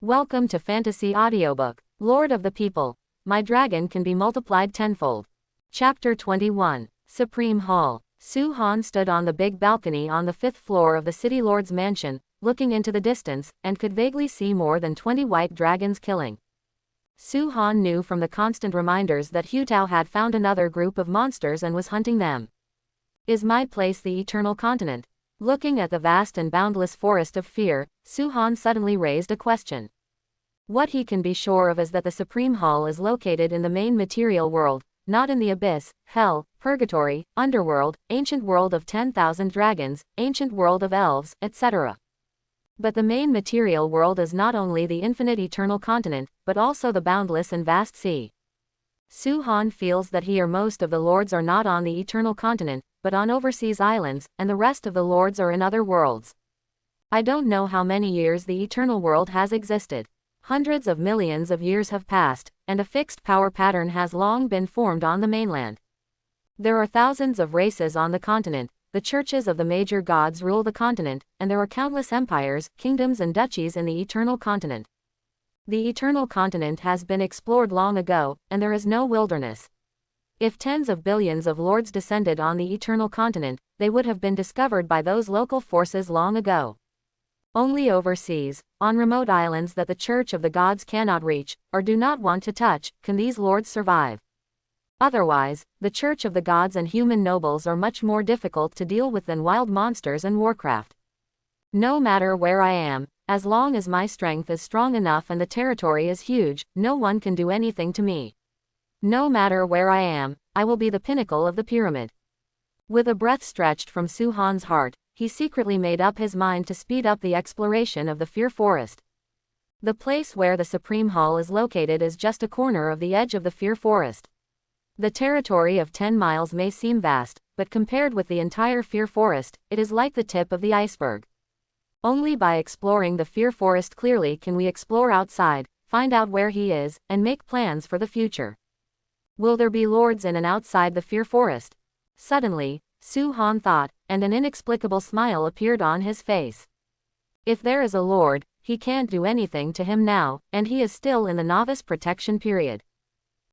Welcome to Fantasy Audiobook, Lord of the People. My dragon can be multiplied tenfold. Chapter 21. Supreme Hall. Su-Han stood on the big balcony on the 5th floor of the City Lord's mansion, looking into the distance, and could vaguely see more than 20 white dragons killing. Su-Han knew from the constant reminders that Hu Tao had found another group of monsters and was hunting them. Is my place the Eternal Continent? Looking at the vast and boundless forest of fear, Su-Han suddenly raised a question. What he can be sure of is that the Supreme Hall is located in the main material world, not in the abyss, hell, purgatory, underworld, ancient world of 10,000 dragons, ancient world of elves, etc. But the main material world is not only the infinite eternal continent, but also the boundless and vast sea. Su-Han feels that he or most of the lords are not on the eternal continent, but on overseas islands, and the rest of the lords are in other worlds. I don't know how many years the eternal world has existed. Hundreds of millions of years have passed, and a fixed power pattern has long been formed on the mainland. There are thousands of races on the continent, the churches of the major gods rule the continent, and there are countless empires, kingdoms and duchies in the eternal continent. The eternal continent has been explored long ago, and there is no wilderness. If tens of billions of lords descended on the eternal continent, they would have been discovered by those local forces long ago. Only overseas, on remote islands that the Church of the Gods cannot reach, or do not want to touch, can these lords survive. Otherwise, the Church of the Gods and human nobles are much more difficult to deal with than wild monsters and warcraft. No matter where I am, as long as my strength is strong enough and the territory is huge, no one can do anything to me. No matter where I am, I will be the pinnacle of the pyramid. With a breath stretched from Su-Han's heart, he secretly made up his mind to speed up the exploration of the Fear Forest. The place where the Supreme Hall is located is just a corner of the edge of the Fear Forest. The territory of 10 miles may seem vast, but compared with the entire Fear Forest, it is like the tip of the iceberg. Only by exploring the Fear Forest clearly can we explore outside, find out where he is, and make plans for the future. Will there be lords in and outside the Fear Forest? Suddenly, Su-Han thought, and an inexplicable smile appeared on his face. If there is a lord, he can't do anything to him now, and he is still in the novice protection period.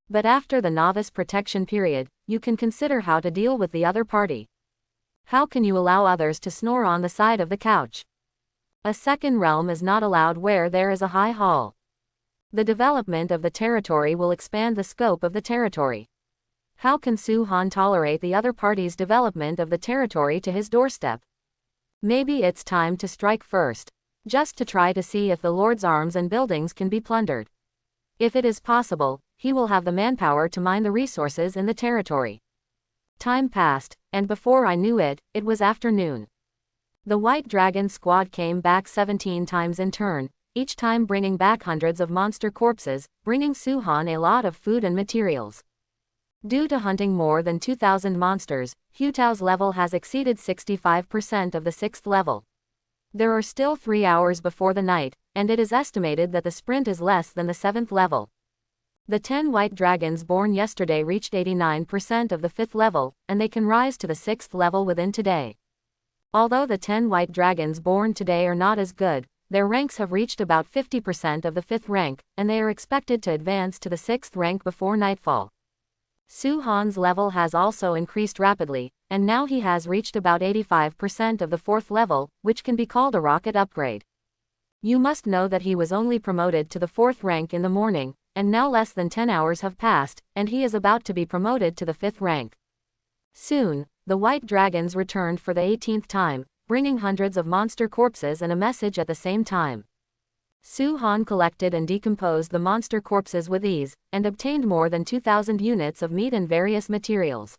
But after the novice protection period, you can consider how to deal with the other party. How can you allow others to snore on the side of the couch? A second realm is not allowed where there is a high hall. The development of the territory will expand the scope of the territory. How can Su-Han tolerate the other party's development of the territory to his doorstep? Maybe it's time to strike first, just to try to see if the Lord's arms and buildings can be plundered. If it is possible, he will have the manpower to mine the resources in the territory. Time passed, and before I knew it, it was afternoon. The White Dragon squad came back 17 times in turn, each time bringing back hundreds of monster corpses, bringing Su-Han a lot of food and materials. Due to hunting more than 2,000 monsters, Hu Tao's level has exceeded 65% of the 6th level. There are still 3 hours before the night, and it is estimated that the sprint is less than the 7th level. The 10 white dragons born yesterday reached 89% of the 5th level, and they can rise to the 6th level within today. Although the 10 white dragons born today are not as good, their ranks have reached about 50% of the 5th rank, and they are expected to advance to the 6th rank before nightfall. Su-Han's level has also increased rapidly, and now he has reached about 85% of the 4th level, which can be called a rocket upgrade. You must know that he was only promoted to the 4th rank in the morning, and now less than 10 hours have passed, and he is about to be promoted to the 5th rank. Soon, the white dragons returned for the 18th time, bringing hundreds of monster corpses and a message at the same time. Su-Han collected and decomposed the monster corpses with ease, and obtained more than 2,000 units of meat and various materials.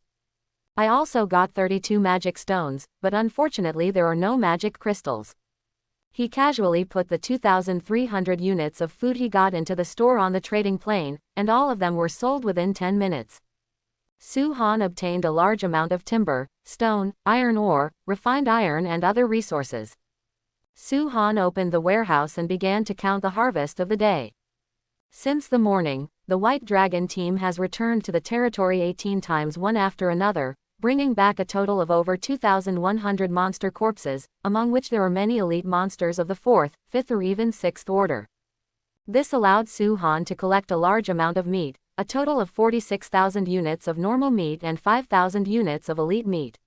I also got 32 magic stones, but unfortunately there are no magic crystals. He casually put the 2,300 units of food he got into the store on the trading plane, and all of them were sold within 10 minutes. Su-Han obtained a large amount of timber, stone, iron ore, refined iron and other resources. Su-Han opened the warehouse and began to count the harvest of the day. Since the morning, the White Dragon team has returned to the territory 18 times one after another, bringing back a total of over 2,100 monster corpses, among which there are many elite monsters of the 4th, 5th or even 6th order. This allowed Su Han to collect a large amount of meat, a total of 46,000 units of normal meat and 5,000 units of elite meat.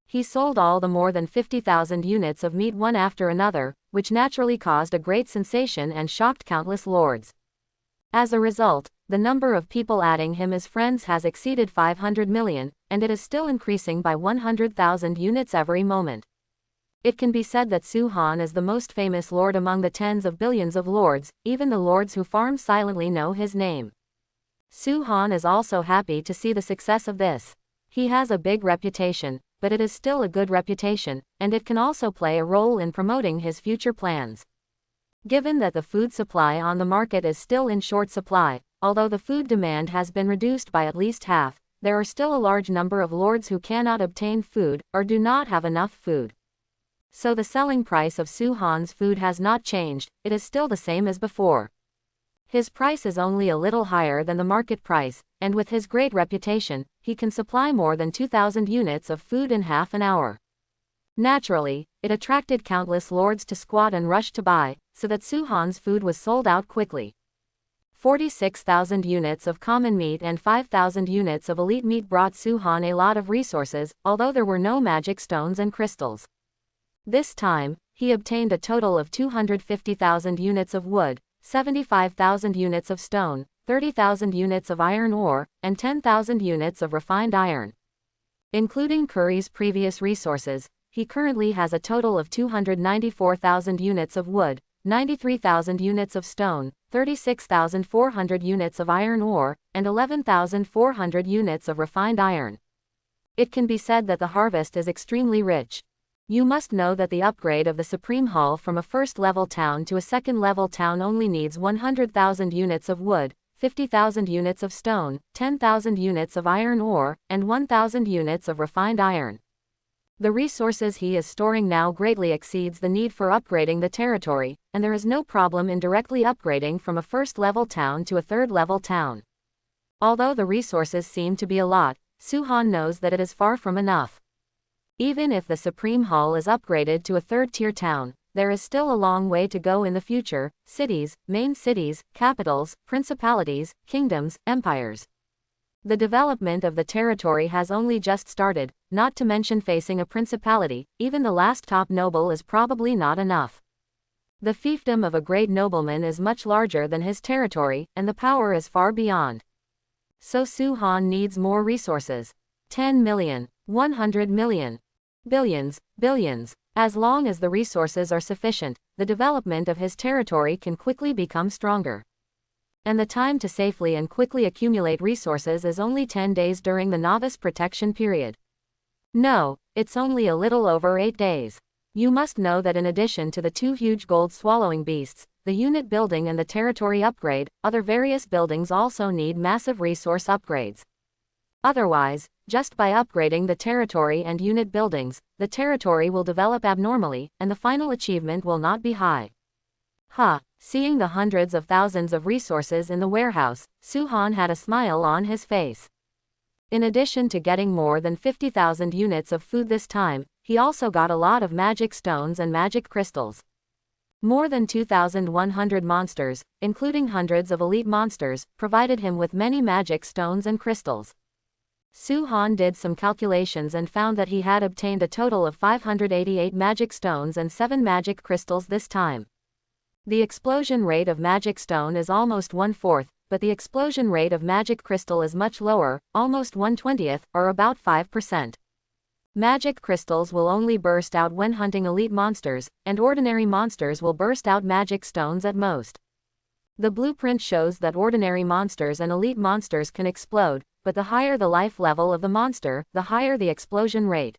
He sold all the more than 50,000 units of meat one after another, which naturally caused a great sensation and shocked countless lords. As a result, the number of people adding him as friends has exceeded 500 million, and it is still increasing by 100,000 units every moment. It can be said that Su Han is the most famous lord among the tens of billions of lords, even the lords who farm silently know his name. Su Han is also happy to see the success of this. He has a big reputation, but it is still a good reputation, and it can also play a role in promoting his future plans. Given that the food supply on the market is still in short supply, although the food demand has been reduced by at least half, there are still a large number of lords who cannot obtain food, or do not have enough food. So the selling price of Su Han's food has not changed, it is still the same as before. His price is only a little higher than the market price, and with his great reputation, he can supply more than 2,000 units of food in half an hour. Naturally, it attracted countless lords to squat and rush to buy, so that Su Han's food was sold out quickly. 46,000 units of common meat and 5,000 units of elite meat brought Su Han a lot of resources, although there were no magic stones and crystals. This time, he obtained a total of 250,000 units of wood, 75,000 units of stone, 30,000 units of iron ore, and 10,000 units of refined iron. Including Curry's previous resources, he currently has a total of 294,000 units of wood, 93,000 units of stone, 36,400 units of iron ore, and 11,400 units of refined iron. It can be said that the harvest is extremely rich. You must know that the upgrade of the Supreme Hall from a first-level town to a second-level town only needs 100,000 units of wood, 50,000 units of stone, 10,000 units of iron ore, and 1,000 units of refined iron. The resources he is storing now greatly exceeds the need for upgrading the territory, and there is no problem in directly upgrading from a first-level town to a third-level town. Although the resources seem to be a lot, Su Han knows that it is far from enough. Even if the Supreme Hall is upgraded to a third-tier town, there is still a long way to go in the future: cities, main cities, capitals, principalities, kingdoms, empires. The development of the territory has only just started, not to mention facing a principality. Even the last top noble is probably not enough. The fiefdom of a great nobleman is much larger than his territory, and the power is far beyond. So Su Han needs more resources. 10 million, 100 million. Billions, billions. As long as the resources are sufficient, the development of his territory can quickly become stronger. And the time to safely and quickly accumulate resources is only 10 days during the novice protection period. No, it's only a little over 8 days. You must know that in addition to the two huge gold-swallowing beasts, the unit building and the territory upgrade, other various buildings also need massive resource upgrades. Otherwise, just by upgrading the territory and unit buildings, the territory will develop abnormally, and the final achievement will not be high. Seeing the hundreds of thousands of resources in the warehouse, Su Han had a smile on his face. In addition to getting more than 50,000 units of food this time, he also got a lot of magic stones and magic crystals. More than 2,100 monsters, including hundreds of elite monsters, provided him with many magic stones and crystals. Su Han did some calculations and found that he had obtained a total of 588 magic stones and 7 magic crystals this time. The explosion rate of magic stone is almost 1/4, but the explosion rate of magic crystal is much lower, almost 1/20, or about 5%. Magic crystals will only burst out when hunting elite monsters, and ordinary monsters will burst out magic stones at most. The blueprint shows that ordinary monsters and elite monsters can explode, but the higher the life level of the monster, the higher the explosion rate.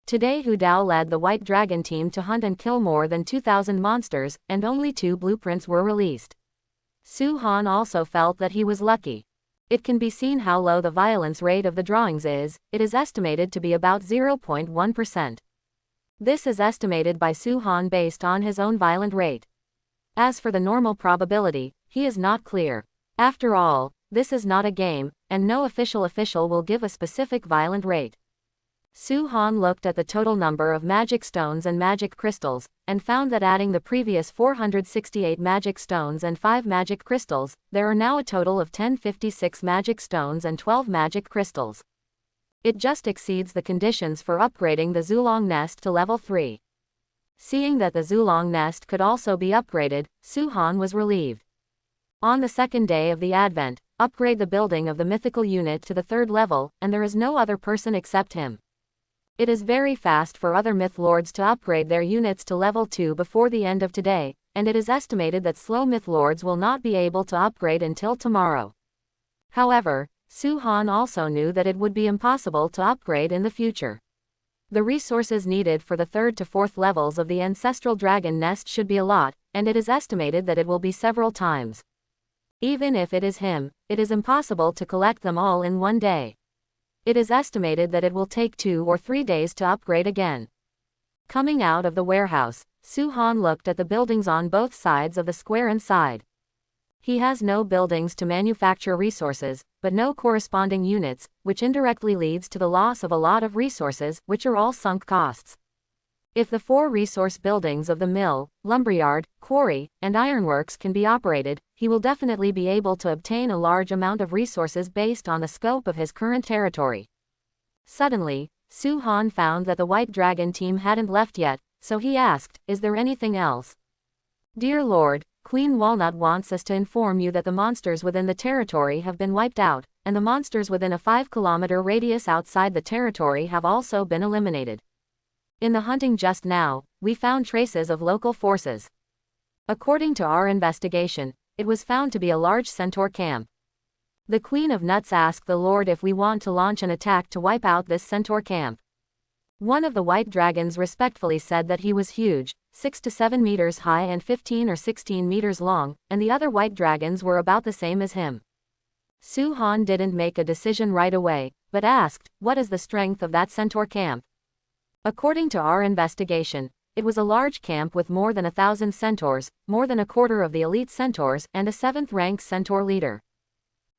Today Hu Dao led the White Dragon team to hunt and kill more than 2,000 monsters, and only 2 blueprints were released. Su Han also felt that he was lucky. It can be seen how low the violence rate of the drawings is. It is estimated to be about 0.1%. This is estimated by Su Han based on his own violent rate. As for the normal probability, he is not clear. After all, this is not a game, and no official will give a specific violent rate. Su-Han looked at the total number of magic stones and magic crystals, and found that adding the previous 468 magic stones and 5 magic crystals, there are now a total of 1056 magic stones and 12 magic crystals. It just exceeds the conditions for upgrading the Zulong nest to level 3. Seeing that the Zulong nest could also be upgraded, Su-Han was relieved. On the second day of the Advent, upgrade the building of the mythical unit to the 3rd level, and there is no other person except him. It is very fast for other myth lords to upgrade their units to level 2 before the end of today, and it is estimated that slow myth lords will not be able to upgrade until tomorrow. However, Su-Han also knew that it would be impossible to upgrade in the future. The resources needed for the 3rd to 4th levels of the ancestral dragon nest should be a lot, and it is estimated that it will be several times. Even if it is him, it is impossible to collect them all in one day. It is estimated that it will take 2 or 3 days to upgrade again. Coming out of the warehouse, Su-Han looked at the buildings on both sides of the square inside. He has no buildings to manufacture resources, but no corresponding units, which indirectly leads to the loss of a lot of resources, which are all sunk costs. If the 4 resource buildings of the mill, lumberyard, quarry, and ironworks can be operated, he will definitely be able to obtain a large amount of resources based on the scope of his current territory. Suddenly, Su-Han found that the White Dragon team hadn't left yet, so he asked, "Is there anything else?" "Dear Lord, Queen Walnut wants us to inform you that the monsters within the territory have been wiped out, and the monsters within a 5-kilometer radius outside the territory have also been eliminated. In the hunting just now, we found traces of local forces. According to our investigation, it was found to be a large centaur camp. The Queen of Nuts asked the Lord if we want to launch an attack to wipe out this centaur camp." One of the white dragons respectfully said that he was huge, 6 to 7 meters high and 15 or 16 meters long, and the other white dragons were about the same as him. Su-Han didn't make a decision right away, but asked, "What is the strength of that centaur camp?" According to our investigation, it was a large camp with more than 1,000 centaurs, more than a quarter of the elite centaurs, and a 7th-rank centaur leader.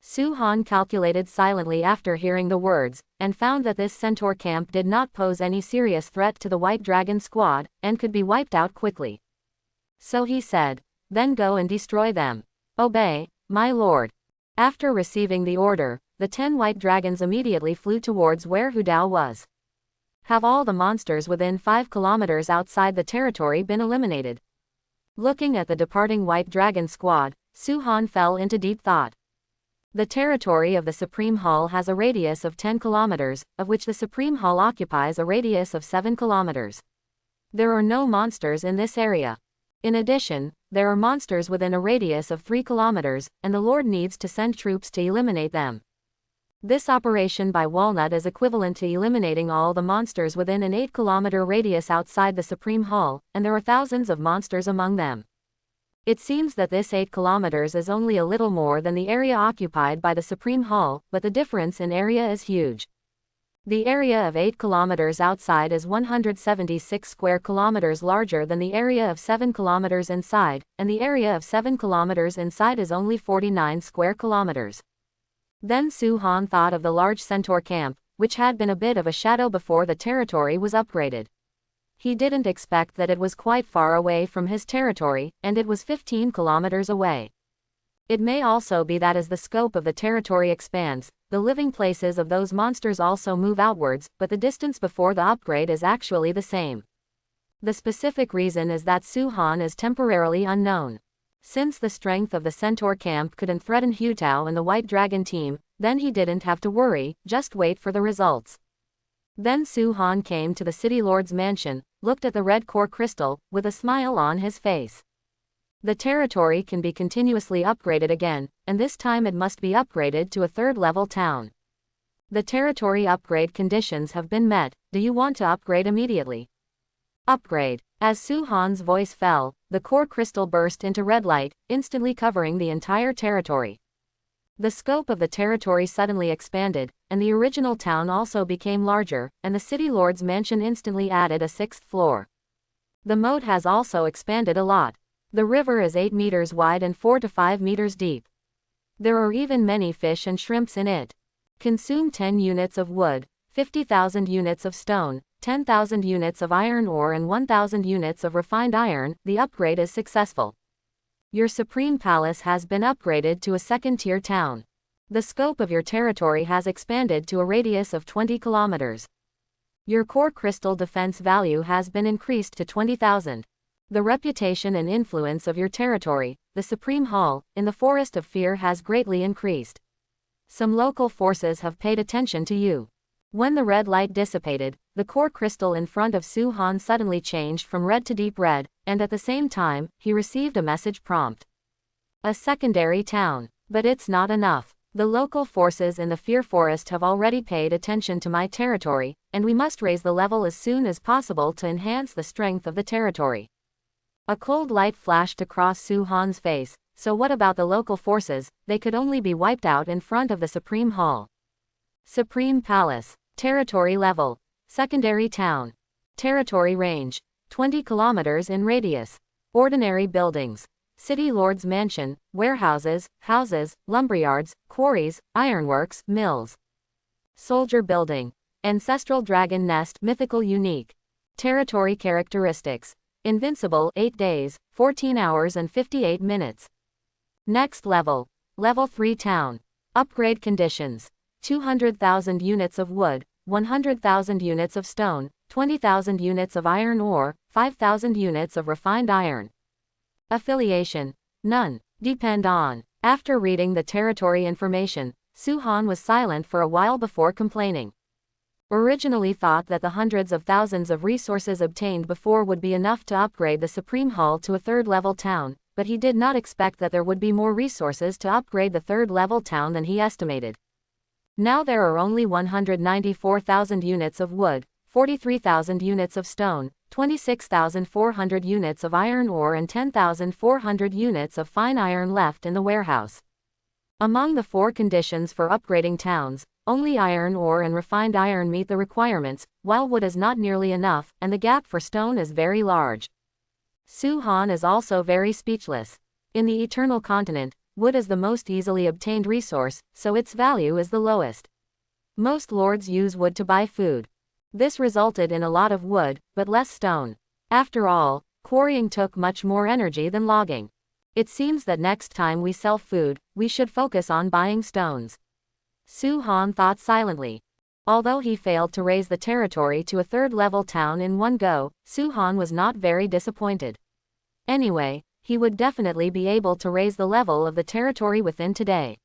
Su-Han calculated silently after hearing the words, and found that this centaur camp did not pose any serious threat to the White Dragon squad, and could be wiped out quickly. So he said, "Then go and destroy them." "Obey, my lord." After receiving the order, the 10 white dragons immediately flew towards where Hu Dao was. Have all the monsters within 5 kilometers outside the territory been eliminated? Looking at the departing White Dragon squad, Su-Han fell into deep thought. The territory of the Supreme Hall has a radius of 10 kilometers, of which the Supreme Hall occupies a radius of 7 kilometers. There are no monsters in this area. In addition, there are monsters within a radius of 3 kilometers, and the Lord needs to send troops to eliminate them. This operation by Walnut is equivalent to eliminating all the monsters within an 8-kilometer radius outside the Supreme Hall, and there are thousands of monsters among them. It seems that this 8 kilometers is only a little more than the area occupied by the Supreme Hall, but the difference in area is huge. The area of 8 kilometers outside is 176 square kilometers larger than the area of 7 kilometers inside, and the area of 7 kilometers inside is only 49 square kilometers. Then Su-Han thought of the large centaur camp, which had been a bit of a shadow before the territory was upgraded. He didn't expect that it was quite far away from his territory, and it was 15 kilometers away. It may also be that as the scope of the territory expands, the living places of those monsters also move outwards, but the distance before the upgrade is actually the same. The specific reason is that Su-Han is temporarily unknown. Since the strength of the centaur camp couldn't threaten Hu Tao and the White Dragon team, then he didn't have to worry, just wait for the results. Then Su-Han came to the City Lord's mansion, looked at the red core crystal, with a smile on his face. The territory can be continuously upgraded again, and this time it must be upgraded to a 3rd-level town. The territory upgrade conditions have been met. Do you want to upgrade immediately? Upgrade. As Su-Han's voice fell, the core crystal burst into red light, instantly covering the entire territory. The scope of the territory suddenly expanded, and the original town also became larger, and the City Lord's mansion instantly added a 6th floor. The moat has also expanded a lot. The river is 8 meters wide and 4 to 5 meters deep. There are even many fish and shrimps in it. Consume 10 units of wood, 50,000 units of stone, 10,000 units of iron ore and 1,000 units of refined iron. The upgrade is successful. Your Supreme Palace has been upgraded to a second-tier town. The scope of your territory has expanded to a radius of 20 kilometers. Your core crystal defense value has been increased to 20,000. The reputation and influence of your territory, the Supreme Hall, in the Forest of Fear has greatly increased. Some local forces have paid attention to you. When the red light dissipated, the core crystal in front of Su-Han suddenly changed from red to deep red, and at the same time, he received a message prompt. A secondary town. But it's not enough. The local forces in the Fear Forest have already paid attention to my territory, and we must raise the level as soon as possible to enhance the strength of the territory. A cold light flashed across Su-Han's face. So what about the local forces? They could only be wiped out in front of the Supreme Hall. Supreme Palace. Territory level. Secondary town. Territory range. 20 kilometers in radius. Ordinary buildings. City Lord's Mansion, warehouses, houses, lumberyards, quarries, ironworks, mills. Soldier Building. Ancestral Dragon Nest. Mythical unique. Territory characteristics. Invincible 8 days, 14 hours and 58 minutes. Next level. Level 3 town. Upgrade conditions. 200,000 units of wood, 100,000 units of stone, 20,000 units of iron ore, 5,000 units of refined iron. Affiliation. None. Depend on. After reading the territory information, Su-Han was silent for a while before complaining. Originally thought that the hundreds of thousands of resources obtained before would be enough to upgrade the Supreme Hall to a third-level town, but he did not expect that there would be more resources to upgrade the third-level town than he estimated. Now there are only 194,000 units of wood, 43,000 units of stone, 26,400 units of iron ore and 10,400 units of fine iron left in the warehouse. Among the 4 conditions for upgrading towns, only iron ore and refined iron meet the requirements, while wood is not nearly enough, and the gap for stone is very large. Su-Han is also very speechless. In the Eternal Continent, wood is the most easily obtained resource, so its value is the lowest. Most lords use wood to buy food. This resulted in a lot of wood, but less stone. After all, quarrying took much more energy than logging. It seems that next time we sell food, we should focus on buying stones. Su-Han thought silently. Although he failed to raise the territory to a third-level town in one go, Su-Han was not very disappointed. Anyway, he would definitely be able to raise the level of the territory within today.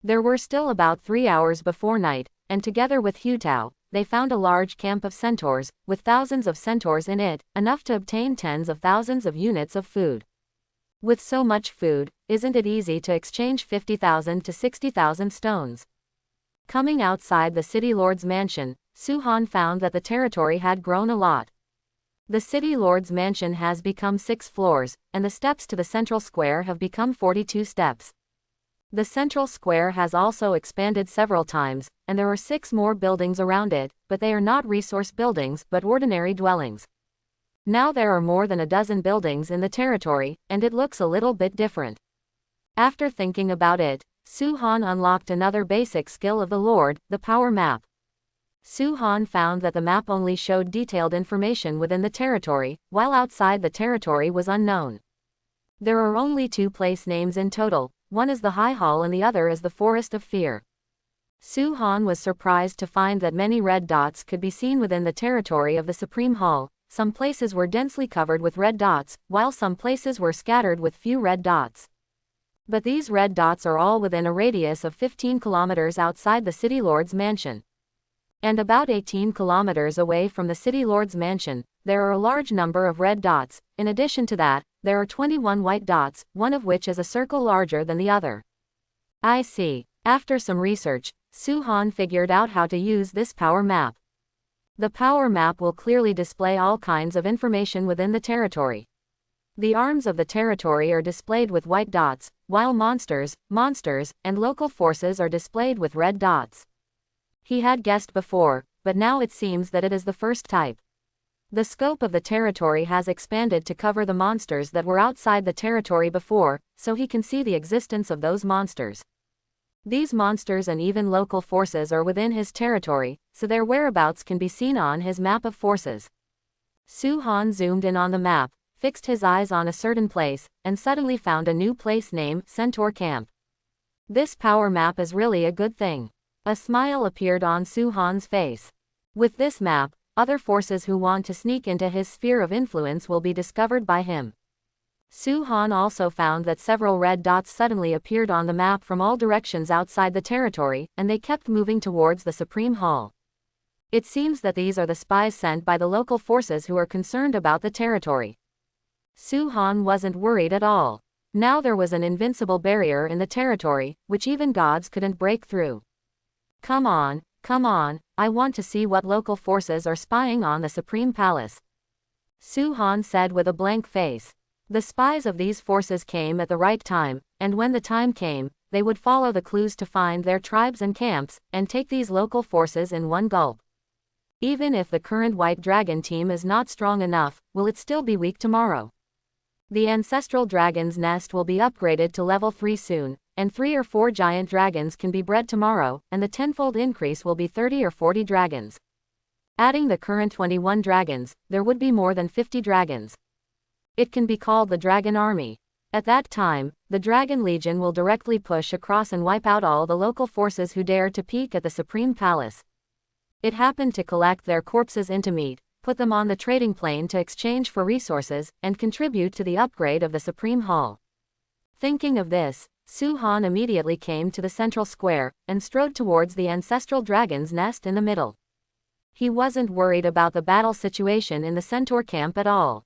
There were still about 3 hours before night, and together with Hutao, they found a large camp of centaurs, with thousands of centaurs in it, enough to obtain tens of thousands of units of food. With so much food, isn't it easy to exchange 50,000 to 60,000 stones? Coming outside the City Lord's mansion, Su-Han found that the territory had grown a lot. The City Lord's mansion has become 6 floors, and the steps to the central square have become 42 steps. The central square has also expanded several times, and there are 6 more buildings around it, but they are not resource buildings but ordinary dwellings. Now there are more than a dozen buildings in the territory, and it looks a little bit different. After thinking about it, Su-Han unlocked another basic skill of the Lord, the power map. Su-Han found that the map only showed detailed information within the territory, while outside the territory was unknown. There are only 2 place names in total, one is the High Hall and the other is the Forest of Fear. Su-Han was surprised to find that many red dots could be seen within the territory of the Supreme Hall. Some places were densely covered with red dots, while some places were scattered with few red dots. But these red dots are all within a radius of 15 kilometers outside the City Lord's mansion. And about 18 kilometers away from the City Lord's mansion, there are a large number of red dots. In addition to that, there are 21 white dots, one of which is a circle larger than the other. I see. After some research, Su-Han figured out how to use this power map. The power map will clearly display all kinds of information within the territory. The arms of the territory are displayed with white dots, while monsters, and local forces are displayed with red dots. He had guessed before, but now it seems that it is the first type. The scope of the territory has expanded to cover the monsters that were outside the territory before, so he can see the existence of those monsters. These monsters and even local forces are within his territory, so their whereabouts can be seen on his map of forces. Su-han zoomed in on the map, fixed his eyes on a certain place, and suddenly found a new place named Centaur Camp. This power map is really a good thing. A smile appeared on Su-han's face. With this map, other forces who want to sneak into his sphere of influence will be discovered by him. Su-han also found that several red dots suddenly appeared on the map from all directions outside the territory, and they kept moving towards the Supreme Hall. It seems that these are the spies sent by the local forces who are concerned about the territory. Su-han wasn't worried at all. Now there was an invincible barrier in the territory, which even gods couldn't break through. Come on, I want to see what local forces are spying on the Supreme Palace. Su-han said with a blank face. The spies of these forces came at the right time, and when the time came, they would follow the clues to find their tribes and camps, and take these local forces in one gulp. Even if the current White Dragon team is not strong enough, will it still be weak tomorrow? The ancestral dragon's nest will be upgraded to level 3 soon, and 3 or 4 giant dragons can be bred tomorrow, and the tenfold increase will be 30 or 40 dragons. Adding the current 21 dragons, there would be more than 50 dragons. It can be called the Dragon Army. At that time, the Dragon Legion will directly push across and wipe out all the local forces who dare to peek at the Supreme Palace. It happened to collect their corpses into meat, put them on the trading plane to exchange for resources, and contribute to the upgrade of the Supreme Hall. Thinking of this, Su-han immediately came to the central square, and strode towards the ancestral dragon's nest in the middle. He wasn't worried about the battle situation in the Centaur camp at all.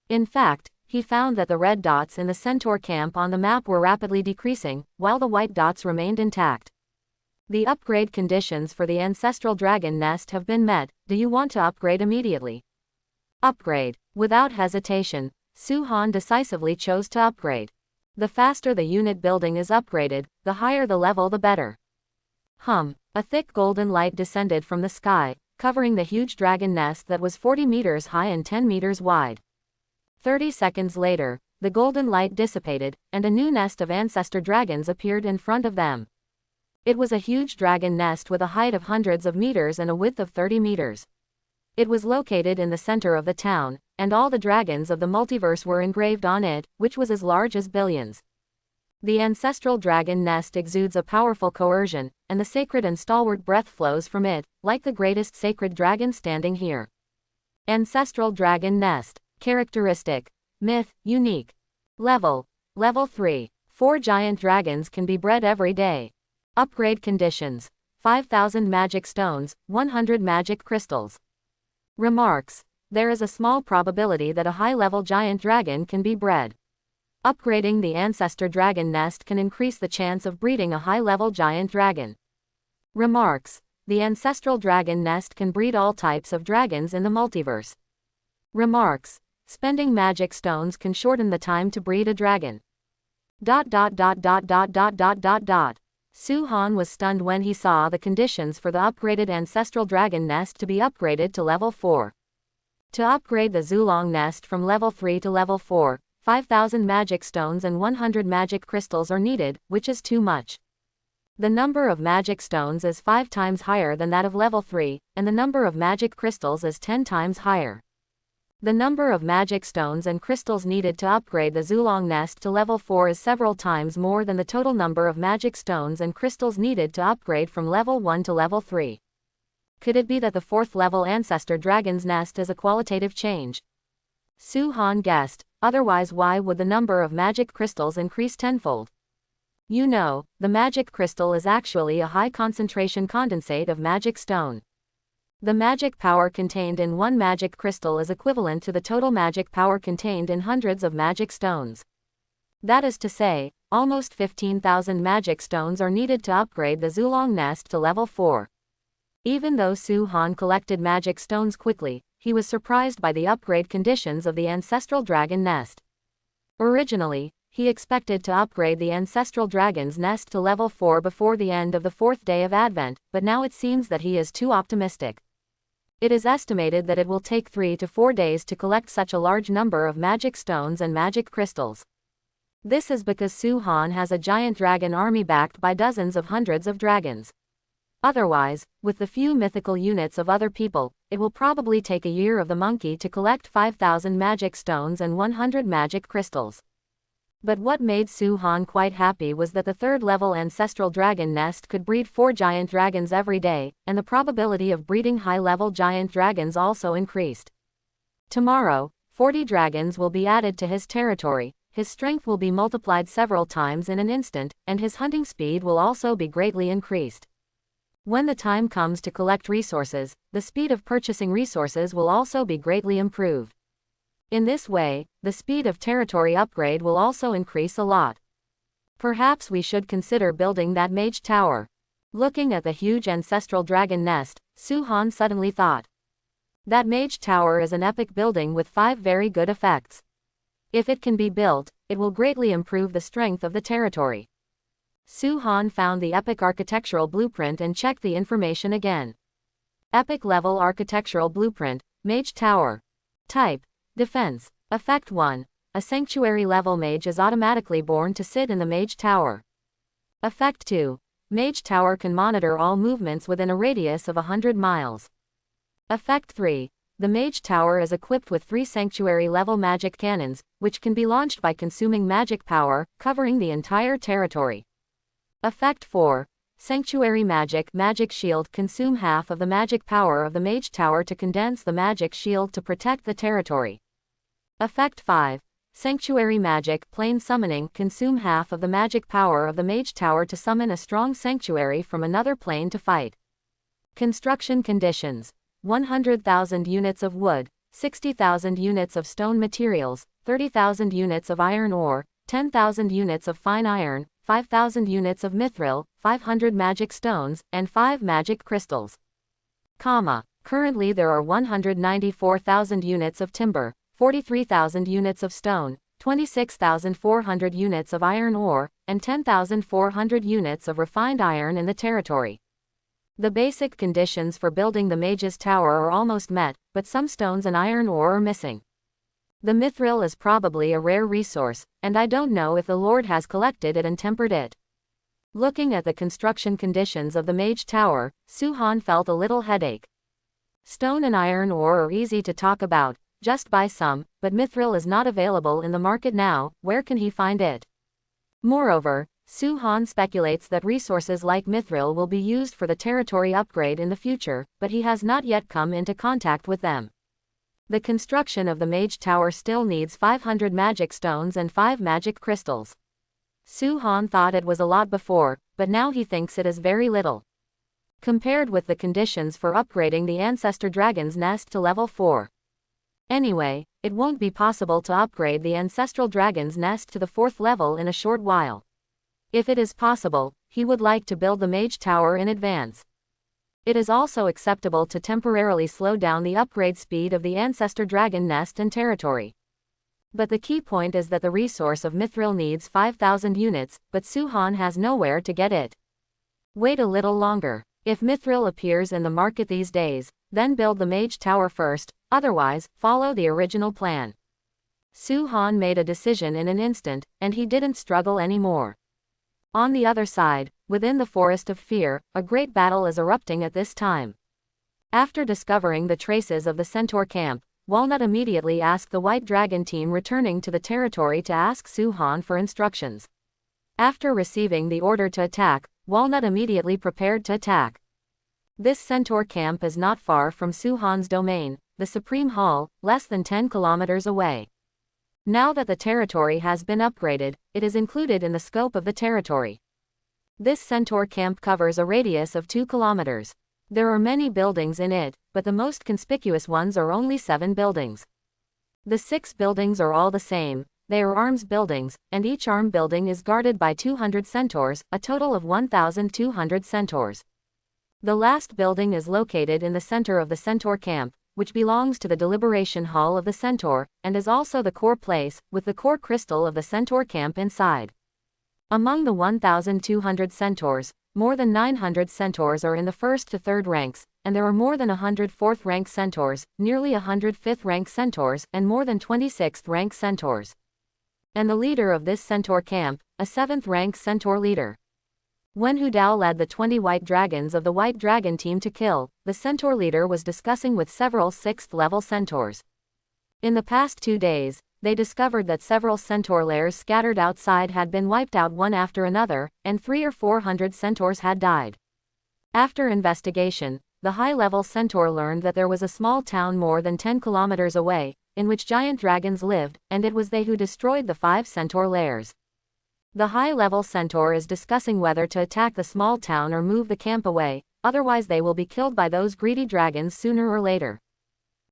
In fact, he found that the red dots in the Centaur camp on the map were rapidly decreasing, while the white dots remained intact. The upgrade conditions for the ancestral dragon nest have been met. Do you want to upgrade immediately? Upgrade. Without hesitation, Su-han decisively chose to upgrade. The faster the unit building is upgraded, the higher the level the better. A thick golden light descended from the sky, covering the huge dragon nest that was 40 meters high and 10 meters wide. 30 seconds later, the golden light dissipated, and a new nest of ancestor dragons appeared in front of them. It was a huge dragon nest with a height of hundreds of meters and a width of 30 meters. It was located in the center of the town, and all the dragons of the multiverse were engraved on it, which was as large as billions. The ancestral dragon nest exudes a powerful coercion, and the sacred and stalwart breath flows from it, like the greatest sacred dragon standing here. Ancestral dragon nest. Characteristic. Myth, unique. Level 3. 4 giant dragons can be bred every day. Upgrade conditions. 5,000 magic stones, 100 magic crystals. Remarks. There is a small probability that a high-level giant dragon can be bred. Upgrading the ancestor dragon nest can increase the chance of breeding a high-level giant dragon. Remarks. The ancestral dragon nest can breed all types of dragons in the multiverse. Remarks. Spending magic stones can shorten the time to breed a dragon. Su-han was stunned when he saw the conditions for the upgraded ancestral dragon nest to be upgraded to level 4. To upgrade the Zulong nest from level 3 to level 4, 5,000 magic stones and 100 magic crystals are needed, which is too much. The number of magic stones is 5 times higher than that of level 3, and the number of magic crystals is 10 times higher. The number of magic stones and crystals needed to upgrade the Zulong nest to level 4 is several times more than the total number of magic stones and crystals needed to upgrade from level 1 to level 3. Could it be that the 4th level ancestor dragon's nest is a qualitative change? Su-han guessed, otherwise why would the number of magic crystals increase tenfold? You know, the magic crystal is actually a high concentration condensate of magic stone. The magic power contained in one magic crystal is equivalent to the total magic power contained in hundreds of magic stones. That is to say, almost 15,000 magic stones are needed to upgrade the Zulong nest to level 4. Even though Su-han collected magic stones quickly, he was surprised by the upgrade conditions of the ancestral dragon nest. Originally, he expected to upgrade the ancestral dragon's nest to level 4 before the end of the 4th day of Advent, but now it seems that he is too optimistic. It is estimated that it will take 3 to 4 days to collect such a large number of magic stones and magic crystals. This is because Suhan has a giant dragon army backed by dozens of hundreds of dragons. Otherwise, with the few mythical units of other people, it will probably take a year of the monkey to collect 5,000 magic stones and 100 magic crystals. But what made Suhan quite happy was that the third-level ancestral dragon nest could breed 4 giant dragons every day, and the probability of breeding high-level giant dragons also increased. Tomorrow, 40 dragons will be added to his territory, his strength will be multiplied several times in an instant, and his hunting speed will also be greatly increased. When the time comes to collect resources, the speed of purchasing resources will also be greatly improved. In this way, the speed of territory upgrade will also increase a lot. Perhaps we should consider building that mage tower. Looking at the huge ancestral dragon nest, Suhan suddenly thought. That mage tower is an epic building with 5 very good effects. If it can be built, it will greatly improve the strength of the territory. Suhan found the epic architectural blueprint and checked the information again. Epic level architectural blueprint, mage tower. Type, defense. Effect 1. A sanctuary level mage is automatically born to sit in the mage tower. Effect 2. Mage tower can monitor all movements within a radius of 100 miles. Effect 3. The mage tower is equipped with 3 sanctuary level magic cannons, which can be launched by consuming magic power, covering the entire territory. Effect 4. Sanctuary magic shield. Consume half of the magic power of the mage tower to condense the magic shield to protect the territory. Effect 5. Sanctuary magic plane summoning. Consume half of the magic power of the mage tower to summon a strong sanctuary from another plane to fight. Construction conditions. 100,000 units of wood, 60,000 units of stone materials, 30,000 units of iron ore, 10,000 units of fine iron, 5,000 units of mithril, 500 magic stones, and 5 magic crystals. Currently there are 194,000 units of timber, 43,000 units of stone, 26,400 units of iron ore, and 10,400 units of refined iron in the territory. The basic conditions for building the mage's tower are almost met, but some stones and iron ore are missing. The mithril is probably a rare resource, and I don't know if the Lord has collected it and tempered it. Looking at the construction conditions of the mage tower, Suhan felt a little headache. Stone and iron ore are easy to talk about, just buy some, but mithril is not available in the market now. Where can he find it? Moreover, Suhan speculates that resources like mithril will be used for the territory upgrade in the future, but he has not yet come into contact with them. The construction of the mage tower still needs 500 magic stones and 5 magic crystals. Suhan thought it was a lot before, but now he thinks it is very little. Compared with the conditions for upgrading the ancestor dragon's nest to level 4. Anyway, it won't be possible to upgrade the ancestral dragon's nest to the 4th level in a short while. If it is possible, he would like to build the mage tower in advance. It is also acceptable to temporarily slow down the upgrade speed of the ancestor dragon nest and territory. But the key point is that the resource of mithril needs 5,000 units, but Suhan has nowhere to get it. Wait a little longer. If mithril appears in the market these days, then build the mage tower first, otherwise, follow the original plan. Suhan made a decision in an instant, and he didn't struggle anymore. On the other side, within the Forest of Fear, a great battle is erupting at this time. After discovering the traces of the centaur camp, Walnut immediately asked the White Dragon team returning to the territory to ask Suhan for instructions. After receiving the order to attack, Walnut immediately prepared to attack. This centaur camp is not far from Suhan's domain, the Supreme Hall, less than 10 kilometers away. Now that the territory has been upgraded, it is included in the scope of the territory. This centaur camp covers a radius of 2 kilometers. There are many buildings in it, but the most conspicuous ones are only 7 buildings. The 6 buildings are all the same, they are arms buildings, and each arm building is guarded by 200 centaurs, a total of 1,200 centaurs. The last building is located in the center of the centaur camp, which belongs to the deliberation hall of the centaur, and is also the core place, with the core crystal of the centaur camp inside. Among the 1,200 centaurs, more than 900 centaurs are in the 1st to 3rd ranks, and there are more than 100 4th rank centaurs, nearly 100 5th rank centaurs, and more than 26th rank centaurs. and the leader of this centaur camp, a 7th-rank centaur leader. When Hu Dao led the 20 white dragons of the White Dragon team to kill, the centaur leader was discussing with several 6th-level centaurs. In the past 2 days, they discovered that several centaur lairs scattered outside had been wiped out one after another, and 300 or 400 centaurs had died. After investigation, the high-level centaur learned that there was a small town more than 10 kilometers away, in which giant dragons lived, and it was they who destroyed the 5 centaur lairs. The high-level centaur is discussing whether to attack the small town or move the camp away, otherwise they will be killed by those greedy dragons sooner or later.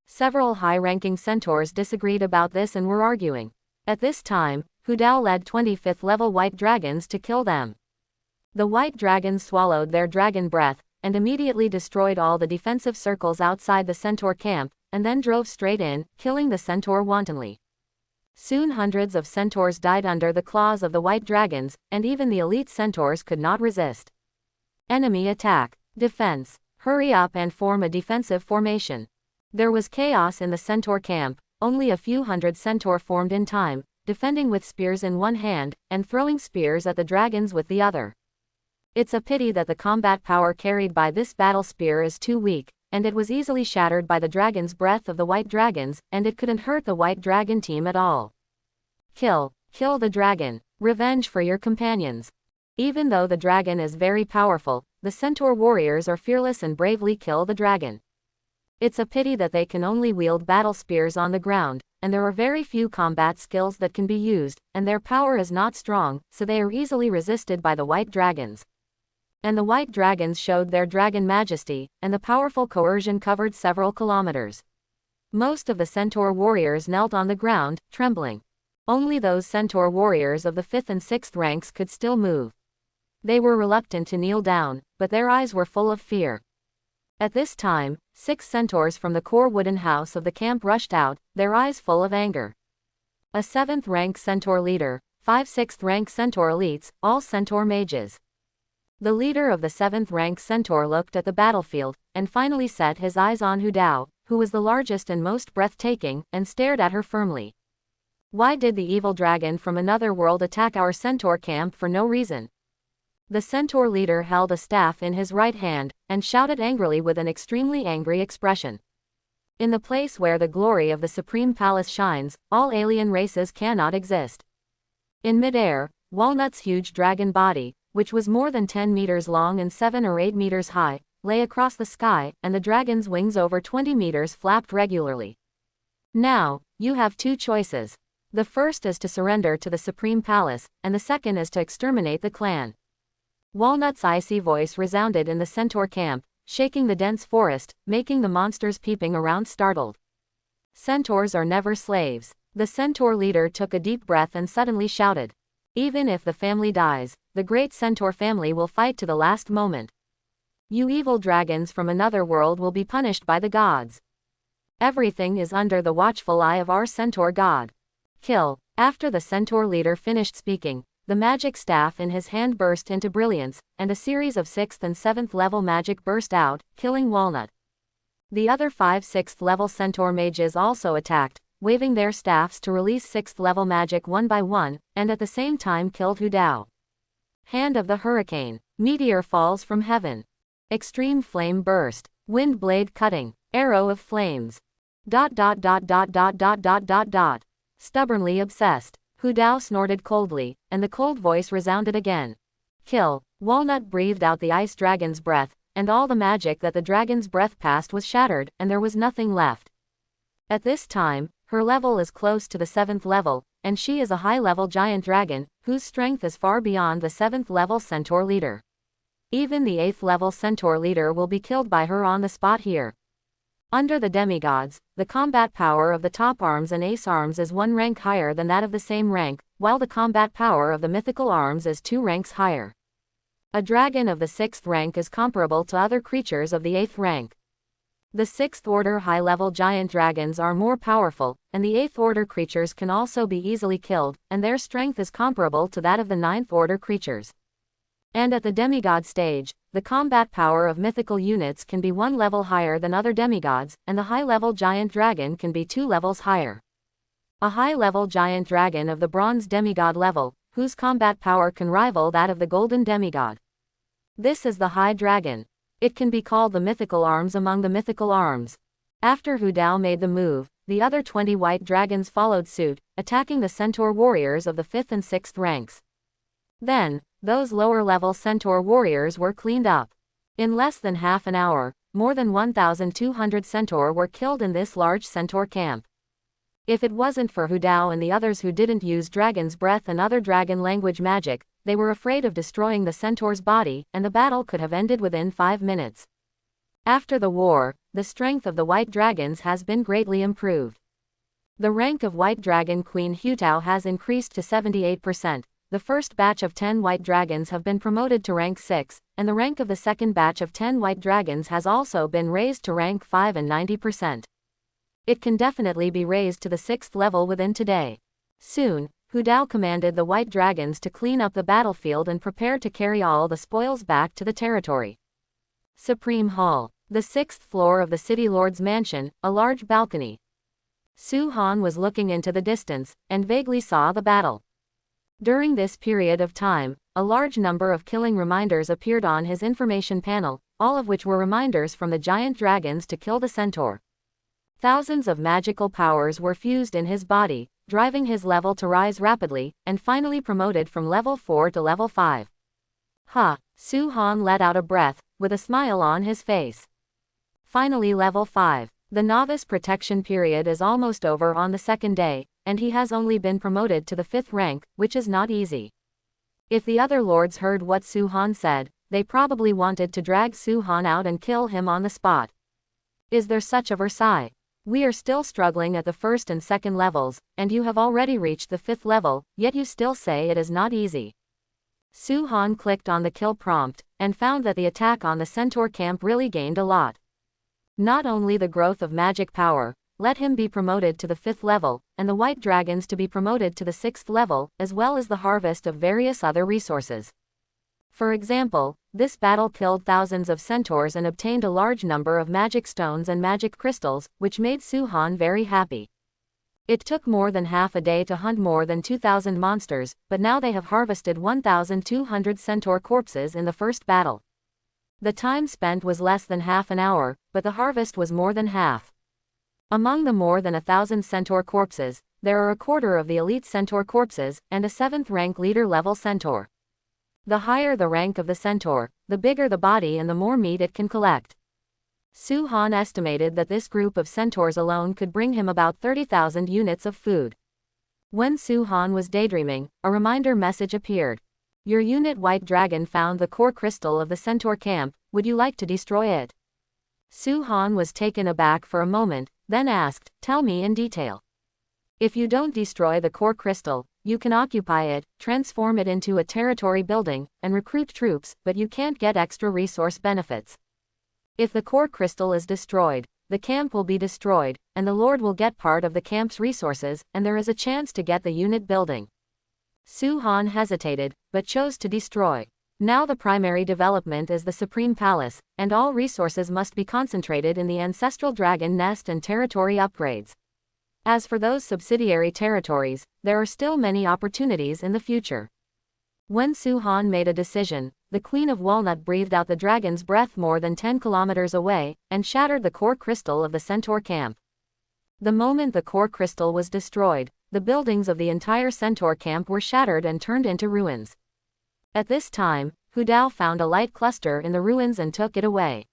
Several high-ranking centaurs disagreed about this and were arguing. At this time, Hu Dao led 25th-level white dragons to kill them. The white dragons swallowed their dragon breath, and immediately destroyed all the defensive circles outside the centaur camp, and then drove straight in, killing the centaur wantonly. Soon hundreds of centaurs died under the claws of the white dragons, and even the elite centaurs could not resist. Enemy attack. Defense. Hurry up and form a defensive formation. There was chaos in the centaur camp, only a few hundred centaur formed in time, defending with spears in one hand, and throwing spears at the dragons with the other. It's a pity that the combat power carried by this battle spear is too weak, and it was easily shattered by the dragon's breath of the white dragons, and it couldn't hurt the white dragon team at all. Kill the dragon. Revenge for your companions. Even though the dragon is very powerful, the centaur warriors are fearless and bravely kill the dragon. It's a pity that they can only wield battle spears on the ground, and there are very few combat skills that can be used, and their power is not strong, so they are easily resisted by the white dragons. And the white dragons showed their dragon majesty, and the powerful coercion covered several kilometers. Most of the centaur warriors knelt on the ground, trembling. Only those centaur warriors of the 5th and 6th ranks could still move. They were reluctant to kneel down, but their eyes were full of fear. At this time, 6 centaurs from the core wooden house of the camp rushed out, their eyes full of anger. A 7th-rank centaur leader, 5 6th-rank centaur elites, all centaur mages. The leader of the 7th-rank centaur looked at the battlefield, and finally set his eyes on Hu Dao, who was the largest and most breathtaking, and stared at her firmly. Why did the evil dragon from another world attack our centaur camp for no reason? The centaur leader held a staff in his right hand, and shouted angrily with an extremely angry expression. In the place where the glory of the Supreme Palace shines, all alien races cannot exist. In midair, Walnut's huge dragon body, which was more than 10 meters long and 7 or 8 meters high, lay across the sky, and the dragon's wings over 20 meters flapped regularly. Now, you have 2 choices. The first is to surrender to the Supreme Palace, and the second is to exterminate the clan. Walnut's icy voice resounded in the centaur camp, shaking the dense forest, making the monsters peeping around startled. Centaurs are never slaves. The centaur leader took a deep breath and suddenly shouted. Even if the family dies, the great centaur family will fight to the last moment. You evil dragons from another world will be punished by the gods. Everything is under the watchful eye of our centaur god. Kill. After the centaur leader finished speaking, the magic staff in his hand burst into brilliance, and a series of 6th and 7th level magic burst out, killing Walnut. The other 5 6th level centaur mages also attacked, waving their staffs to release 6th level magic one by one, and at the same time killed Hu Dao. Hand of the hurricane. Meteor falls from heaven. Extreme flame burst. Wind blade cutting. Arrow of flames. ... Stubbornly obsessed. Hu Dao snorted coldly, and the cold voice resounded again. Kill. Walnut breathed out the ice dragon's breath, and all the magic that the dragon's breath passed was shattered, and there was nothing left. At this time, her level is close to the 7th level, and she is a high-level giant dragon, whose strength is far beyond the 7th level centaur leader. Even the 8th level centaur leader will be killed by her on the spot here. Under the demigods, the combat power of the top arms and ace arms is 1 rank higher than that of the same rank, while the combat power of the mythical arms is 2 ranks higher. A dragon of the 6th rank is comparable to other creatures of the 8th rank. The 6th order high-level giant dragons are more powerful, and the 8th order creatures can also be easily killed, and their strength is comparable to that of the 9th order creatures. And at the demigod stage, the combat power of mythical units can be 1 level higher than other demigods, and the high-level giant dragon can be 2 levels higher. A high-level giant dragon of the bronze demigod level, whose combat power can rival that of the golden demigod. This is the High Dragon. It can be called the mythical arms among the mythical arms. After Hu Dao made the move, the other 20 white dragons followed suit, attacking the centaur warriors of the 5th and 6th ranks. Then, those lower-level centaur warriors were cleaned up. In less than half an hour, more than 1,200 centaur were killed in this large centaur camp. If it wasn't for Hu Dao and the others who didn't use dragon's breath and other dragon language magic, they were afraid of destroying the centaur's body, and the battle could have ended within 5 minutes. After the war, the strength of the white dragons has been greatly improved. The rank of White Dragon Queen Hutao has increased to 78%. The first batch of 10 white dragons have been promoted to rank 6, and the rank of the second batch of 10 white dragons has also been raised to rank 5 and 90%. It can definitely be raised to the 6th level within today. Soon, Hu Dao commanded the white dragons to clean up the battlefield and prepare to carry all the spoils back to the territory. Supreme Hall. The 6th floor of the City Lord's mansion, a large balcony. Su Han was looking into the distance, and vaguely saw the battle. During this period of time, a large number of killing reminders appeared on his information panel, all of which were reminders from the giant dragons to kill the centaur. Thousands of magical powers were fused in his body, driving his level to rise rapidly, and finally promoted from level 4 to level 5. Ha! Su Han let out a breath, with a smile on his face. Finally level 5. The novice protection period is almost over on the second day, and he has only been promoted to the 5th rank, which is not easy. If the other lords heard what Su Han said, they probably wanted to drag Su Han out and kill him on the spot. Is there such a Versailles? We are still struggling at the 1st and 2nd levels, and you have already reached the 5th level, yet you still say it is not easy. Su Han clicked on the kill prompt, and found that the attack on the centaur camp really gained a lot. Not only the growth of magic power, let him be promoted to the 5th level, and the white dragons to be promoted to the 6th level, as well as the harvest of various other resources. For example, this battle killed thousands of centaurs and obtained a large number of magic stones and magic crystals, which made Su Han very happy. It took more than half a day to hunt more than 2,000 monsters, but now they have harvested 1,200 centaur corpses in the first battle. The time spent was less than half an hour, but the harvest was more than half. Among the more than 1,000 centaur corpses, there are a quarter of the elite centaur corpses, and a 7th rank leader level centaur. The higher the rank of the centaur, the bigger the body and the more meat it can collect. Su Han estimated that this group of centaurs alone could bring him about 30,000 units of food. When Su Han was daydreaming, a reminder message appeared. Your unit White Dragon found the core crystal of the centaur camp, would you like to destroy it? Su Han was taken aback for a moment, then asked, tell me in detail. If you don't destroy the core crystal, you can occupy it, transform it into a territory building, and recruit troops, but you can't get extra resource benefits. If the core crystal is destroyed, the camp will be destroyed, and the Lord will get part of the camp's resources, and there is a chance to get the unit building. Su Han hesitated, but chose to destroy. Now the primary development is the Supreme Palace, and all resources must be concentrated in the Ancestral Dragon Nest and territory upgrades. As for those subsidiary territories, there are still many opportunities in the future. When Su Han made a decision, the Queen of Walnut breathed out the dragon's breath more than 10 kilometers away, and shattered the core crystal of the centaur camp. The moment the core crystal was destroyed, the buildings of the entire centaur camp were shattered and turned into ruins. At this time, Hu Dao found a light cluster in the ruins and took it away.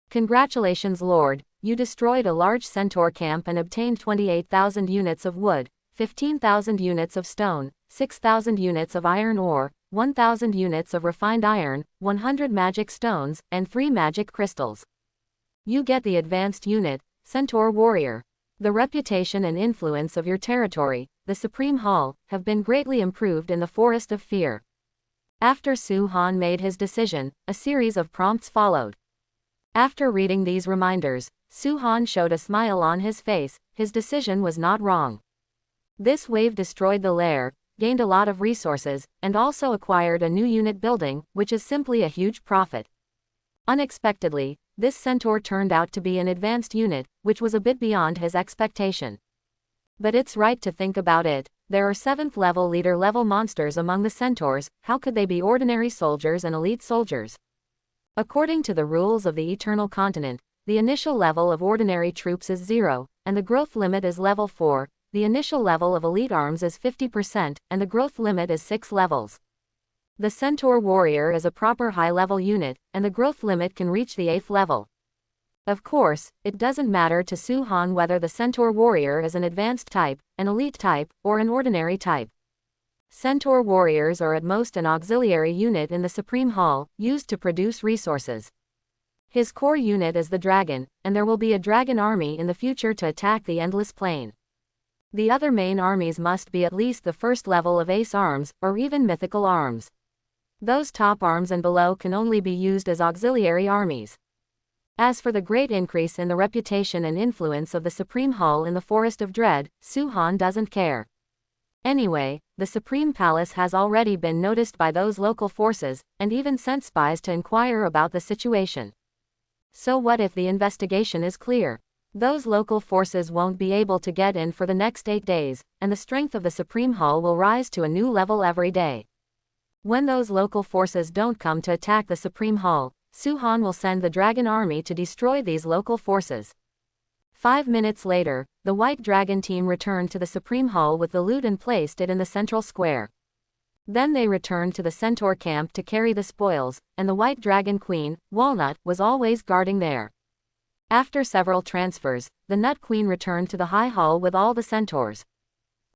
Congratulations Lord, you destroyed a large centaur camp and obtained 28,000 units of wood, 15,000 units of stone, 6,000 units of iron ore, 1,000 units of refined iron, 100 magic stones, and 3 magic crystals. You get the advanced unit, Centaur Warrior. The reputation and influence of your territory, the Supreme Hall, have been greatly improved in the Forest of Fear. After Su Han made his decision, a series of prompts followed. After reading these reminders, Su Han showed a smile on his face. His decision was not wrong. This wave destroyed the lair, gained a lot of resources, and also acquired a new unit building, which is simply a huge profit. Unexpectedly, this centaur turned out to be an advanced unit, which was a bit beyond his expectation. But it's right to think about it. There are 7th level leader level monsters among the centaurs. How could they be ordinary soldiers and elite soldiers? According to the rules of the Eternal Continent, the initial level of ordinary troops is 0, and the growth limit is level 4. The initial level of elite arms is 50%, and the growth limit is 6 levels. The Centaur Warrior is a proper high-level unit, and the growth limit can reach the 8th level. Of course, it doesn't matter to Su-Han whether the Centaur Warrior is an advanced type, an elite type, or an ordinary type. Centaur Warriors are at most an auxiliary unit in the Supreme Hall, used to produce resources. His core unit is the dragon, and there will be a dragon army in the future to attack the Endless Plain. The other main armies must be at least the first level of ace arms, or even mythical arms. Those top arms and below can only be used as auxiliary armies. As for the great increase in the reputation and influence of the Supreme Hall in the Forest of Dread, Su-Han doesn't care. Anyway, the Supreme Palace has already been noticed by those local forces, and even sent spies to inquire about the situation. So what if the investigation is clear? Those local forces won't be able to get in for the next 8 days, and the strength of the Supreme Hall will rise to a new level every day. When those local forces don't come to attack the Supreme Hall, Su-Han will send the Dragon Army to destroy these local forces. 5 minutes later, the White Dragon team returned to the Supreme Hall with the loot and placed it in the central square. Then they returned to the Centaur camp to carry the spoils, and the White Dragon Queen, Walnut, was always guarding there. After several transfers, the Nut Queen returned to the High Hall with all the centaurs.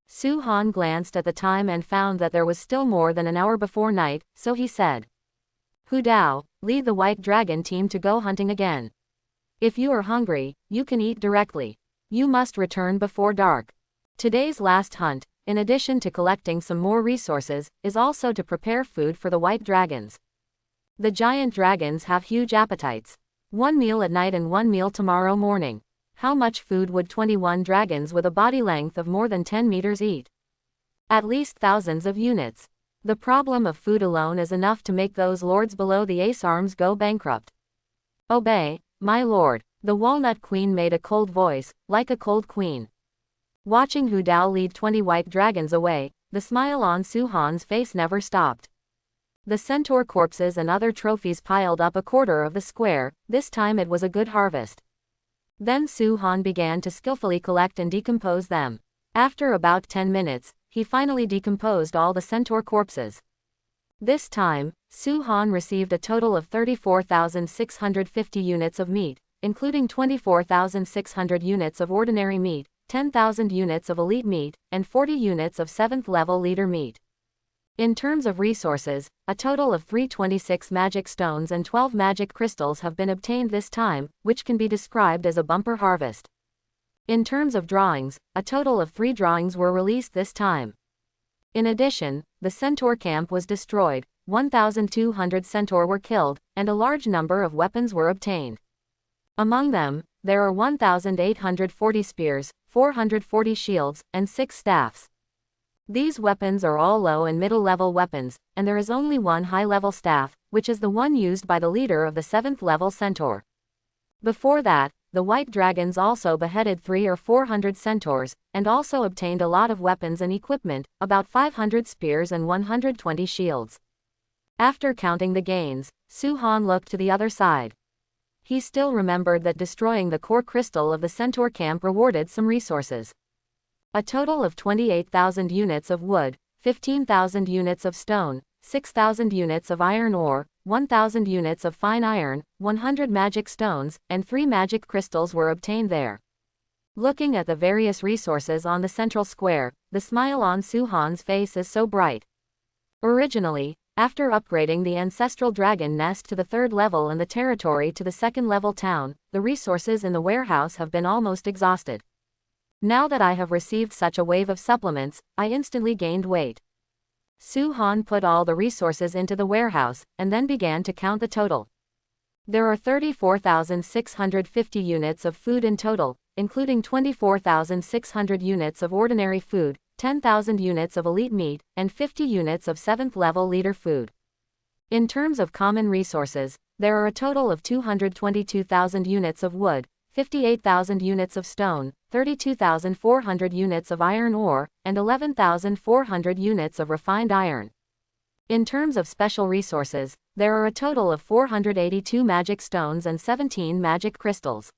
Su-Han glanced at the time and found that there was still more than an hour before night, so he said, "Hu Dao, lead the White Dragon team to go hunting again. If you are hungry, you can eat directly. You must return before dark." Today's last hunt, in addition to collecting some more resources, is also to prepare food for the White Dragons. The giant dragons have huge appetites. 1 meal at night and 1 meal tomorrow morning. How much food would 21 dragons with a body length of more than 10 meters eat? At least thousands of units. The problem of food alone is enough to make those lords below the ace arms go bankrupt. "Obey, my lord," the Walnut Queen made a cold voice, like a cold queen. Watching Hu Dao lead 20 white dragons away, the smile on Su-Han's face never stopped. The centaur corpses and other trophies piled up a quarter of the square. This time it was a good harvest. Then Su-Han began to skillfully collect and decompose them. After about 10 minutes, he finally decomposed all the centaur corpses. This time, Su-Han received a total of 34,650 units of meat, including 24,600 units of ordinary meat, 10,000 units of elite meat, and 40 units of 7th level leader meat. In terms of resources, a total of 326 magic stones and 12 magic crystals have been obtained this time, which can be described as a bumper harvest. In terms of drawings, a total of 3 drawings were released this time. In addition, the centaur camp was destroyed, 1,200 centaur were killed, and a large number of weapons were obtained. Among them, there are 1,840 spears, 440 shields, and 6 staffs. These weapons are all low and middle-level weapons, and there is only one high-level staff, which is the one used by the leader of the 7th-level centaur. Before that, the white dragons also beheaded 300 or 400 centaurs, and also obtained a lot of weapons and equipment, about 500 spears and 120 shields. After counting the gains, Su-Han looked to the other side. He still remembered that destroying the core crystal of the centaur camp rewarded some resources. A total of 28,000 units of wood, 15,000 units of stone, 6,000 units of iron ore, 1,000 units of fine iron, 100 magic stones, and 3 magic crystals were obtained there. Looking at the various resources on the central square, the smile on Su-Han's face is so bright. Originally, after upgrading the ancestral dragon nest to the 3rd level and the territory to the 2nd level town, the resources in the warehouse have been almost exhausted. Now that I have received such a wave of supplements, I instantly gained weight. Su-Han put all the resources into the warehouse, and then began to count the total. There are 34,650 units of food in total, including 24,600 units of ordinary food, 10,000 units of elite meat, and 50 units of 7th level leader food. In terms of common resources, there are a total of 222,000 units of wood, 58,000 units of stone, 32,400 units of iron ore, and 11,400 units of refined iron. In terms of special resources, there are a total of 482 magic stones and 17 magic crystals.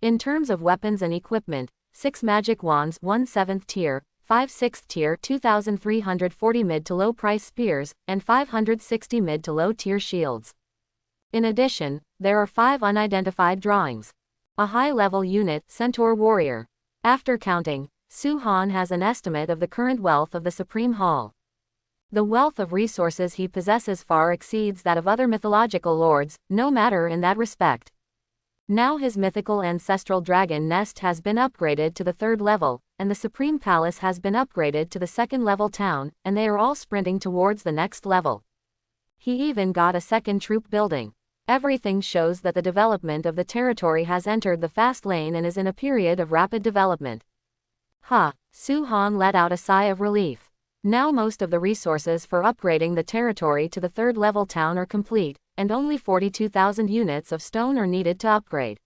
In terms of weapons and equipment, 6 magic wands, 1 7th tier, 5 6th tier, 2,340 mid to low price spears, and 560 mid to low tier shields. In addition, there are 5 unidentified drawings. A high-level unit, Centaur Warrior. After counting, Su-Han has an estimate of the current wealth of the Supreme Hall. The wealth of resources he possesses far exceeds that of other mythological lords, no matter in that respect. Now his mythical ancestral dragon nest has been upgraded to the 3rd level, and the Supreme Palace has been upgraded to the 2nd level town, and they are all sprinting towards the next level. He even got a 2nd troop building. Everything shows that the development of the territory has entered the fast lane and is in a period of rapid development. Su-Han let out a sigh of relief. Now most of the resources for upgrading the territory to the 3rd level town are complete, and only 42,000 units of stone are needed to upgrade.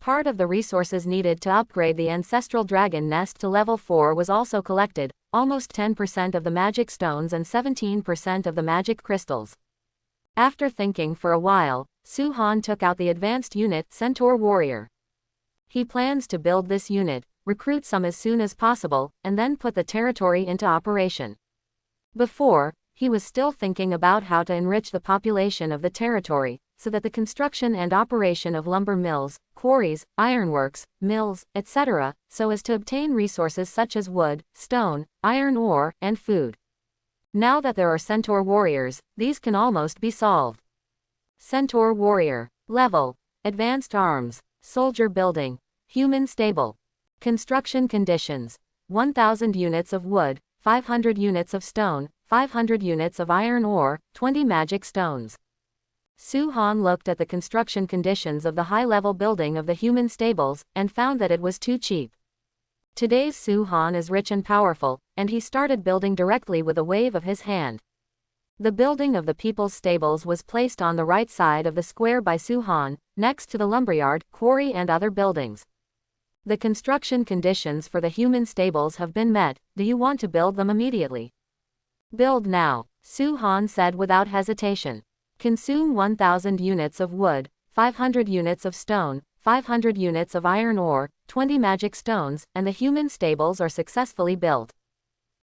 Part of the resources needed to upgrade the ancestral dragon nest to level 4 was also collected, almost 10% of the magic stones and 17% of the magic crystals. After thinking for a while, Su-Han took out the advanced unit, Centaur Warrior. He plans to build this unit, recruit some as soon as possible, and then put the territory into operation. Before, he was still thinking about how to enrich the population of the territory, so that the construction and operation of lumber mills, quarries, ironworks, mills, etc., so as to obtain resources such as wood, stone, iron ore, and food. Now that there are Centaur Warriors, these can almost be solved. Centaur Warrior. Level. Advanced Arms. Soldier Building. Human Stable. Construction Conditions. 1,000 units of wood, 500 units of stone, 500 units of iron ore, 20 magic stones. Su-Han looked at the construction conditions of the high-level building of the human stables, and found that it was too cheap. Today's Su-Han is rich and powerful, and he started building directly with a wave of his hand. The building of the people's stables was placed on the right side of the square by Su-Han, next to the lumberyard, quarry and other buildings. The construction conditions for the human stables have been met. Do you want to build them immediately? Build now, Su-Han said without hesitation. Consume 1,000 units of wood, 500 units of stone, 500 units of iron ore, 20 magic stones, and the human stables are successfully built.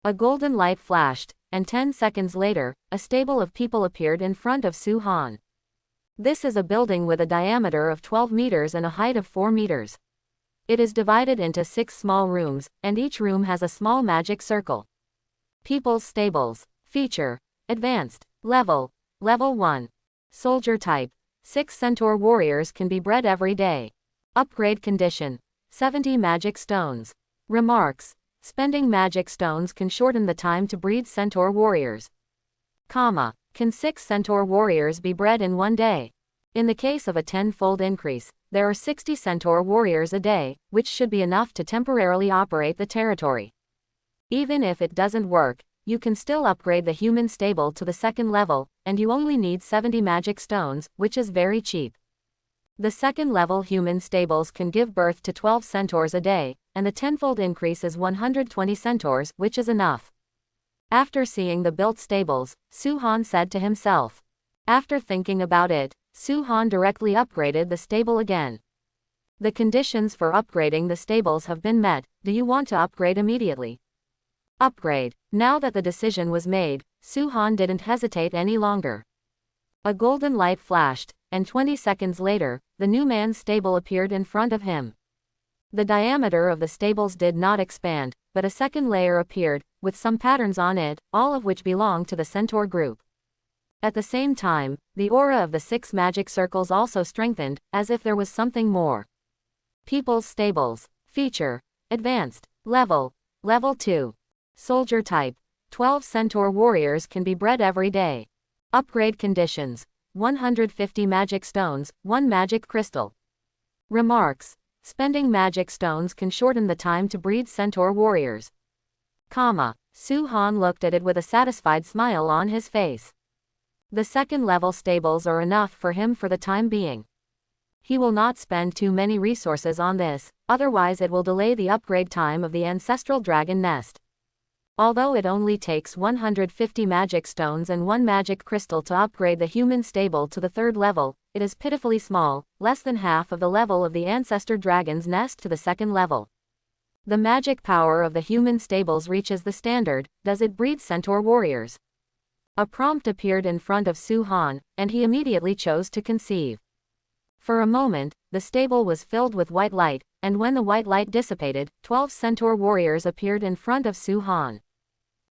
A golden light flashed, and 10 seconds later, a stable of people appeared in front of Su-Han. This is a building with a diameter of 12 meters and a height of 4 meters. It is divided into 6 small rooms, and each room has a small magic circle. People's Stables. Feature. Advanced. Level. Level 1. Soldier Type. 6 Centaur Warriors can be bred every day. Upgrade Condition. 70 magic stones. Remarks. Spending magic stones can shorten the time to breed Centaur Warriors. Can 6 Centaur Warriors be bred in one day? In the case of a tenfold increase, there are 60 Centaur Warriors a day, which should be enough to temporarily operate the territory. Even if it doesn't work, you can still upgrade the human stable to the 2nd level, and you only need 70 magic stones, which is very cheap. The 2nd level human stables can give birth to 12 centaurs a day, and the tenfold increase is 120 centaurs, which is enough. After seeing the built stables, Su-Han said to himself. After thinking about it, Su-Han directly upgraded the stable again. The conditions for upgrading the stables have been met. Do you want to upgrade immediately? Upgrade. Now that the decision was made, Su-Han didn't hesitate any longer. A golden light flashed, and 20 seconds later, the new man's stable appeared in front of him. The diameter of the stables did not expand, but a second layer appeared, with some patterns on it, all of which belong to the Centaur group. At the same time, the aura of the 6 magic circles also strengthened, as if there was something more. People's Stables. Feature. Advanced. Level. Level 2. Soldier Type. 12 Centaur Warriors can be bred every day. Upgrade Conditions. 150 magic stones, 1 magic crystal. Remarks. Spending magic stones can shorten the time to breed Centaur Warriors. Su-Han looked at it with a satisfied smile on his face. The 2nd level stables are enough for him for the time being. He will not spend too many resources on this, otherwise it will delay the upgrade time of the ancestral dragon nest. Although it only takes 150 magic stones and 1 magic crystal to upgrade the human stable to the 3rd level, it is pitifully small, less than half of the level of the ancestor dragon's nest to the 2nd level. The magic power of the human stables reaches the standard. Does it breed centaur warriors? A prompt appeared in front of Su-Han, and he immediately chose to conceive. For a moment, the stable was filled with white light, and when the white light dissipated, 12 centaur warriors appeared in front of Su-Han.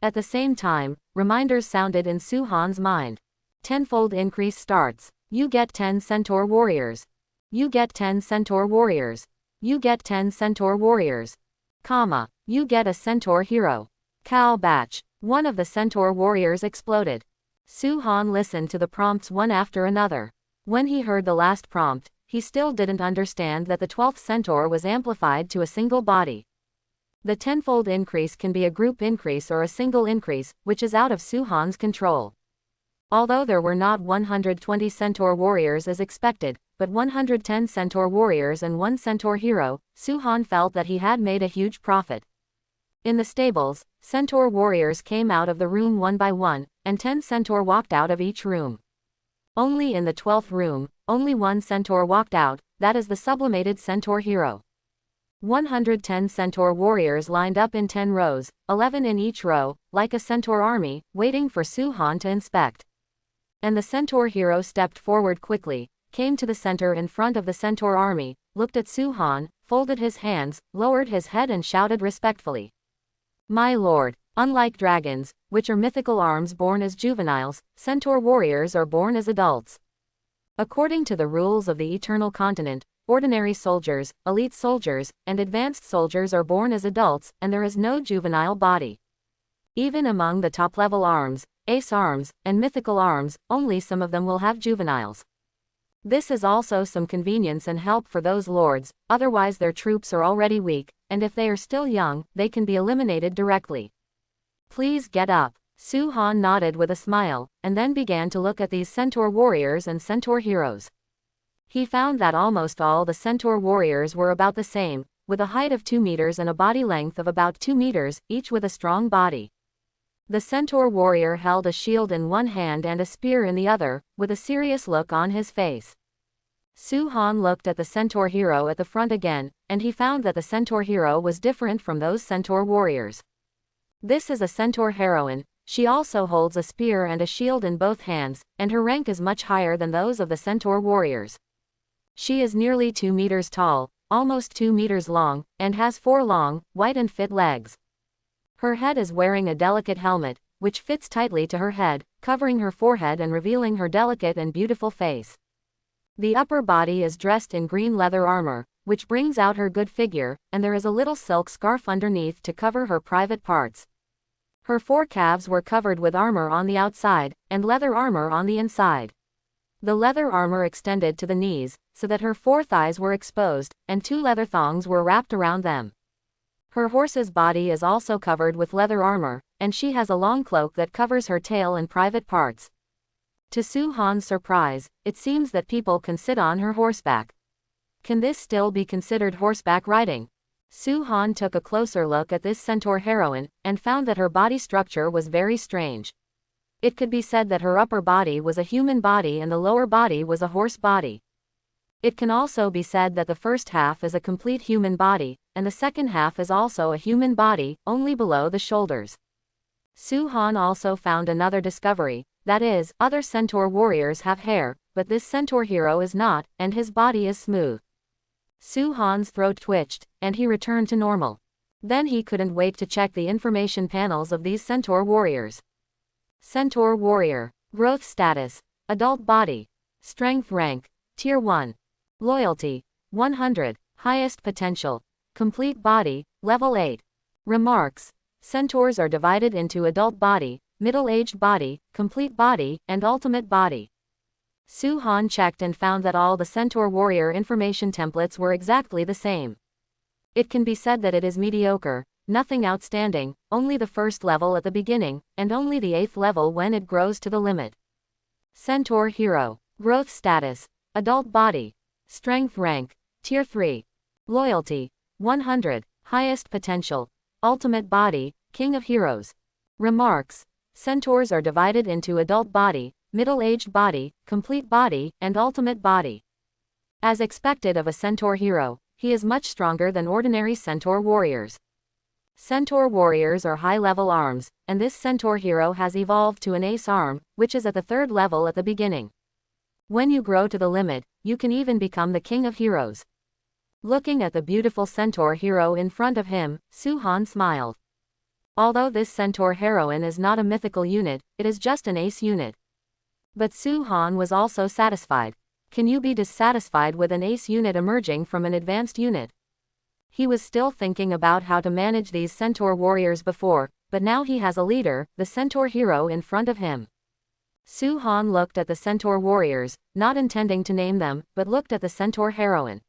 At the same time, reminders sounded in Su-Han's mind. Tenfold increase starts. You get 10 centaur warriors. You get 10 centaur warriors. You get 10 centaur warriors. Comma. You get a centaur hero. Cow batch. One of the centaur warriors exploded. Su-Han listened to the prompts one after another. When he heard the last prompt, he still didn't understand that the 12th centaur was amplified to a single body. The tenfold increase can be a group increase or a single increase, which is out of Su-Han's control. Although there were not 120 centaur warriors as expected, but 110 centaur warriors and 1 centaur hero, Su-Han felt that he had made a huge profit. In the stables, centaur warriors came out of the room one by one, and 10 centaur walked out of each room. Only in the 12th room, only 1 centaur walked out, that is the sublimated centaur hero. 110 centaur warriors lined up in 10 rows, 11 in each row, like a centaur army, waiting for Su-Han to inspect. And the centaur hero stepped forward quickly, came to the center in front of the centaur army, looked at Su-Han, folded his hands, lowered his head and shouted respectfully. My lord, unlike dragons, which are mythical arms born as juveniles, centaur warriors are born as adults. According to the rules of the Eternal Continent, ordinary soldiers, elite soldiers, and advanced soldiers are born as adults, and there is no juvenile body. Even among the top-level arms, ace arms, and mythical arms, only some of them will have juveniles. This is also some convenience and help for those lords, otherwise their troops are already weak, and if they are still young, they can be eliminated directly. Please get up. Su-Han nodded with a smile, and then began to look at these centaur warriors and centaur heroes. He found that almost all the centaur warriors were about the same, with a height of 2 meters and a body length of about 2 meters, each with a strong body. The centaur warrior held a shield in one hand and a spear in the other, with a serious look on his face. Su-Han looked at the centaur hero at the front again, and he found that the centaur hero was different from those centaur warriors. This is a centaur heroine. She also holds a spear and a shield in both hands, and her rank is much higher than those of the centaur warriors. She is nearly 2 meters tall, almost 2 meters long, and has 4 long, white and fit legs. Her head is wearing a delicate helmet, which fits tightly to her head, covering her forehead and revealing her delicate and beautiful face. The upper body is dressed in green leather armor, which brings out her good figure, and there is a little silk scarf underneath to cover her private parts. Her 4 calves were covered with armor on the outside, and leather armor on the inside. The leather armor extended to the knees, so that her 4 thighs were exposed, and 2 leather thongs were wrapped around them. Her horse's body is also covered with leather armor, and she has a long cloak that covers her tail and private parts. To Su-Han's surprise, it seems that people can sit on her horseback. Can this still be considered horseback riding? Su-Han took a closer look at this centaur heroine, and found that her body structure was very strange. It could be said that her upper body was a human body and the lower body was a horse body. It can also be said that the first half is a complete human body, and the second half is also a human body, only below the shoulders. Su-Han also found another discovery, that is, other centaur warriors have hair, but this centaur hero is not, and his body is smooth. Su-Han's throat twitched, and he returned to normal. Then he couldn't wait to check the information panels of these centaur warriors. Centaur warrior. Growth status. Adult body. Strength rank. Tier 1. Loyalty. 100. Highest potential. Complete body. Level 8. Remarks. Centaurs are divided into adult body, middle-aged body, complete body, and ultimate body. Su-Han checked and found that all the centaur warrior information templates were exactly the same. It can be said that it is mediocre, nothing outstanding, only the first level at the beginning, and only the 8th level when it grows to the limit. Centaur hero. Growth status. Adult body. Strength rank, Tier 3. Loyalty, 100, highest potential. Ultimate body, King of Heroes. Remarks. Centaurs are divided into adult body, middle-aged body, complete body, and ultimate body. As expected of a centaur hero, he is much stronger than ordinary centaur warriors. Centaur warriors are high-level arms, and this centaur hero has evolved to an ace arm, which is at the 3rd level at the beginning. When you grow to the limit, you can even become the King of Heroes. Looking at the beautiful centaur hero in front of him, Su-han smiled. Although this centaur heroine is not a mythical unit, it is just an ace unit. But Su-han was also satisfied. Can you be dissatisfied with an ace unit emerging from an advanced unit? He was still thinking about how to manage these centaur warriors before, but now he has a leader, the centaur hero in front of him. Su-han looked at the centaur warriors, not intending to name them, but looked at the centaur heroine.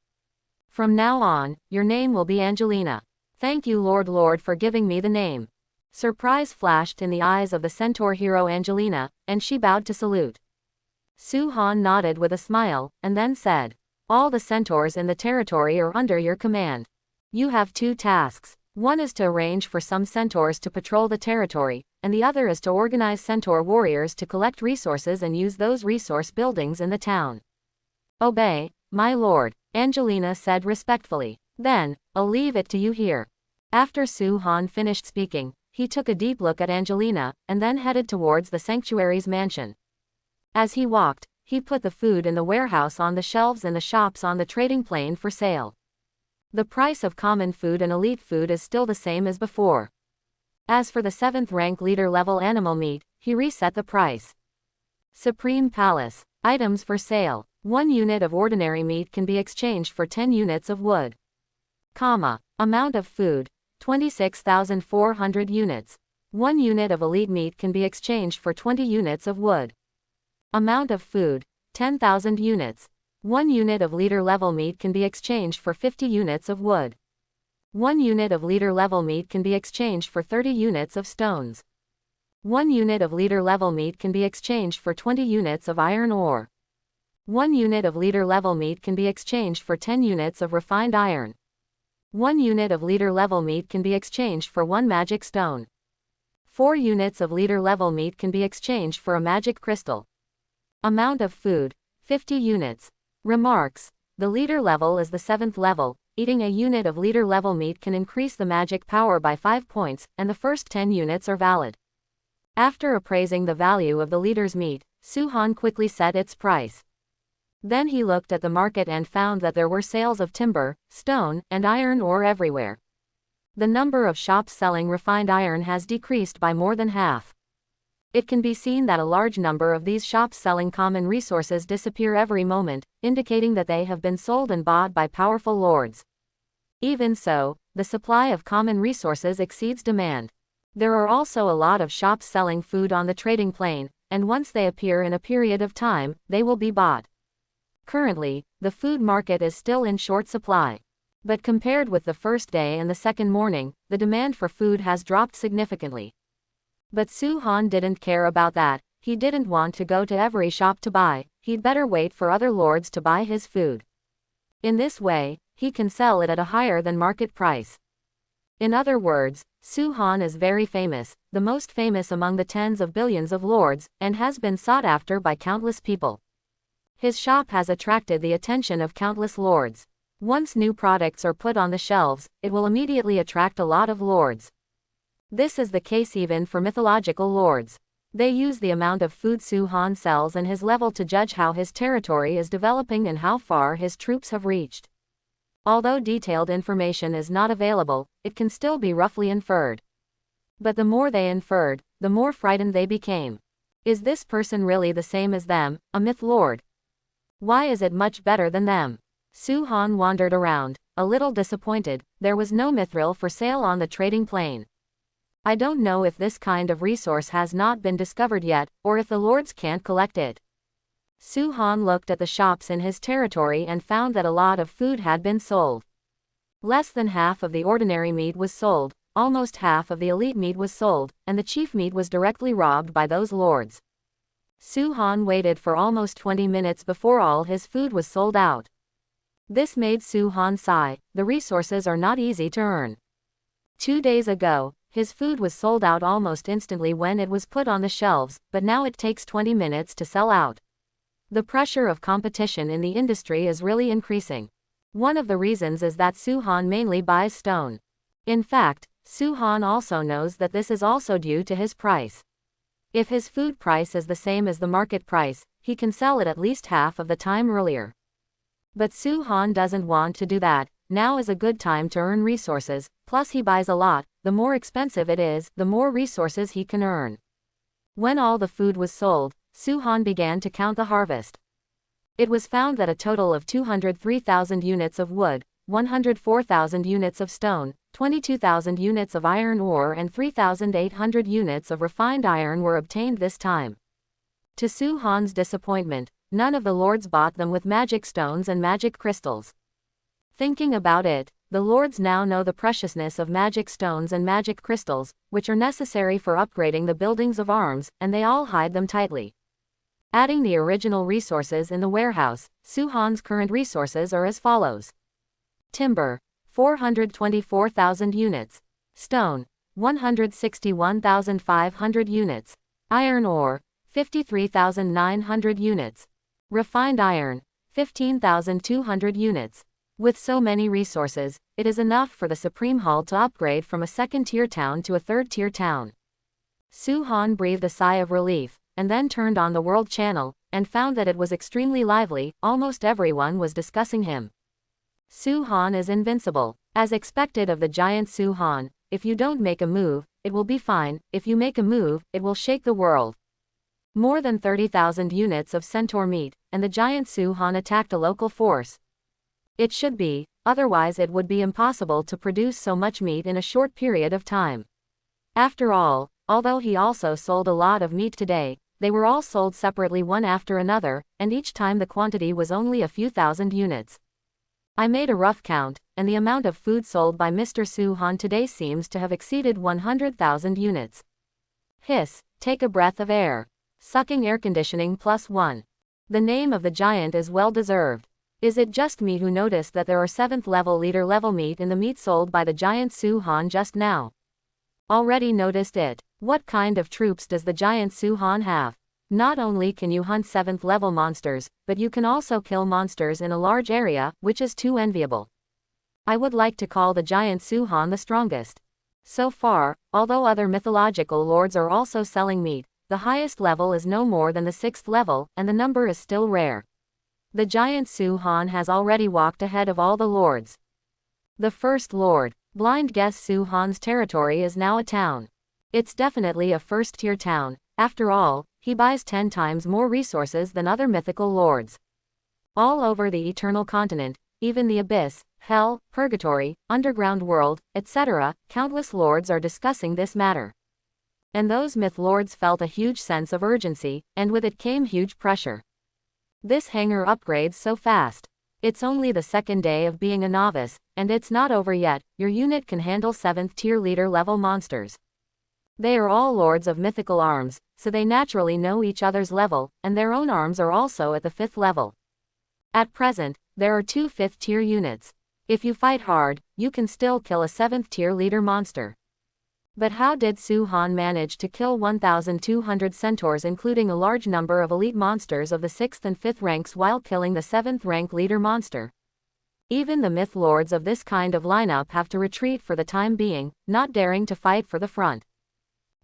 From now on, your name will be Angelina. Thank you Lord for giving me the name. Surprise flashed in the eyes of the centaur hero Angelina, and she bowed to salute. Su-han nodded with a smile, and then said, all the centaurs in the territory are under your command. You have 2 tasks. One is to arrange for some centaurs to patrol the territory, and the other is to organize centaur warriors to collect resources and use those resource buildings in the town. Obey, my lord, Angelina said respectfully. Then, I'll leave it to you here. After Su-han finished speaking, he took a deep look at Angelina, and then headed towards the sanctuary's mansion. As he walked, he put the food in the warehouse on the shelves in the shops on the trading plain for sale. The price of common food and elite food is still the same as before. As for the 7th rank leader level animal meat, he reset the price. Supreme Palace. Items for sale. 1 unit of ordinary meat can be exchanged for 10 units of wood. Amount of food, 26,400 units. 1 unit of elite meat can be exchanged for 20 units of wood. Amount of food, 10,000 units. 1 unit of leader level meat can be exchanged for 50 units of wood. 1 unit of leader level meat can be exchanged for 30 units of stones. 1 unit of leader level meat can be exchanged for 20 units of iron ore. 1 unit of leader level meat can be exchanged for 10 units of refined iron. 1 unit of leader level meat can be exchanged for 1 magic stone. 4 units of leader level meat can be exchanged for a magic crystal. Amount of food, 50 units. Remarks. The leader level is the 7th level. Eating a unit of leader level meat can increase the magic power by 5 points, and the first 10 units are valid. After appraising the value of the leader's meat, Su-han quickly set its price. Then he looked at the market and found that there were sales of timber, stone, and iron ore everywhere. The number of shops selling refined iron has decreased by more than half. It can be seen that a large number of these shops selling common resources disappear every moment, indicating that they have been sold and bought by powerful lords. Even so, the supply of common resources exceeds demand. There are also a lot of shops selling food on the trading plain, and once they appear in a period of time, they will be bought. Currently, the food market is still in short supply. But compared with the first day and the second morning, the demand for food has dropped significantly. But Su-han didn't care about that. He didn't want to go to every shop to buy. He'd better wait for other lords to buy his food. In this way, he can sell it at a higher than market price. In other words, Su-han is very famous, the most famous among the tens of billions of lords, and has been sought after by countless people. His shop has attracted the attention of countless lords. Once new products are put on the shelves, it will immediately attract a lot of lords. This is the case even for mythological lords. They use the amount of food Su-han sells and his level to judge how his territory is developing and how far his troops have reached. Although detailed information is not available, it can still be roughly inferred. But the more they inferred, the more frightened they became. Is this person really the same as them, a myth lord? Why is it much better than them? Su-han wandered around, a little disappointed. There was no mithril for sale on the trading plain. I don't know if this kind of resource has not been discovered yet, or if the lords can't collect it. Su-han looked at the shops in his territory and found that a lot of food had been sold. Less than half of the ordinary meat was sold, almost half of the elite meat was sold, and the chief meat was directly robbed by those lords. Su-han waited for almost 20 minutes before all his food was sold out. This made Su-han sigh. The resources are not easy to earn. 2 days ago, his food was sold out almost instantly when it was put on the shelves, but now it takes 20 minutes to sell out. The pressure of competition in the industry is really increasing. One of the reasons is that Su-han mainly buys stone. In fact, Su-han also knows that this is also due to his price. If his food price is the same as the market price, he can sell it at least half of the time earlier. But Su-han doesn't want to do that. Now is a good time to earn resources, plus he buys a lot. The more expensive it is, the more resources he can earn. When all the food was sold, Su-han began to count the harvest. It was found that a total of 203,000 units of wood, 104,000 units of stone, 22,000 units of iron ore and 3,800 units of refined iron were obtained this time. To Su-han's disappointment, none of the lords bought them with magic stones and magic crystals. Thinking about it, the lords now know the preciousness of magic stones and magic crystals, which are necessary for upgrading the buildings of arms, and they all hide them tightly. Adding the original resources in the warehouse, Su-han's current resources are as follows. Timber, 424,000 units. Stone, 161,500 units. Iron ore, 53,900 units. Refined iron, 15,200 units. With so many resources, it is enough for the Supreme Hall to upgrade from a second-tier town to a third-tier town. Su-han breathed a sigh of relief, and then turned on the World Channel, and found that it was extremely lively. Almost everyone was discussing him. Su-han is invincible. As expected of the giant Su-han, if you don't make a move, it will be fine. If you make a move, it will shake the world. More than 30,000 units of centaur meat, and the giant Su-han attacked a local force. It should be, otherwise it would be impossible to produce so much meat in a short period of time. After all, although he also sold a lot of meat today, they were all sold separately one after another, and each time the quantity was only a few thousand units. I made a rough count, and the amount of food sold by Mr. Su-han today seems to have exceeded 100,000 units. Hiss, take a breath of air. Sucking air conditioning +1. The name of the giant is well deserved. Is it just me who noticed that there are 7th level leader level meat in the meat sold by the giant Su-han just now? Already noticed it. What kind of troops does the giant Su-han have? Not only can you hunt 7th level monsters, but you can also kill monsters in a large area, which is too enviable. I would like to call the giant Su-han the strongest. So far, although other mythological lords are also selling meat, the highest level is no more than the 6th level, and the number is still rare. The giant Su-han has already walked ahead of all the lords. The first lord. Blind guess Su-han's territory is now a town. It's definitely a first-tier town. After all, he buys 10 times more resources than other mythical lords. All over the Eternal Continent, even the Abyss, Hell, Purgatory, Underground World, etc., countless lords are discussing this matter. And those myth lords felt a huge sense of urgency, and with it came huge pressure. This hangar upgrades so fast. It's only the second day of being a novice, and it's not over yet. Your unit can handle 7th tier leader level monsters. They are all lords of mythical arms, so they naturally know each other's level, and their own arms are also at the 5th level. At present, there are 2 5th tier units. If you fight hard, you can still kill a 7th tier leader monster. But how did Su-han manage to kill 1,200 centaurs, including a large number of elite monsters of the 6th and 5th ranks, while killing the 7th rank leader monster? Even the myth lords of this kind of lineup have to retreat for the time being, not daring to fight for the front.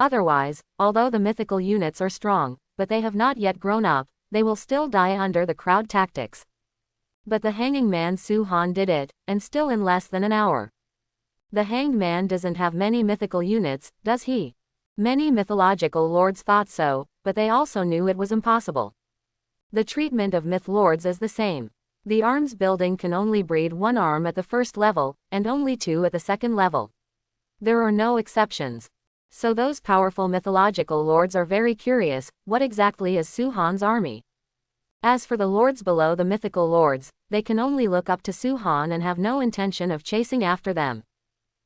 Otherwise, although the mythical units are strong, but they have not yet grown up, they will still die under the crowd tactics. But the hanging man Su-han did it, and still in less than an hour. The hanged man doesn't have many mythical units, does he? Many mythological lords thought so, but they also knew it was impossible. The treatment of myth lords is the same. The arms building can only breed 1 arm at the 1st level, and only 2 at the 2nd level. There are no exceptions. So those powerful mythological lords are very curious, what exactly is Su-han's army? As for the lords below the mythical lords, they can only look up to Su-han and have no intention of chasing after them.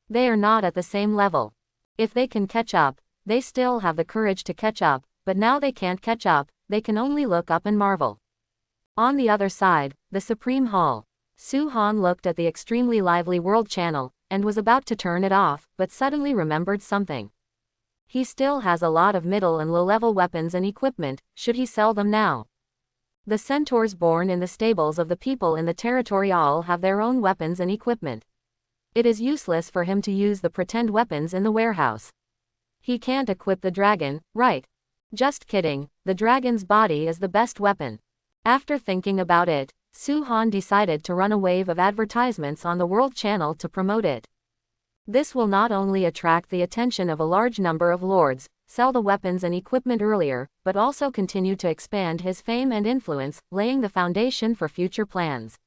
They are not at the same level. If they can catch up, they still have the courage to catch up, but now they can't catch up, they can only look up and marvel. On the other side, the Supreme Hall. Su-han looked at the extremely lively world channel, and was about to turn it off, but suddenly remembered something. He still has a lot of middle and low-level weapons and equipment, should he sell them now? The centaurs born in the stables of the people in the territory all have their own weapons and equipment. It is useless for him to use the pretend weapons in the warehouse. He can't equip the dragon, right? Just kidding, the dragon's body is the best weapon. After thinking about it, Su-han decided to run a wave of advertisements on the World Channel to promote it. This will not only attract the attention of a large number of lords, sell the weapons and equipment earlier, but also continue to expand his fame and influence, laying the foundation for future plans.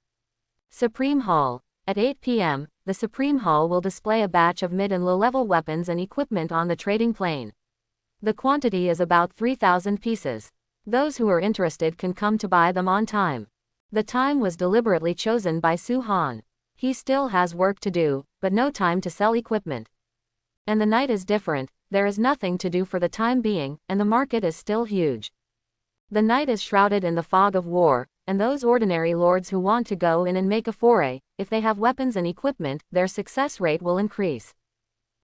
Supreme Hall. At 8 p.m., the Supreme Hall will display a batch of mid and low-level weapons and equipment on the trading plane. The quantity is about 3,000 pieces. Those who are interested can come to buy them on time. The time was deliberately chosen by Su-han. He still has work to do, but no time to sell equipment. And the night is different, there is nothing to do for the time being, and the market is still huge. The night is shrouded in the fog of war, and those ordinary lords who want to go in and make a foray, if they have weapons and equipment, their success rate will increase.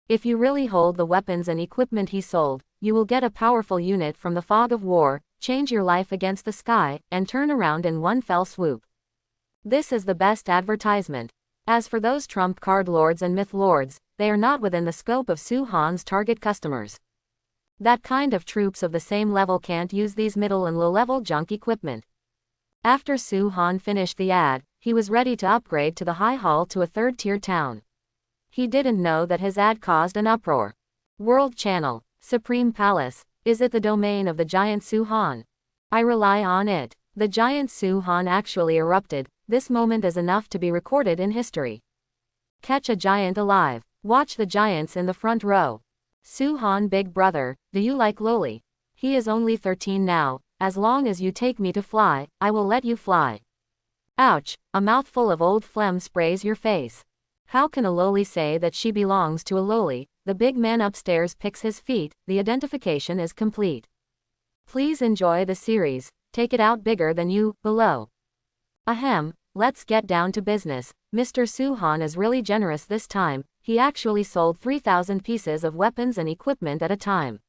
If you really hold the weapons and equipment he sold, you will get a powerful unit from the fog of war, change your life against the sky, and turn around in one fell swoop. This is the best advertisement. As for those trump card lords and myth lords, they are not within the scope of Su-han's target customers. That kind of troops of the same level can't use these middle and low-level junk equipment. After Su-han finished the ad, he was ready to upgrade to the high hall to a third-tier town. He didn't know that his ad caused an uproar. World Channel, Supreme Palace, is it the domain of the giant Su-han? I rely on it. The giant Su-han actually erupted. This moment is enough to be recorded in history. Catch a giant alive. Watch the giants in the front row. Su-han big brother, do you like Loli? He is only 13 now. As long as you take me to fly, I will let you fly. Ouch, a mouthful of old phlegm sprays your face. How can a loli say that she belongs to a loli? The big man upstairs picks his feet, the identification is complete. Please enjoy the series, take it out bigger than you, below. Ahem, let's get down to business. Mr. Su-han is really generous this time, he actually sold 3,000 pieces of weapons and equipment at a time.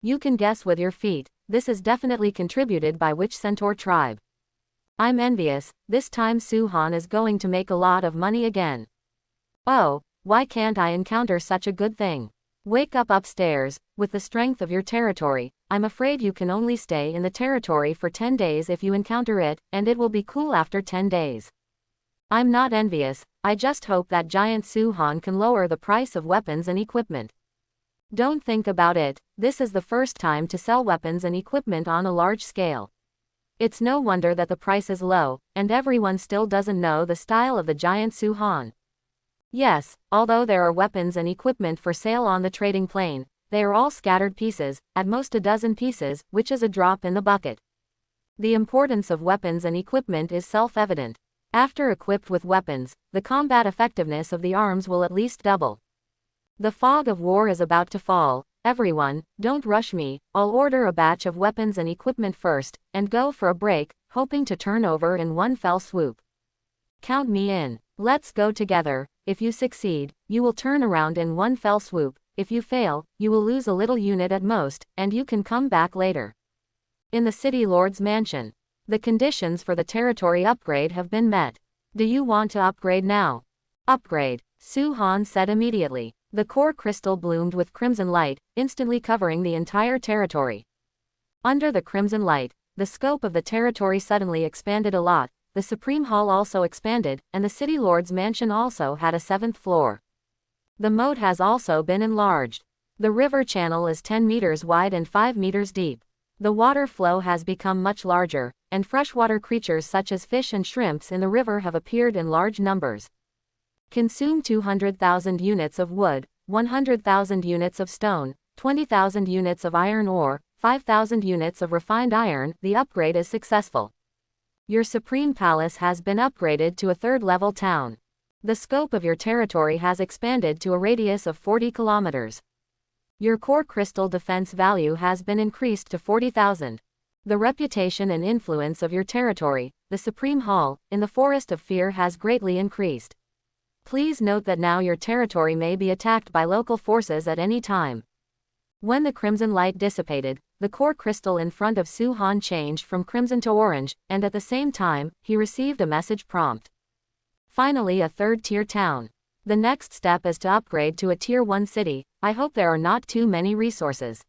You can guess with your feet, this is definitely contributed by which centaur tribe. I'm envious, this time Su-han is going to make a lot of money again. Oh, why can't I encounter such a good thing? Wake up upstairs, with the strength of your territory. I'm afraid you can only stay in the territory for 10 days if you encounter it, and it will be cool after 10 days. I'm not envious, I just hope that giant Su-han can lower the price of weapons and equipment. Don't think about it, this is the first time to sell weapons and equipment on a large scale. It's no wonder that the price is low, and everyone still doesn't know the style of the giant Su-han. Yes, although there are weapons and equipment for sale on the trading plane, they are all scattered pieces, at most a dozen pieces, which is a drop in the bucket. The importance of weapons and equipment is self-evident. After equipped with weapons, the combat effectiveness of the arms will at least double. The fog of war is about to fall. Everyone, don't rush me, I'll order a batch of weapons and equipment first, and go for a break, hoping to turn over in one fell swoop. Count me in. Let's go together. If you succeed, you will turn around in one fell swoop. If you fail, you will lose a little unit at most, and you can come back later. In the City Lord's mansion. The conditions for the territory upgrade have been met. Do you want to upgrade now? Upgrade, Su-han said immediately. The core crystal bloomed with crimson light, instantly covering the entire territory. Under the crimson light, the scope of the territory suddenly expanded a lot. The Supreme Hall also expanded, and the City Lord's mansion also had a 7th floor. The moat has also been enlarged. The river channel is 10 meters wide and 5 meters deep. The water flow has become much larger, and freshwater creatures such as fish and shrimps in the river have appeared in large numbers. Consume 200,000 units of wood, 100,000 units of stone, 20,000 units of iron ore, 5,000 units of refined iron. The upgrade is successful. Your Supreme Palace has been upgraded to a 3rd-level town. The scope of your territory has expanded to a radius of 40 kilometers. Your core crystal defense value has been increased to 40,000. The reputation and influence of your territory, the Supreme Hall, in the Forest of Fear has greatly increased. Please note that now your territory may be attacked by local forces at any time. When the crimson light dissipated, the core crystal in front of Su-Han changed from crimson to orange, and at the same time, he received a message prompt. Finally, a third-tier town. The next step is to upgrade to a Tier 1 city. I hope there are not too many resources.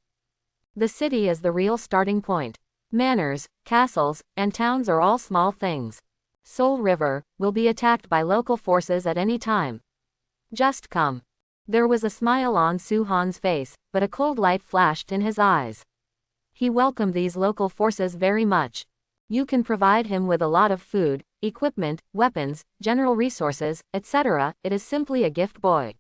The city is the real starting point. Manors, castles, and towns are all small things. Soul River will be attacked by local forces at any time. Just come. There was a smile on Su-Han's face, but a cold light flashed in his eyes. He welcomed these local forces very much. You can provide him with a lot of food, equipment, weapons, general resources, etc. It is simply a gift, boy.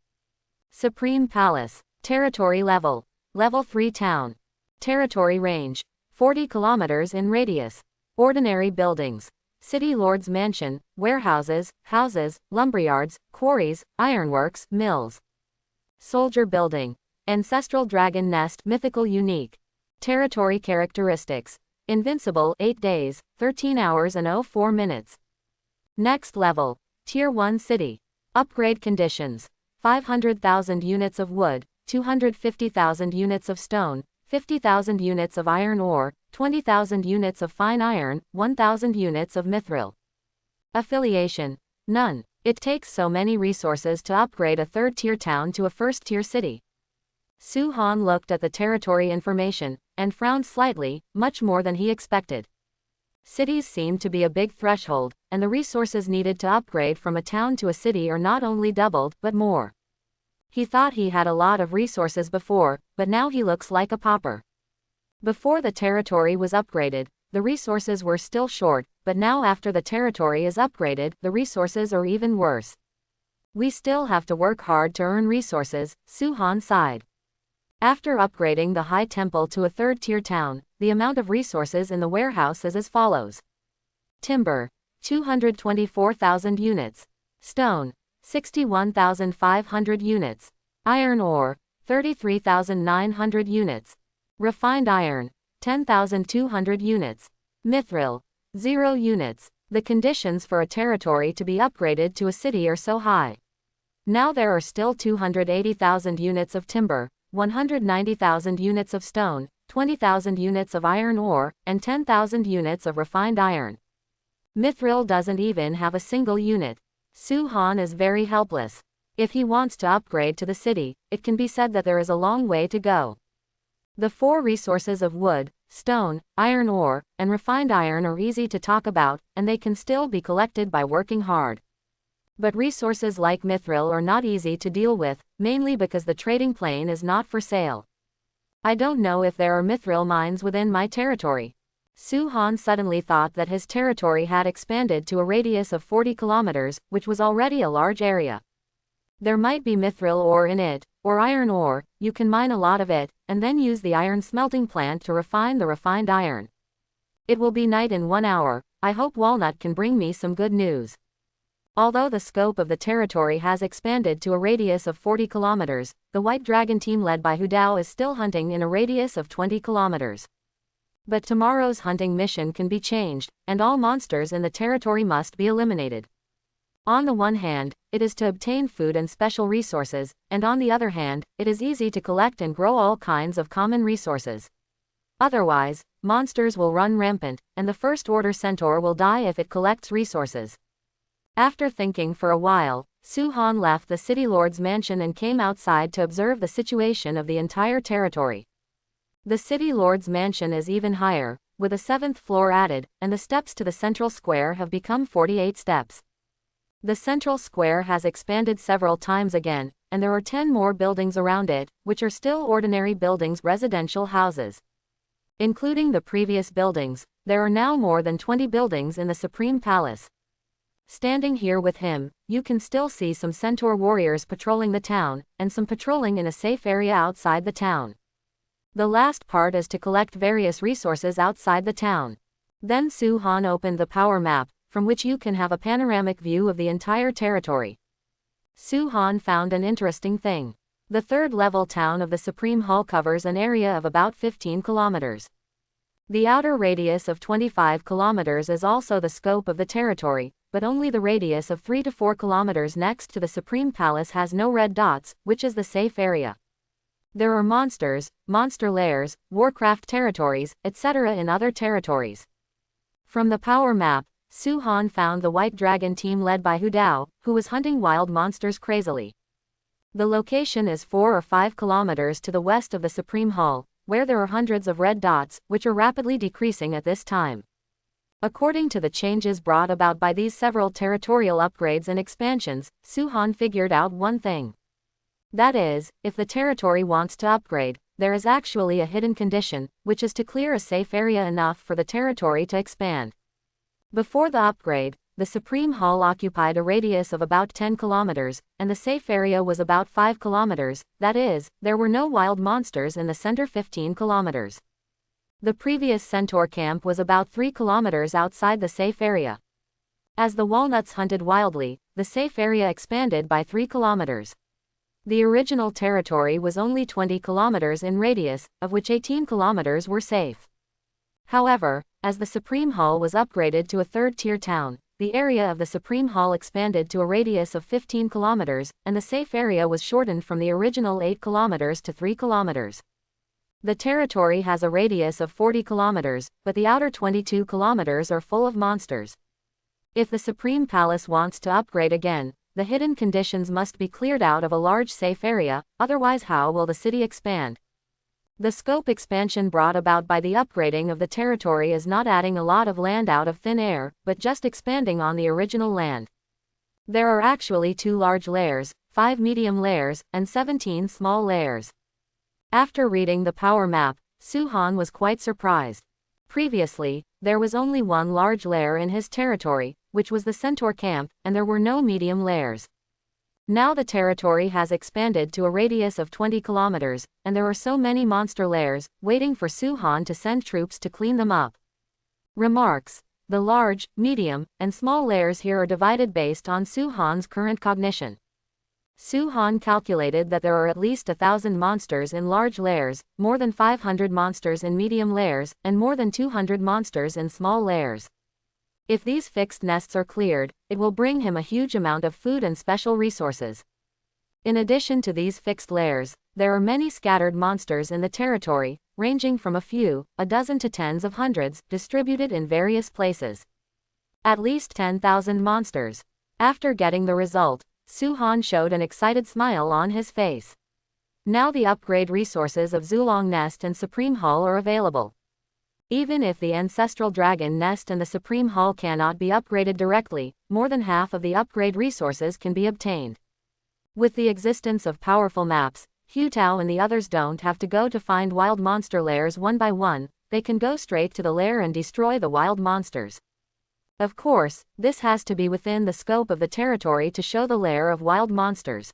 Supreme Palace. Territory level. Level 3 town. Territory range. 40 kilometers in radius. Ordinary buildings. City Lord's Mansion, warehouses, houses, lumberyards, quarries, ironworks, mills. Soldier Building. Ancestral Dragon Nest, mythical unique. Territory characteristics. Invincible 8 days, 13 hours and 04 minutes. Next level. Tier 1 city. Upgrade conditions. 500,000 units of wood, 250,000 units of stone, 50,000 units of iron ore, 20,000 units of fine iron, 1,000 units of mithril. Affiliation. None. It takes so many resources to upgrade a third-tier town to a first-tier city. Su-Han looked at the territory information, and frowned slightly, much more than he expected. Cities seemed to be a big threshold, and the resources needed to upgrade from a town to a city are not only doubled, but more. He thought he had a lot of resources before, but now he looks like a pauper. Before the territory was upgraded, the resources were still short, but now after the territory is upgraded, the resources are even worse. We still have to work hard to earn resources, Su-Han sighed. After upgrading the High Temple to a third-tier town, the amount of resources in the warehouse is as follows. Timber, 224,000 units. Stone, 61,500 units. Iron ore, 33,900 units. Refined iron, 10,200 units. Mithril, 0 units. The conditions for a territory to be upgraded to a city are so high. Now there are still 280,000 units of timber, 190,000 units of stone, 20,000 units of iron ore, and 10,000 units of refined iron. Mithril doesn't even have a single unit. Su-Han is very helpless. If he wants to upgrade to the city, it can be said that there is a long way to go. The 4 resources of wood, stone, iron ore, and refined iron are easy to talk about, and they can still be collected by working hard. But resources like mithril are not easy to deal with, mainly because the trading plane is not for sale. I don't know if there are mithril mines within my territory. Su-Han suddenly thought that his territory had expanded to a radius of 40 kilometers, which was already a large area. There might be mithril ore in it, or iron ore. You can mine a lot of it, and then use the iron smelting plant to refine the refined iron. It will be night in 1 hour. I hope Walnut can bring me some good news. Although the scope of the territory has expanded to a radius of 40 kilometers, the White Dragon team led by Hu Dao is still hunting in a radius of 20 kilometers. But tomorrow's hunting mission can be changed, and all monsters in the territory must be eliminated. On the one hand, it is to obtain food and special resources, and on the other hand, it is easy to collect and grow all kinds of common resources. Otherwise, monsters will run rampant, and the First Order Centaur will die if it collects resources. After thinking for a while, Su-Han left the City Lord's mansion and came outside to observe the situation of the entire territory. The City Lord's mansion is even higher, with a 7th floor added, and the steps to the central square have become 48 steps. The central square has expanded several times again, and there are 10 more buildings around it, which are still ordinary buildings, residential houses. Including the previous buildings, there are now more than 20 buildings in the Supreme Palace. Standing here with him, you can still see some centaur warriors patrolling the town, and some patrolling in a safe area outside the town. The last part is to collect various resources outside the town. Then Su-Han opened the power map, from which you can have a panoramic view of the entire territory. Su-Han found an interesting thing. The third-level town of the Supreme Hall covers an area of about 15 kilometers. The outer radius of 25 kilometers is also the scope of the territory, but only the radius of 3 to 4 kilometers next to the Supreme Palace has no red dots, which is the safe area. There are monsters, monster lairs, Warcraft territories, etc. in other territories. From the power map, Su-Han found the White Dragon team led by Hu Dao, who was hunting wild monsters crazily. The location is 4 or 5 kilometers to the west of the Supreme Hall, where there are hundreds of red dots, which are rapidly decreasing at this time. According to the changes brought about by these several territorial upgrades and expansions, Su-Han figured out one thing. That is, if the territory wants to upgrade, there is actually a hidden condition, which is to clear a safe area enough for the territory to expand. Before the upgrade, the Supreme Hall occupied a radius of about 10 kilometers, and the safe area was about 5 kilometers, that is, there were no wild monsters in the center 15 kilometers. The previous Centaur camp was about 3 kilometers outside the safe area. As the walnuts hunted wildly, the safe area expanded by 3 kilometers. The original territory was only 20 kilometers in radius, of which 18 kilometers were safe. However, as the Supreme Hall was upgraded to a third-tier town, the area of the Supreme Hall expanded to a radius of 15 kilometers, and the safe area was shortened from the original 8 kilometers to 3 kilometers. The territory has a radius of 40 kilometers, but the outer 22 kilometers are full of monsters. If the Supreme Palace wants to upgrade again, the hidden conditions must be cleared out of a large safe area, otherwise how will the city expand? The scope expansion brought about by the upgrading of the territory is not adding a lot of land out of thin air, but just expanding on the original land. There are actually 2 large layers, 5 medium layers, and 17 small layers. After reading the power map, Su-Han was quite surprised. Previously, there was only 1 large lair in his territory, which was the Centaur camp, and there were no medium lairs. Now the territory has expanded to a radius of 20 kilometers, and there are so many monster lairs, waiting for Su-Han to send troops to clean them up. Remarks: the large, medium, and small lairs here are divided based on Su-Han's current cognition. Su-Han calculated that there are at least 1,000 monsters in large lairs, more than 500 monsters in medium lairs, and more than 200 monsters in small lairs. If these fixed nests are cleared, it will bring him a huge amount of food and special resources. In addition to these fixed lairs, there are many scattered monsters in the territory, ranging from a few, a dozen to tens of hundreds, distributed in various places. At least 10,000 monsters. After getting the result, Su-Han showed an excited smile on his face. Now the upgrade resources of Zulong Nest and Supreme Hall are available. Even if the Ancestral Dragon Nest and the Supreme Hall cannot be upgraded directly, more than half of the upgrade resources can be obtained. With the existence of powerful maps, Hu Tao and the others don't have to go to find wild monster lairs one by one, they can go straight to the lair and destroy the wild monsters. Of course, this has to be within the scope of the territory to show the lair of wild monsters.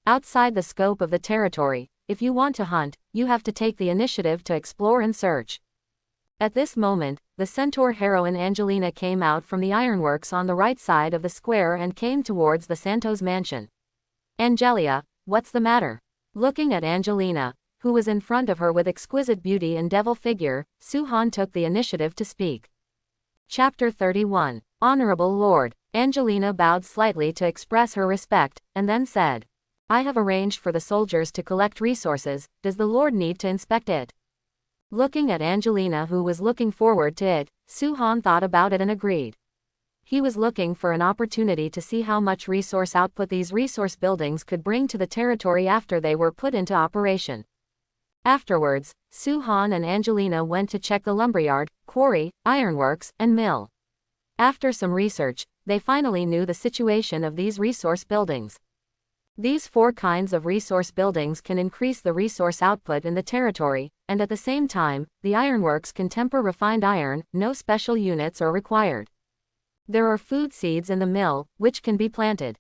Outside the scope of the territory, if you want to hunt, you have to take the initiative to explore and search. At this moment, the Centaur heroine Angelina came out from the ironworks on the right side of the square and came towards the Santos mansion. "Angelia, what's the matter?" Looking at Angelina, who was in front of her with exquisite beauty and devil figure, Su-Han took the initiative to speak. Chapter 31. Honorable Lord. Angelina bowed slightly to express her respect, and then said, "I have arranged for the soldiers to collect resources, does the Lord need to inspect it?" Looking at Angelina, who was looking forward to it, Su-Han thought about it and agreed. He was looking for an opportunity to see how much resource output these resource buildings could bring to the territory after they were put into operation. Afterwards, Su-Han and Angelina went to check the lumberyard, quarry, ironworks, and mill. After some research, they finally knew the situation of these resource buildings. These 4 kinds of resource buildings can increase the resource output in the territory, and at the same time, the ironworks can temper refined iron, no special units are required. There are food seeds in the mill, which can be planted.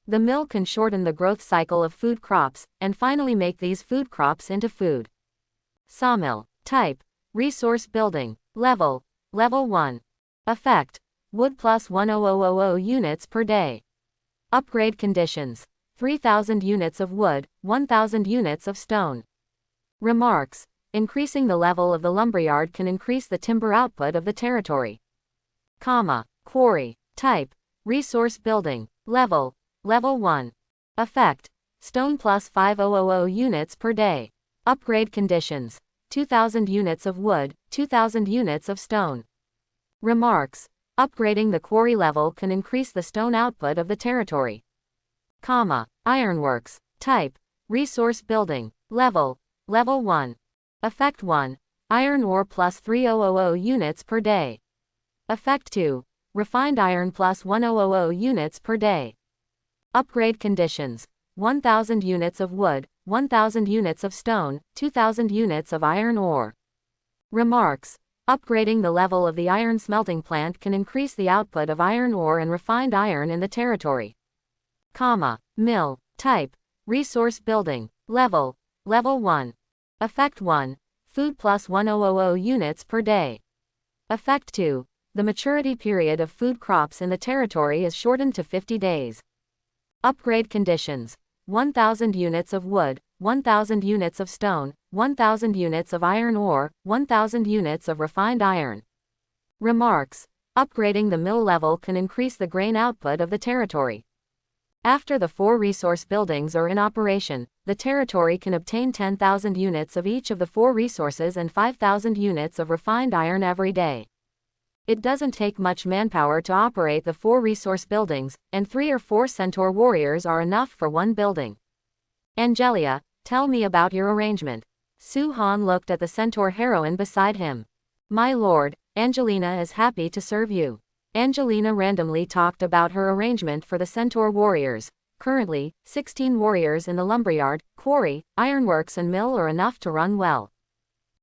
The mill can shorten the growth cycle of food crops, and finally make these food crops into food. Sawmill. Type: resource building. Level: Level 1. Effect: wood plus 10000 units per day. Upgrade conditions: 3,000 units of wood, 1,000 units of stone. Remarks: increasing the level of the lumberyard can increase the timber output of the territory. Quarry. Type. Resource building. Level. Level 1. Effect. Stone plus 5000 units per day. Upgrade conditions. 2000 units of wood, 2000 units of stone. Remarks. Upgrading the quarry level can increase the stone output of the territory. Ironworks. Type. Resource building. Level. Level 1. Effect 1. Iron ore plus 3000 units per day. Effect 2. Refined iron plus 1000 units per day. Upgrade conditions. 1000 units of wood, 1000 units of stone, 2000 units of iron ore. Remarks. Upgrading the level of the iron smelting plant can increase the output of iron ore and refined iron in the territory. Mill. Type. Resource building. Level. Level 1. Effect 1. Food plus 1000 units per day. Effect 2. The maturity period of food crops in the territory is shortened to 50 days. Upgrade conditions. 1000 units of wood, 1000 units of stone, 1000 units of iron ore, 1000 units of refined iron. Remarks. Upgrading the mill level can increase the grain output of the territory. After the 4 resource buildings are in operation, the territory can obtain 10,000 units of each of the 4 resources and 5,000 units of refined iron every day. It doesn't take much manpower to operate the 4 resource buildings, and 3 or 4 centaur warriors are enough for one building. Angelia, tell me about your arrangement. Su-Han looked at the centaur heroine beside him. My lord, Angelina is happy to serve you. Angelina randomly talked about her arrangement for the centaur warriors. Currently, 16 warriors in the lumberyard, quarry, ironworks and mill are enough to run well.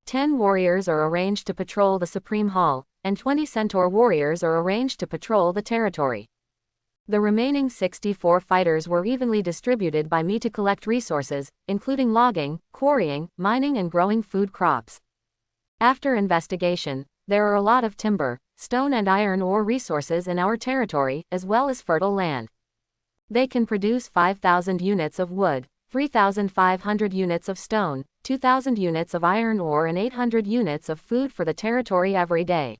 10 warriors are arranged to patrol the Supreme Hall, and 20 centaur warriors are arranged to patrol the territory. The remaining 64 fighters were evenly distributed by me to collect resources, including logging, quarrying, mining and growing food crops. After investigation, there are a lot of timber, stone and iron ore resources in our territory, as well as fertile land. They can produce 5,000 units of wood, 3,500 units of stone, 2,000 units of iron ore and 800 units of food for the territory every day.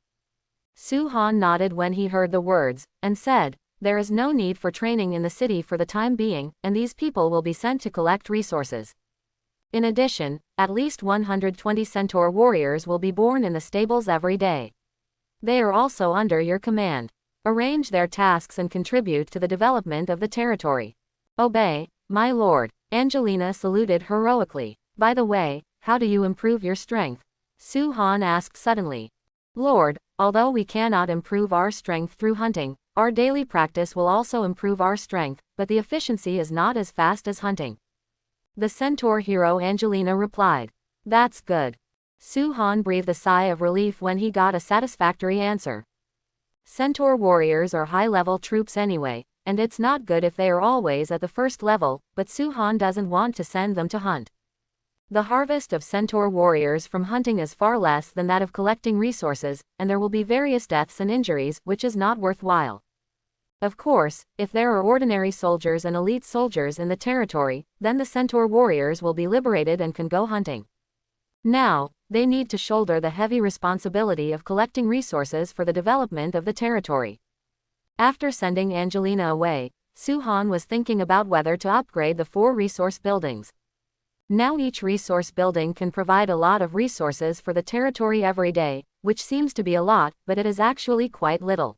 Su-Han nodded when he heard the words, and said, there is no need for training in the city for the time being, and these people will be sent to collect resources. In addition, at least 120 centaur warriors will be born in the stables every day. They are also under your command. Arrange their tasks and contribute to the development of the territory. Obey, my lord. Angelina saluted heroically. By the way, how do you improve your strength? Su-Han asked suddenly. Lord, although we cannot improve our strength through hunting, our daily practice will also improve our strength, but the efficiency is not as fast as hunting. The centaur hero Angelina replied. That's good. Su-Han breathed a sigh of relief when he got a satisfactory answer. Centaur warriors are high-level troops anyway, and it's not good if they are always at the first level, but Su-Han doesn't want to send them to hunt. The harvest of centaur warriors from hunting is far less than that of collecting resources, and there will be various deaths and injuries, which is not worthwhile. Of course, if there are ordinary soldiers and elite soldiers in the territory, then the centaur warriors will be liberated and can go hunting. Now, they need to shoulder the heavy responsibility of collecting resources for the development of the territory. After sending Angelina away, Su-Han was thinking about whether to upgrade the 4 resource buildings. Now each resource building can provide a lot of resources for the territory every day, which seems to be a lot, but it is actually quite little.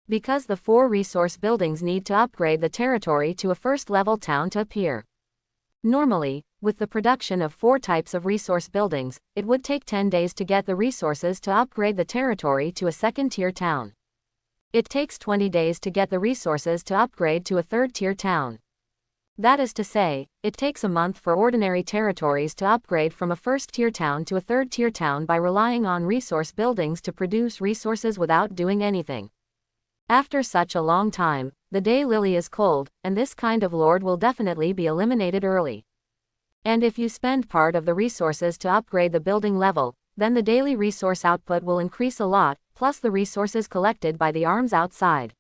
Because the 4 resource buildings need to upgrade the territory to a first-level town to appear. Normally, with the production of 4 types of resource buildings, it would take 10 days to get the resources to upgrade the territory to a second-tier town. It takes 20 days to get the resources to upgrade to a third-tier town. That is to say, it takes a month for ordinary territories to upgrade from a first-tier town to a third-tier town by relying on resource buildings to produce resources without doing anything. After such a long time, the day lily is cold, and this kind of lord will definitely be eliminated early. And if you spend part of the resources to upgrade the building level, then the daily resource output will increase a lot, plus the resources collected by the arms outside.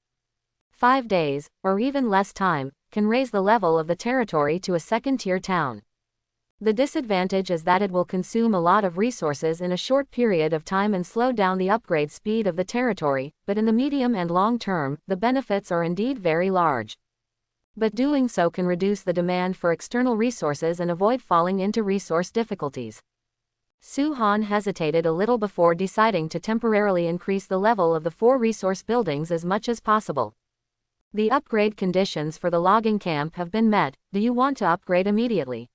5 days, or even less time, can raise the level of the territory to a second-tier town. The disadvantage is that it will consume a lot of resources in a short period of time and slow down the upgrade speed of the territory, but in the medium and long term, the benefits are indeed very large. But doing so can reduce the demand for external resources and avoid falling into resource difficulties. Su-han hesitated a little before deciding to temporarily increase the level of the 4 resource buildings as much as possible. The upgrade conditions for the logging camp have been met. Do you want to upgrade immediately?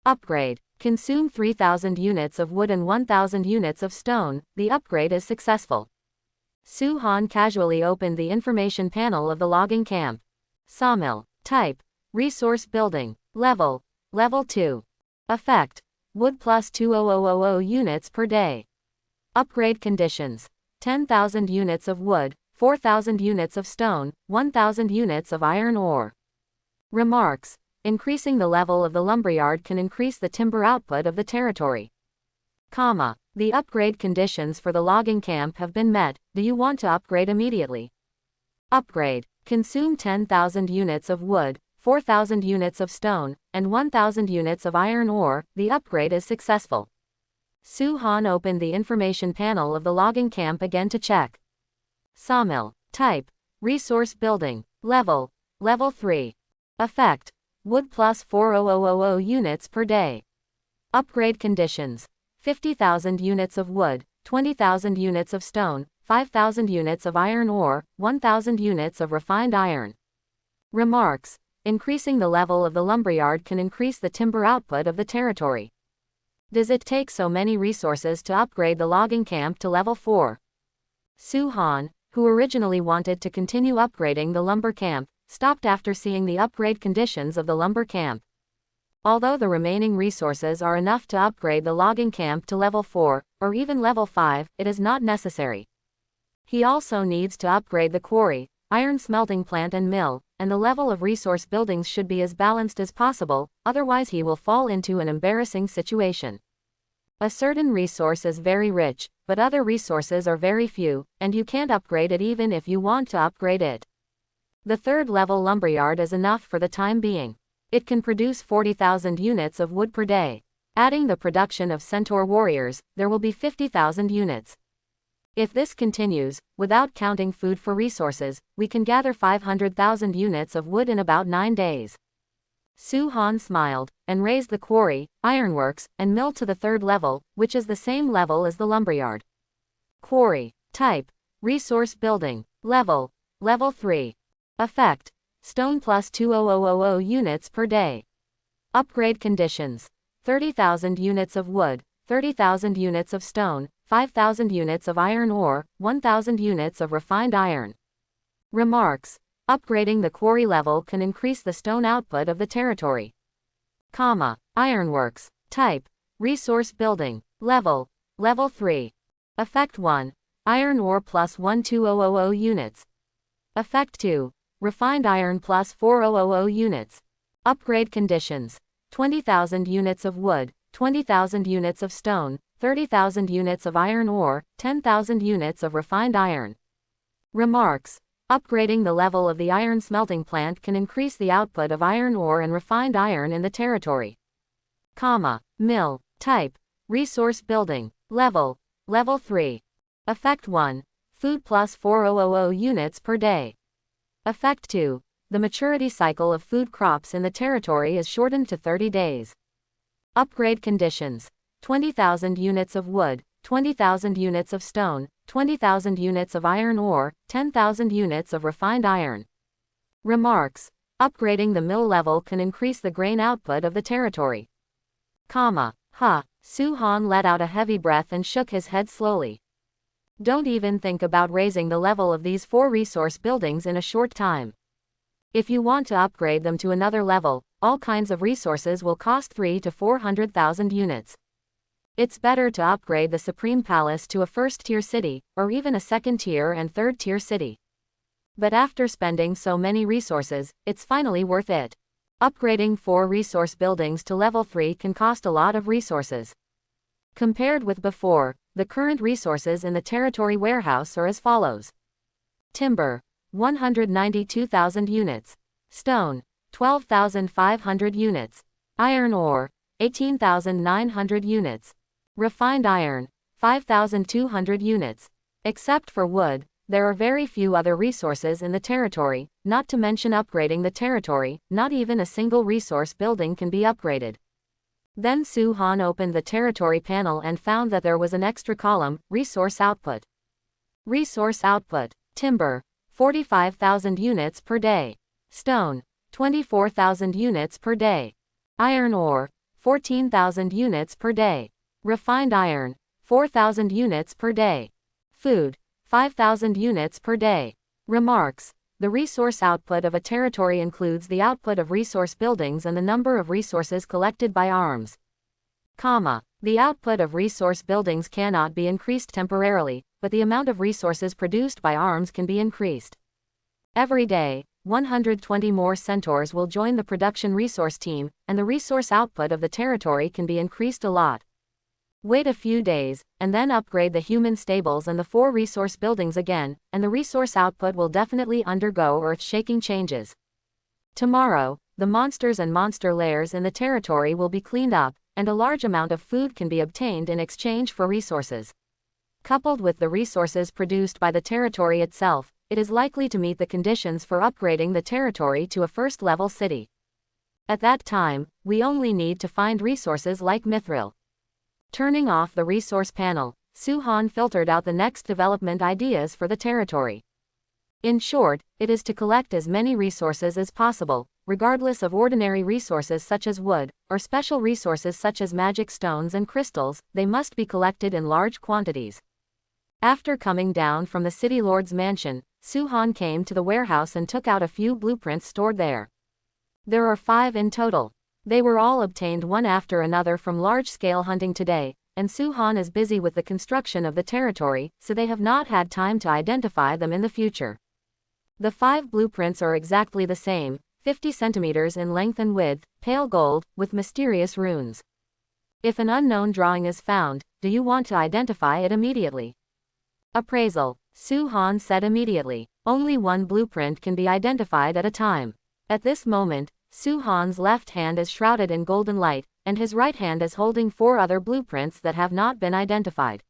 Upgrade. Consume 3,000 units of wood and 1,000 units of stone. The upgrade is successful. Su-han casually opened the information panel of the logging camp. Sawmill. Type. Resource building. Level. Level 2. Effect. Wood plus 2,000 units per day. Upgrade conditions. 10,000 units of wood, 4,000 units of stone, 1,000 units of iron ore. Remarks. Increasing the level of the lumberyard can increase the timber output of the territory. Comma. The upgrade conditions for the logging camp have been met. Do you want to upgrade immediately? Upgrade. Consume 10,000 units of wood, 4,000 units of stone, and 1,000 units of iron ore. The upgrade is successful. Su-han opened the information panel of the logging camp again to check. Sawmill. Type. Resource building. Level. Level 3. Effect. Wood plus 4,000 units per day. Upgrade conditions. 50,000 units of wood, 20,000 units of stone, 5,000 units of iron ore, 1,000 units of refined iron. Remarks. Increasing the level of the lumberyard can increase the timber output of the territory. Does it take so many resources to upgrade the logging camp to level 4? Su-han, who originally wanted to continue upgrading the lumber camp, stopped after seeing the upgrade conditions of the lumber camp. Although the remaining resources are enough to upgrade the logging camp to level 4, or even level 5, it is not necessary. He also needs to upgrade the quarry, iron smelting plant and mill, and the level of resource buildings should be as balanced as possible, otherwise he will fall into an embarrassing situation. A certain resource is very rich, but other resources are very few, and you can't upgrade it even if you want to upgrade it. The 3rd level lumberyard is enough for the time being. It can produce 40,000 units of wood per day. Adding the production of centaur warriors, there will be 50,000 units. If this continues, without counting food for resources, we can gather 500,000 units of wood in about 9 days. Su-han smiled, and raised the quarry, ironworks, and mill to the 3rd level, which is the same level as the lumberyard. Quarry. Type. Resource building. Level. Level 3. Effect. Stone plus 2,000 units per day. Upgrade conditions. 30,000 units of wood, 30,000 units of stone, 5,000 units of iron ore, 1,000 units of refined iron. Remarks. Upgrading the quarry level can increase the stone output of the territory. Comma. Ironworks. Type. Resource building. Level. Level 3. Effect 1. Iron ore plus 1,200 units. Effect 2. Refined iron plus 4,000 units. Upgrade conditions. 20,000 units of wood, 20,000 units of stone, 30,000 units of iron ore, 10,000 units of refined iron. Remarks. Upgrading the level of the iron smelting plant can increase the output of iron ore and refined iron in the territory. Comma. Mill. Type. Resource building. Level. Level 3. Effect 1. Food plus 4,000 units per day. Effect 2. The maturity cycle of food crops in the territory is shortened to 30 days. Upgrade conditions. 20,000 units of wood, 20,000 units of stone, 20,000 units of iron ore, 10,000 units of refined iron. Remarks. Upgrading the mill level can increase the grain output of the territory. Comma. Su-han let out a heavy breath and shook his head slowly. Don't even think about raising the level of these 4 resource buildings in a short time. If you want to upgrade them to another level, all kinds of resources will cost 300,000 to 400,000 units. It's better to upgrade the Supreme Palace to a first-tier city, or even a second-tier and third-tier city. But after spending so many resources, it's finally worth it. Upgrading 4 resource buildings to level 3 can cost a lot of resources. Compared with before, the current resources in the territory warehouse are as follows. Timber. 192,000 units. Stone. 12,500 units. Iron ore. 18,900 units. Refined iron, 5,200 units. Except for wood, there are very few other resources in the territory, not to mention upgrading the territory, not even a single resource building can be upgraded. Then Su-Han opened the territory panel and found that there was an extra column, resource output. Resource output, timber, 45,000 units per day. Stone, 24,000 units per day. Iron ore, 14,000 units per day. Refined iron, 4,000 units per day. Food, 5,000 units per day. Remarks. The resource output of a territory includes the output of resource buildings and the number of resources collected by arms. The output of resource buildings cannot be increased temporarily, but the amount of resources produced by arms can be increased. Every day, 120 more centaurs will join the production resource team, and the resource output of the territory can be increased a lot. Wait a few days, and then upgrade the human stables and the 4 resource buildings again, and the resource output will definitely undergo earth-shaking changes. Tomorrow, the monsters and monster lairs in the territory will be cleaned up, and a large amount of food can be obtained in exchange for resources. Coupled with the resources produced by the territory itself, it is likely to meet the conditions for upgrading the territory to a first-level city. At that time, we only need to find resources like mithril. Turning off the resource panel, Su-Han filtered out the next development ideas for the territory. In short, it is to collect as many resources as possible, regardless of ordinary resources such as wood, or special resources such as magic stones and crystals. They must be collected in large quantities. After coming down from the city lord's mansion, Su-Han came to the warehouse and took out a few blueprints stored there. There are 5 in total. They were all obtained one after another from large-scale hunting today, and Su-Han is busy with the construction of the territory, so they have not had time to identify them in the future. The 5 blueprints are exactly the same, 50 centimeters in length and width, pale gold, with mysterious runes. If an unknown drawing is found, do you want to identify it immediately? Appraisal. Su-Han said immediately. Only one blueprint can be identified at a time. At this moment, Su-Han's left hand is shrouded in golden light, and his right hand is holding 4 other blueprints that have not been identified.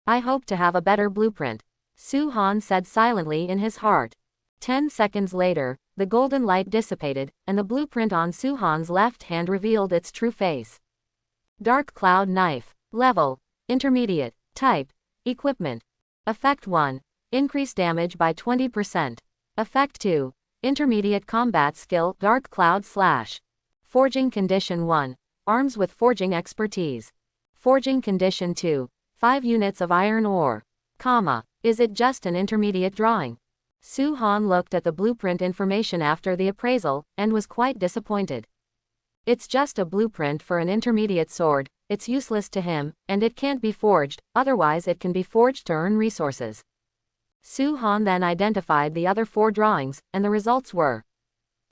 I hope to have a better blueprint, Su-Han said silently in his heart. 10 seconds later, the golden light dissipated, and the blueprint on Su-Han's left hand revealed its true face. Dark Cloud Knife. Level: Intermediate. Type: Equipment. Effect 1. Increase damage by 20%. Effect 2. Intermediate combat skill, Dark Cloud Slash. Forging Condition 1. Arms with forging expertise. Forging Condition 2. 5 units of iron ore. Is it just an intermediate drawing? Su-Han looked at the blueprint information after the appraisal, and was quite disappointed. It's just a blueprint for an intermediate sword, it's useless to him, and it can't be forged, otherwise it can be forged to earn resources. Su-Han then identified the other 4 drawings, and the results were: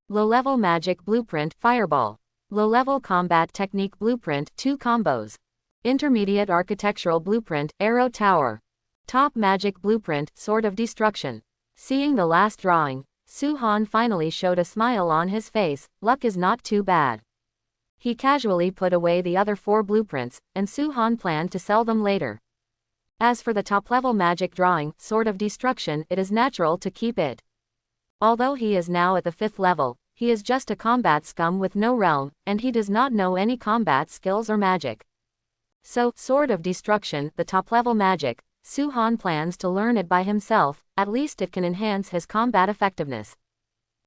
Low-level magic blueprint, Fireball. Low-level combat technique blueprint, 2 combos. Intermediate architectural blueprint, Arrow Tower. Top magic blueprint, Sword of Destruction. Seeing the last drawing, Su-Han finally showed a smile on his face. Luck is not too bad. He casually put away the other 4 blueprints, and Su-Han planned to sell them later. As for the top-level magic drawing, Sword of Destruction, it is natural to keep it. Although he is now at the 5th level, he is just a combat scum with no realm, and he does not know any combat skills or magic. So, Sword of Destruction, the top-level magic, Su-Han plans to learn it by himself, at least it can enhance his combat effectiveness.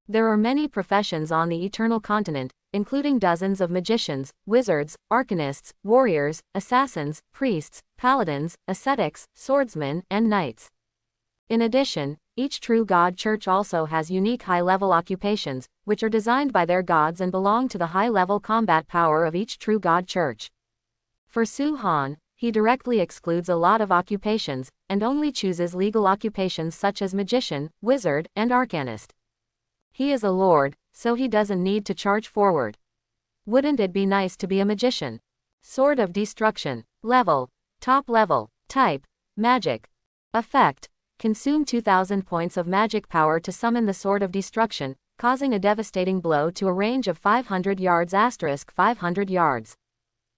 There are many professions on the Eternal Continent, including dozens of magicians, wizards, arcanists, warriors, assassins, priests, paladins, ascetics, swordsmen, and knights. In addition, each true god church also has unique high-level occupations, which are designed by their gods and belong to the high-level combat power of each true god church. For Su-Han, he directly excludes a lot of occupations, and only chooses legal occupations such as magician, wizard, and arcanist. He is a lord, so he doesn't need to charge forward. Wouldn't it be nice to be a magician? Sword of Destruction. Level: Top level. Type: Magic. Effect: Consume 2,000 points of magic power to summon the Sword of Destruction, causing a devastating blow to a range of 500 yards *500 yards.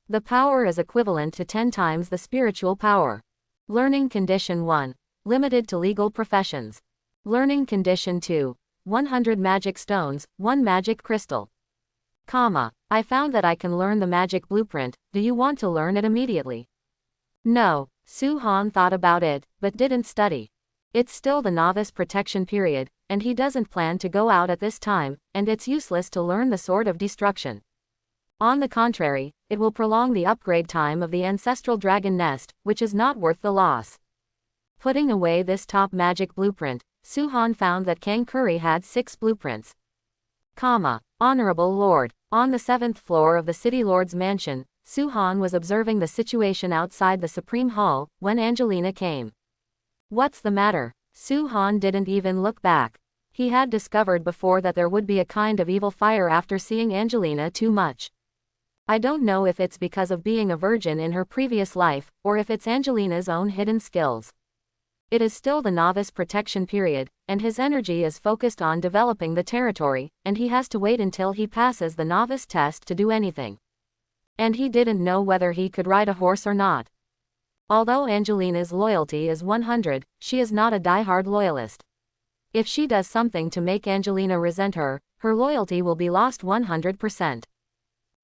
The power is equivalent to 10 times the spiritual power. Learning Condition 1. Limited to legal professions. Learning Condition 2. 100 magic stones, 1 magic crystal. I found that I can learn the magic blueprint. Do you want to learn it immediately? No. Su-han thought about it, but didn't study. It's still the novice protection period, and he doesn't plan to go out at this time, and it's useless to learn the Sword of Destruction. On the contrary, it will prolong the upgrade time of the ancestral dragon nest, which is not worth the loss. Putting away this top magic blueprint, Su-han found that Kang Curry had 6 blueprints. Honorable Lord, on the 7th floor of the City Lord's mansion, Su-han was observing the situation outside the Supreme Hall, when Angelina came. What's the matter? Su-han didn't even look back. He had discovered before that there would be a kind of evil fire after seeing Angelina too much. I don't know if it's because of being a virgin in her previous life, or if it's Angelina's own hidden skills. It is still the novice protection period, and his energy is focused on developing the territory, and he has to wait until he passes the novice test to do anything. And he didn't know whether he could ride a horse or not. Although Angelina's loyalty is 100, she is not a die-hard loyalist. If she does something to make Angelina resent her, her loyalty will be lost 100%.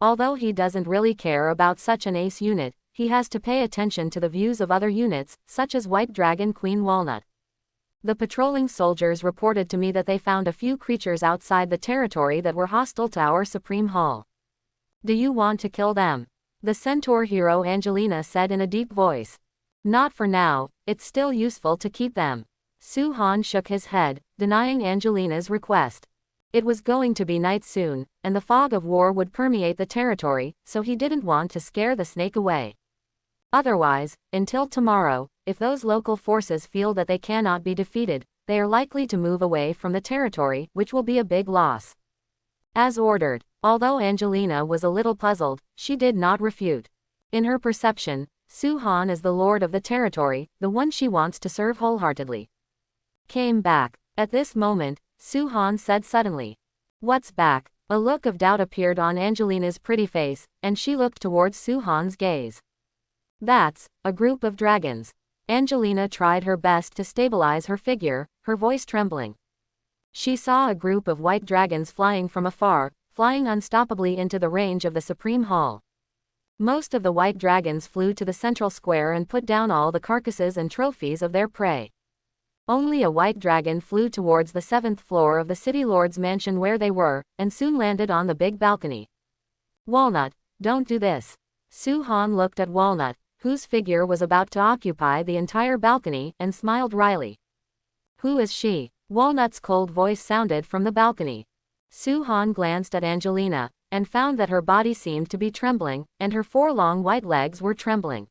Although he doesn't really care about such an ace unit, he has to pay attention to the views of other units, such as White Dragon Queen Walnut. The patrolling soldiers reported to me that they found a few creatures outside the territory that were hostile to our Supreme Hall. Do you want to kill them? The centaur hero Angelina said in a deep voice. Not for now, it's still useful to keep them. Su-han shook his head, denying Angelina's request. It was going to be night soon, and the fog of war would permeate the territory, so he didn't want to scare the snake away. Otherwise, until tomorrow, if those local forces feel that they cannot be defeated, they are likely to move away from the territory, which will be a big loss. As ordered. Although Angelina was a little puzzled, she did not refute. In her perception, Su-han is the lord of the territory, the one she wants to serve wholeheartedly. Came back. At this moment, Su-han said suddenly. What's back? A look of doubt appeared on Angelina's pretty face, and she looked towards Su-han's gaze. That's a group of dragons. Angelina tried her best to stabilize her figure, her voice trembling. She saw a group of white dragons flying from afar, flying unstoppably into the range of the Supreme Hall. Most of the white dragons flew to the central square and put down all the carcasses and trophies of their prey. Only a white dragon flew towards the 7th floor of the City Lord's mansion where they were, and soon landed on the big balcony. Walnut, don't do this. Su-han looked at Walnut, whose figure was about to occupy the entire balcony, and smiled wryly. Who is she? Walnut's cold voice sounded from the balcony. Su-han glanced at Angelina, and found that her body seemed to be trembling, and her 4 long white legs were trembling.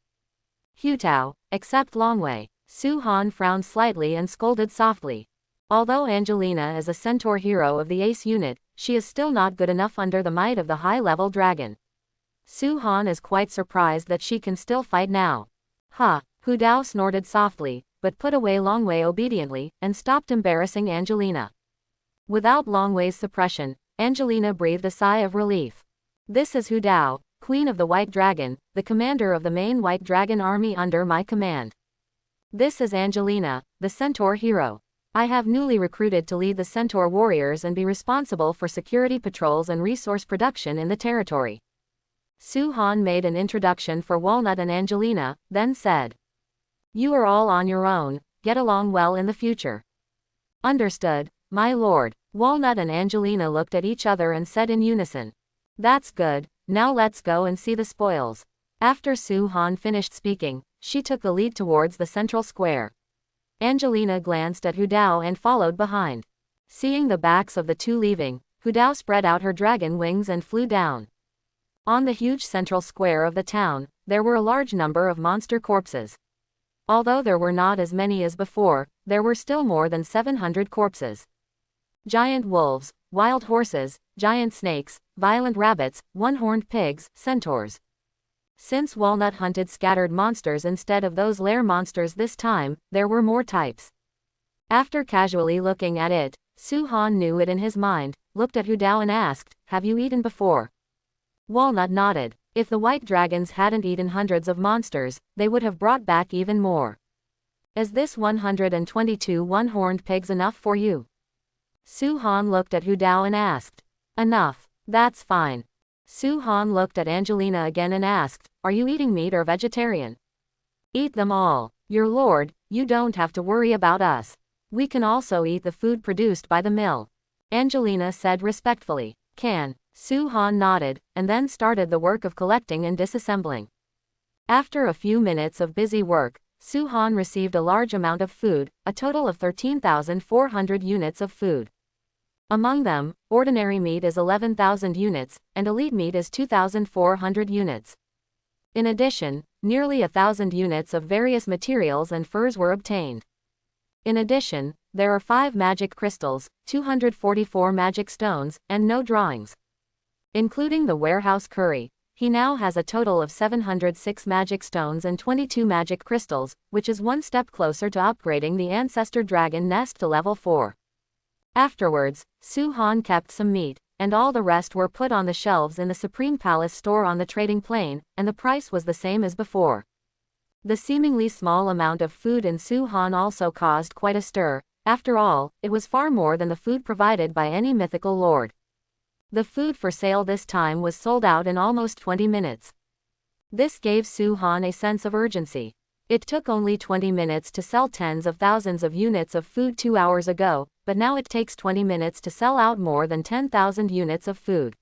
Hutao, except Longwei. Su-han frowned slightly and scolded softly. Although Angelina is a centaur hero of the ace unit, she is still not good enough under the might of the high-level dragon. Su-han is quite surprised that she can still fight now. Hutao snorted softly, but put away Longwei obediently, and stopped embarrassing Angelina. Without Longwei's suppression, Angelina breathed a sigh of relief. This is Hutao, Queen of the White Dragon, the commander of the main White Dragon army under my command. This is Angelina, the centaur hero. I have newly recruited to lead the centaur warriors and be responsible for security patrols and resource production in the territory. Su-han made an introduction for Walnut and Angelina, then said. You are all on your own, get along well in the future. Understood, my lord. Walnut and Angelina looked at each other and said in unison. That's good, now let's go and see the spoils. After Su-han finished speaking, she took the lead towards the central square. Angelina glanced at Hutao and followed behind. Seeing the backs of the two leaving, Hutao spread out her dragon wings and flew down. On the huge central square of the town, there were a large number of monster corpses. Although there were not as many as before, there were still more than 700 corpses. Giant wolves, wild horses, giant snakes, violent rabbits, one-horned pigs, centaurs. Since Walnut hunted scattered monsters instead of those lair monsters this time, there were more types. After casually looking at it, Su-han knew it in his mind, looked at Hutao and asked, have you eaten before? Walnut nodded. If the white dragons hadn't eaten hundreds of monsters, they would have brought back even more. Is this 122 one-horned pigs enough for you? Su-Han looked at Hu Dao and asked. Enough. That's fine. Su-Han looked at Angelina again and asked, are you eating meat or vegetarian? Eat them all. Your lord, you don't have to worry about us. We can also eat the food produced by the mill. Angelina said respectfully. Can. Su-Han nodded, and then started the work of collecting and disassembling. After a few minutes of busy work, Su-Han received a large amount of food, a total of 13,400 units of food. Among them, ordinary meat is 11,000 units, and elite meat is 2,400 units. In addition, nearly 1,000 units of various materials and furs were obtained. In addition, there are 5 magic crystals, 244 magic stones, and no drawings. Including the warehouse curry, he now has a total of 706 magic stones and 22 magic crystals, which is one step closer to upgrading the ancestor dragon nest to level 4. Afterwards, Su-Han kept some meat, and all the rest were put on the shelves in the Supreme Palace store on the trading plane, and the price was the same as before. The seemingly small amount of food in Su-Han also caused quite a stir. After all, it was far more than the food provided by any mythical lord. The food for sale this time was sold out in almost 20 minutes. This gave Su-Han a sense of urgency. It took only 20 minutes to sell tens of thousands of units of food 2 hours ago, but now it takes 20 minutes to sell out more than 10,000 units of food.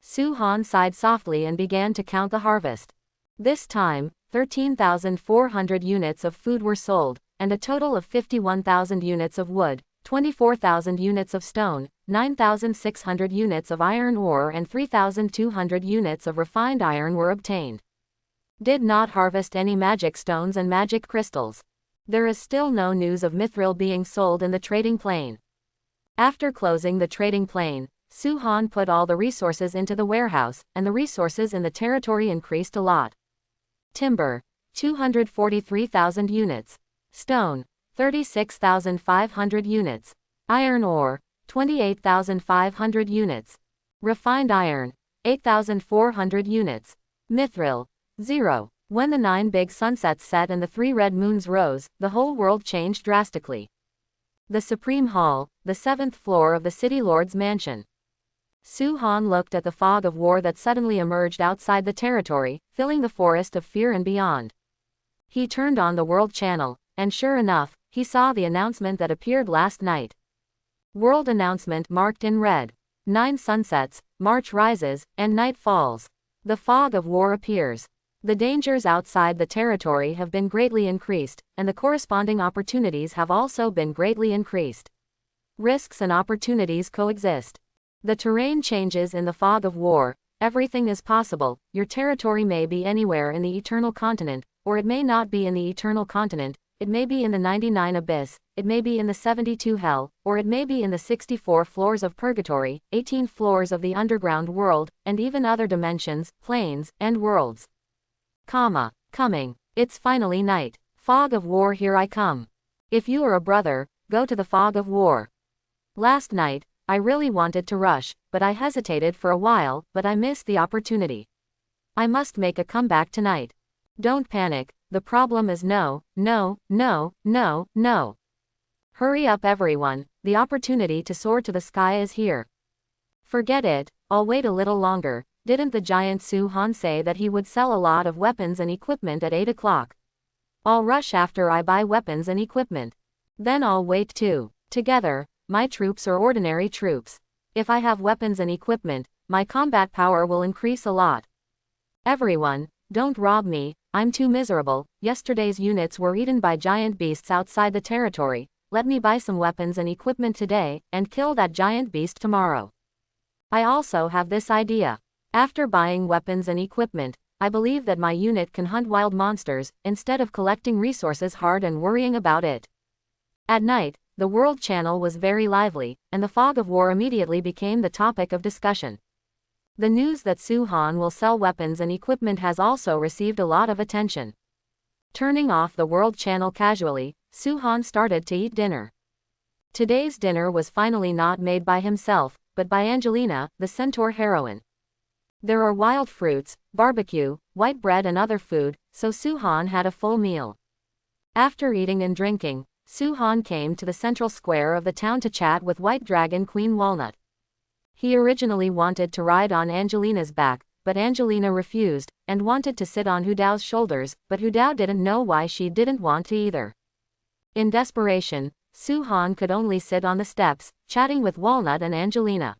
Su-Han sighed softly and began to count the harvest. This time, 13,400 units of food were sold, and a total of 51,000 units of wood, 24,000 units of stone, 9,600 units of iron ore and 3,200 units of refined iron were obtained. Did not harvest any magic stones and magic crystals. There is still no news of mithril being sold in the trading plane. After closing the trading plane, Su-Han put all the resources into the warehouse, and the resources in the territory increased a lot. Timber, 243,000 units. Stone, 36,500 units. Iron ore, 28,500 units. Refined iron, 8,400 units. Mithril, 0. When the 9 big sunsets set and the 3 red moons rose, the whole world changed drastically. The Supreme Hall, the 7th floor of the City Lord's mansion. Su-Han looked at the fog of war that suddenly emerged outside the territory, filling the forest of fear and beyond. He turned on the World Channel, and sure enough, he saw the announcement that appeared last night. World announcement marked in red. 9 sunsets, March rises, and night falls. The fog of war appears. The dangers outside the territory have been greatly increased, and the corresponding opportunities have also been greatly increased. Risks and opportunities coexist. The terrain changes in the fog of war. Everything is possible. Your territory may be anywhere in the Eternal Continent, or it may not be in the Eternal Continent. It may be in the 99 Abyss, it may be in the 72 Hell, or it may be in the 64 floors of Purgatory, 18 floors of the underground world, and even other dimensions, planes, and worlds. Coming. It's finally night. Fog of war, here I come. If you are a brother, go to the fog of war. Last night, I really wanted to rush, but I hesitated for a while, but I missed the opportunity. I must make a comeback tonight. Don't panic, the problem is no. Hurry up everyone, the opportunity to soar to the sky is here. Forget it, I'll wait a little longer. Didn't the giant Su-Han say that he would sell a lot of weapons and equipment at 8 o'clock? I'll rush after I buy weapons and equipment. Then I'll wait too. Together, my troops are ordinary troops. If I have weapons and equipment, my combat power will increase a lot. Everyone, don't rob me, I'm too miserable. Yesterday's units were eaten by giant beasts outside the territory. Let me buy some weapons and equipment today, and kill that giant beast tomorrow. I also have this idea. After buying weapons and equipment, I believe that my unit can hunt wild monsters, instead of collecting resources hard and worrying about it. At night, the World Channel was very lively, and the fog of war immediately became the topic of discussion. The news that Su-Han will sell weapons and equipment has also received a lot of attention. Turning off the World Channel casually, Su-Han started to eat dinner. Today's dinner was finally not made by himself, but by Angelina, the centaur heroine. There are wild fruits, barbecue, white bread and other food, so Suhan had a full meal. After eating and drinking, Suhan came to the central square of the town to chat with White Dragon Queen Walnut. He originally wanted to ride on Angelina's back, but Angelina refused, and wanted to sit on Hudao's shoulders, but Hudao didn't know why she didn't want to either. In desperation, Suhan could only sit on the steps, chatting with Walnut and Angelina.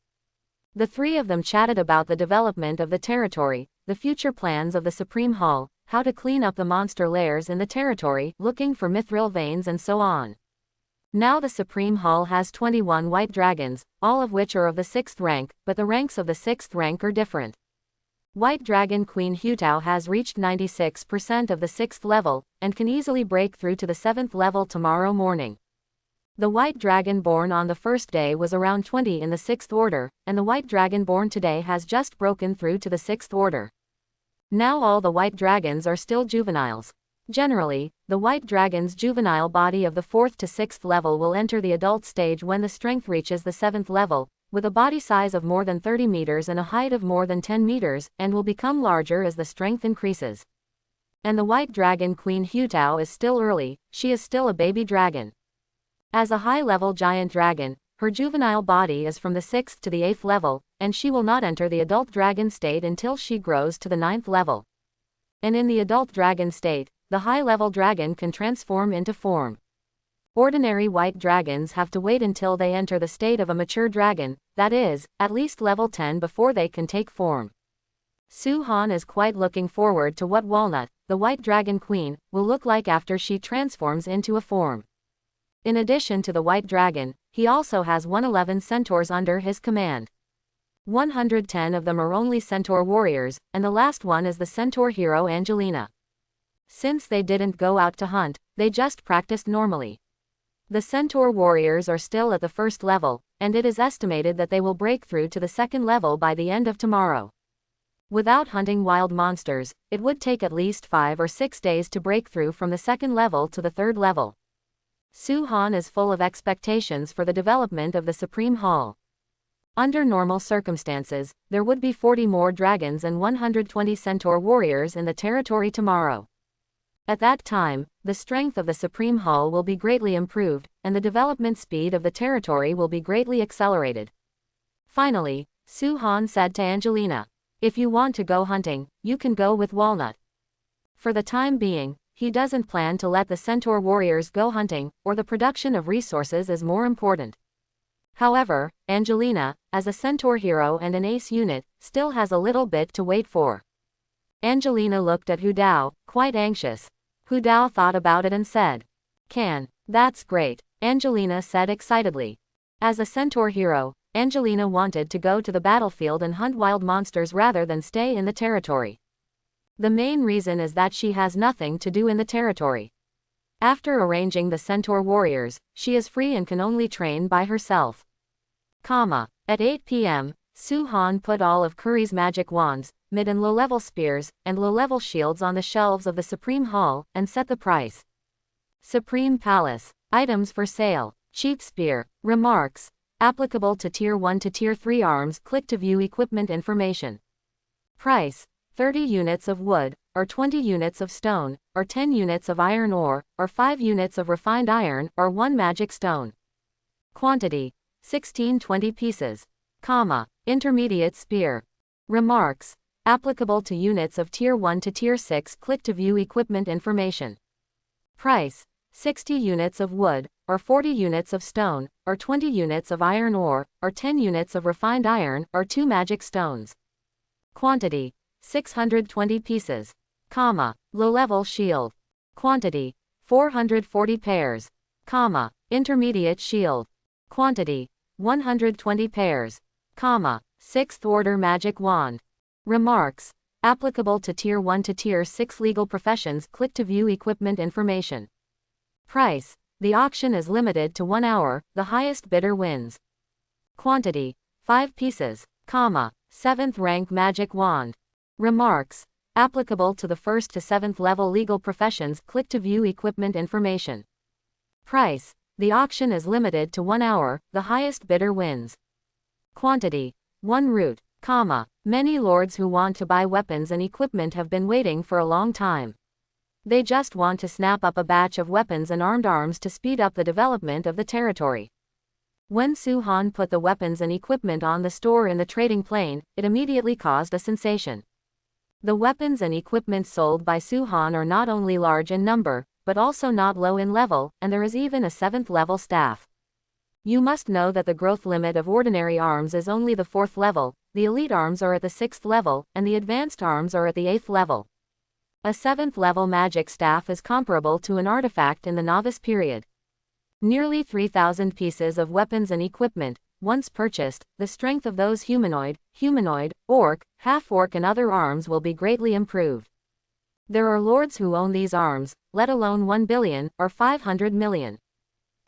The three of them chatted about the development of the territory, the future plans of the Supreme Hall, how to clean up the monster lairs in the territory, looking for mithril veins and so on. Now the Supreme Hall has 21 white dragons, all of which are of the 6th rank, but the ranks of the 6th rank are different. White Dragon Queen Hutao has reached 96% of the 6th level, and can easily break through to the 7th level tomorrow morning. The white dragon born on the first day was around 20 in the 6th order, and the white dragon born today has just broken through to the 6th order. Now all the white dragons are still juveniles. Generally, the white dragon's juvenile body of the 4th to 6th level will enter the adult stage when the strength reaches the 7th level, with a body size of more than 30 meters and a height of more than 10 meters, and will become larger as the strength increases. And the white dragon Queen Hutao is still early, she is still a baby dragon. As a high-level giant dragon, her juvenile body is from the 6th to the 8th level, and she will not enter the adult dragon state until she grows to the 9th level. And in the adult dragon state, the high-level dragon can transform into form. Ordinary white dragons have to wait until they enter the state of a mature dragon, that is, at least level 10 before they can take form. Suhan is quite looking forward to what Walnut, the white dragon queen, will look like after she transforms into a form. In addition to the white dragon, he also has 111 centaurs under his command. 110 of them are only centaur warriors, and the last one is the centaur hero Angelina. Since they didn't go out to hunt, they just practiced normally. The centaur warriors are still at the 1st level, and it is estimated that they will break through to the 2nd level by the end of tomorrow. Without hunting wild monsters, it would take at least 5 or 6 days to break through from the 2nd level to the 3rd level. Suhan is full of expectations for the development of the Supreme Hall. Under normal circumstances, there would be 40 more dragons and 120 centaur warriors in the territory tomorrow. At that time, the strength of the Supreme Hall will be greatly improved, and the development speed of the territory will be greatly accelerated. Finally, Suhan said to Angelina, "If you want to go hunting, you can go with Walnut." For the time being, he doesn't plan to let the centaur warriors go hunting, or the production of resources is more important. However, Angelina, as a centaur hero and an ace unit, still has a little bit to wait for. Angelina looked at Hudao, quite anxious. Hudao thought about it and said, "That's great," Angelina said excitedly. As a centaur hero, Angelina wanted to go to the battlefield and hunt wild monsters rather than stay in the territory. The main reason is that she has nothing to do in the territory. After arranging the centaur warriors, she is free and can only train by herself. At 8 p.m., Suhan put all of Kuri's magic wands, mid and low-level spears, and low-level shields on the shelves of the Supreme Hall, and set the price. Supreme Palace. Items for sale. Cheap spear. Remarks. Applicable to Tier 1 to Tier 3 arms. Click to view equipment information. Price. 30 units of wood, or 20 units of stone, or 10 units of iron ore, or 5 units of refined iron, or 1 magic stone. Quantity. 16-20 pieces. Intermediate spear. Remarks. Applicable to units of Tier 1 to Tier 6. Click to view equipment information. Price. 60 units of wood, or 40 units of stone, or 20 units of iron ore, or 10 units of refined iron, or 2 magic stones. Quantity. 620 pieces. Low-level shield. Quantity. 440 pairs. Intermediate shield. Quantity. 120 pairs. 6th order magic wand. Remarks. Applicable to Tier 1 to Tier 6 legal professions. Click to view equipment information. Price. The auction is limited to 1 hour, the highest bidder wins. Quantity. 5 pieces. 7th rank magic wand. Remarks. Applicable to the 1st to 7th level legal professions. Click to view equipment information. Price. The auction is limited to 1 hour, the highest bidder wins. Quantity. 1 root. Many lords who want to buy weapons and equipment have been waiting for a long time. They just want to snap up a batch of weapons and armed arms to speed up the development of the territory. When Su-Han put the weapons and equipment on the store in the trading plane, it immediately caused a sensation. The weapons and equipment sold by Su-Han are not only large in number, but also not low in level, and there is even a 7th level staff. You must know that the growth limit of ordinary arms is only the 4th level, the elite arms are at the 6th level, and the advanced arms are at the 8th level. A 7th level magic staff is comparable to an artifact in the novice period. Nearly 3,000 pieces of weapons and equipment, once purchased, the strength of those humanoid, orc, half-orc and other arms will be greatly improved. There are lords who own these arms, let alone 1 billion, or 500 million.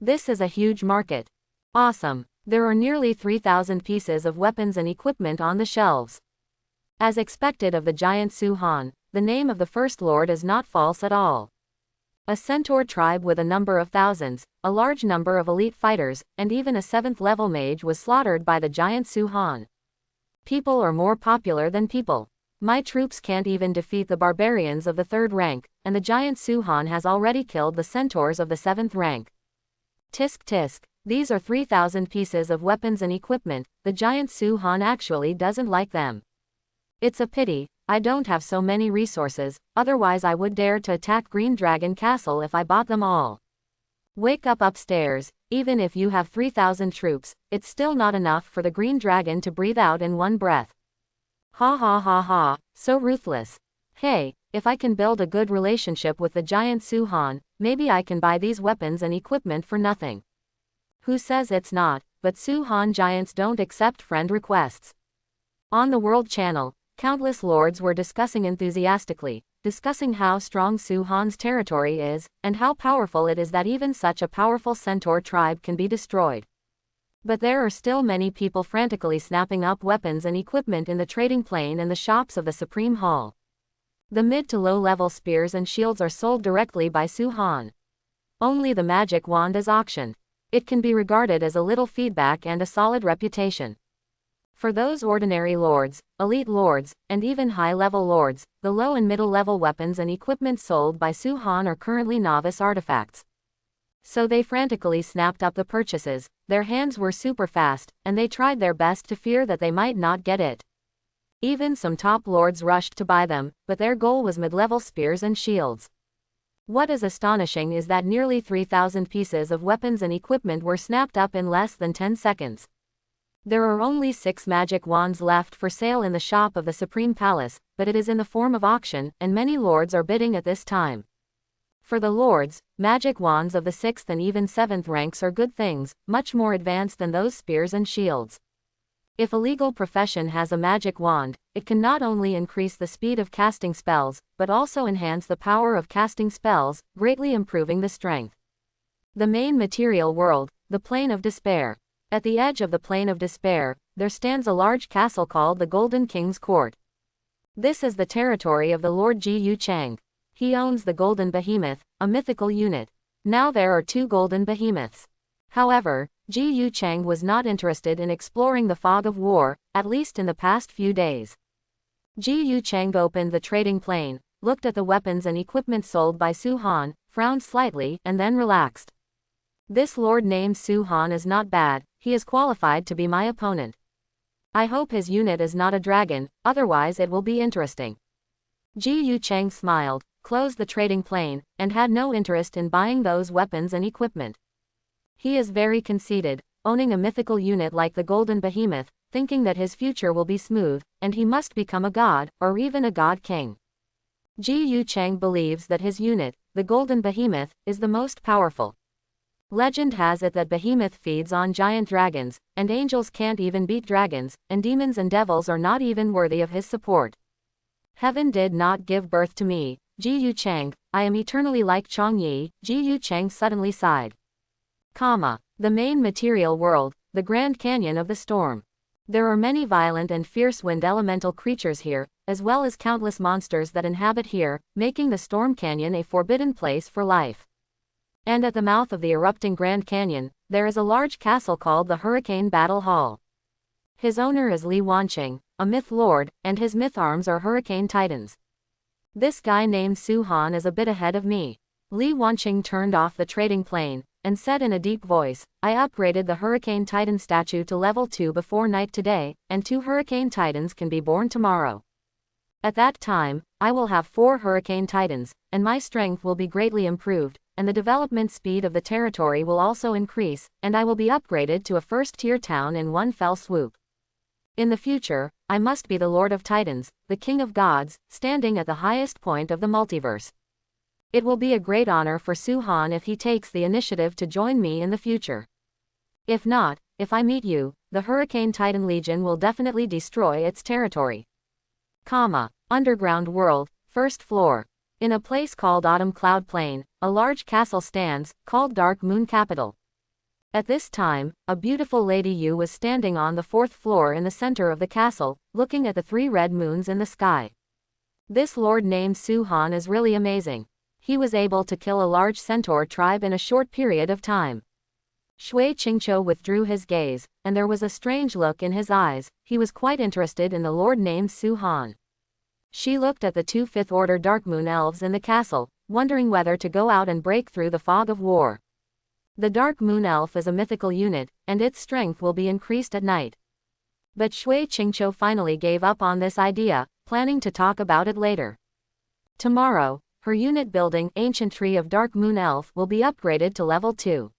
This is a huge market. Awesome. There are nearly 3,000 pieces of weapons and equipment on the shelves. As expected of the giant Su-Han, the name of the first lord is not false at all. A centaur tribe with a number of thousands, a large number of elite fighters, and even a 7th level mage was slaughtered by the giant Su-Han. People are more popular than people. My troops can't even defeat the barbarians of the 3rd rank, and the giant Su-Han has already killed the centaurs of the 7th rank. Tisk tisk. These are 3,000 pieces of weapons and equipment, the giant Su-Han actually doesn't like them. It's a pity, I don't have so many resources, otherwise I would dare to attack Green Dragon Castle if I bought them all. Wake up upstairs, even if you have 3,000 troops, it's still not enough for the Green Dragon to breathe out in one breath. Ha ha ha ha, so ruthless. Hey, if I can build a good relationship with the giant Su-Han, maybe I can buy these weapons and equipment for nothing. Who says it's not, but Su-Han giants don't accept friend requests. On the World Channel, countless lords were enthusiastically discussing how strong Su-Han's territory is, and how powerful it is that even such a powerful centaur tribe can be destroyed. But there are still many people frantically snapping up weapons and equipment in the trading plane and the shops of the Supreme Hall. The mid to low level spears and shields are sold directly by Su-Han. Only the magic wand is auctioned. It can be regarded as a little feedback and a solid reputation. For those ordinary lords, elite lords, and even high-level lords, the low and middle-level weapons and equipment sold by Su-Han are currently novice artifacts. So they frantically snapped up the purchases, their hands were super fast, and they tried their best to fear that they might not get it. Even some top lords rushed to buy them, but their goal was mid-level spears and shields. What is astonishing is that nearly 3,000 pieces of weapons and equipment were snapped up in less than 10 seconds. There are only 6 magic wands left for sale in the shop of the Supreme Palace, but it is in the form of auction, and many lords are bidding at this time. For the lords, magic wands of the 6th and even 7th ranks are good things, much more advanced than those spears and shields. If a legal profession has a magic wand, it can not only increase the speed of casting spells, but also enhance the power of casting spells, greatly improving the strength. The main material world, the Plane of Despair. At the edge of the Plane of Despair, there stands a large castle called the Golden King's Court. This is the territory of the Lord Ji Yu Chang. He owns the Golden Behemoth, a mythical unit. Now there are 2 golden behemoths. However, Ji Yu Chang was not interested in exploring the fog of war, at least in the past few days. Ji Yu Chang opened the trading plane, looked at the weapons and equipment sold by Su-Han, frowned slightly, and then relaxed. This lord named Su-Han is not bad, he is qualified to be my opponent. I hope his unit is not a dragon, otherwise it will be interesting. Ji Yu Chang smiled, closed the trading plane, and had no interest in buying those weapons and equipment. He is very conceited, owning a mythical unit like the Golden Behemoth, thinking that his future will be smooth, and he must become a god, or even a god king. Ji Yu Chang believes that his unit, the Golden Behemoth, is the most powerful. Legend has it that Behemoth feeds on giant dragons, and angels can't even beat dragons, and demons and devils are not even worthy of his support. Heaven did not give birth to me, Ji Yu Chang, I am eternally like Chong Yi, Ji Yu Chang suddenly sighed. The main material world, the Grand Canyon of the Storm. There are many violent and fierce wind elemental creatures here, as well as countless monsters that inhabit here, making the Storm Canyon a forbidden place for life. And at the mouth of the erupting Grand Canyon, there is a large castle called the Hurricane Battle Hall. His owner is Li Wanqing, a myth lord, and his myth arms are hurricane titans. This guy named Suhan is a bit ahead of me. Li Wanqing turned off the trading plane, and said in a deep voice, I upgraded the Hurricane Titan statue to level 2 before night today, and 2 Hurricane Titans can be born tomorrow. At that time, I will have 4 Hurricane Titans, and my strength will be greatly improved, and the development speed of the territory will also increase, and I will be upgraded to a first-tier town in one fell swoop. In the future, I must be the Lord of Titans, the King of Gods, standing at the highest point of the multiverse. It will be a great honor for Suhan if he takes the initiative to join me in the future. If not, if I meet you, the Hurricane Titan Legion will definitely destroy its territory. Underground world, first floor. In a place called Autumn Cloud Plain, a large castle stands, called Dark Moon Capital. At this time, a beautiful Lady Yu was standing on the 4th floor in the center of the castle, looking at the 3 red moons in the sky. This lord named Suhan is really amazing. He was able to kill a large centaur tribe in a short period of time. Shui Qingqiu withdrew his gaze, and there was a strange look in his eyes. He was quite interested in the lord named Suhan. She looked at the 2 5th Order Dark Moon Elves in the castle, wondering whether to go out and break through the fog of war. The Dark Moon Elf is a mythical unit, and its strength will be increased at night. But Shui Qingqiu finally gave up on this idea, planning to talk about it later. Tomorrow, her unit building, Ancient Tree of Dark Moon Elf, will be upgraded to level 2.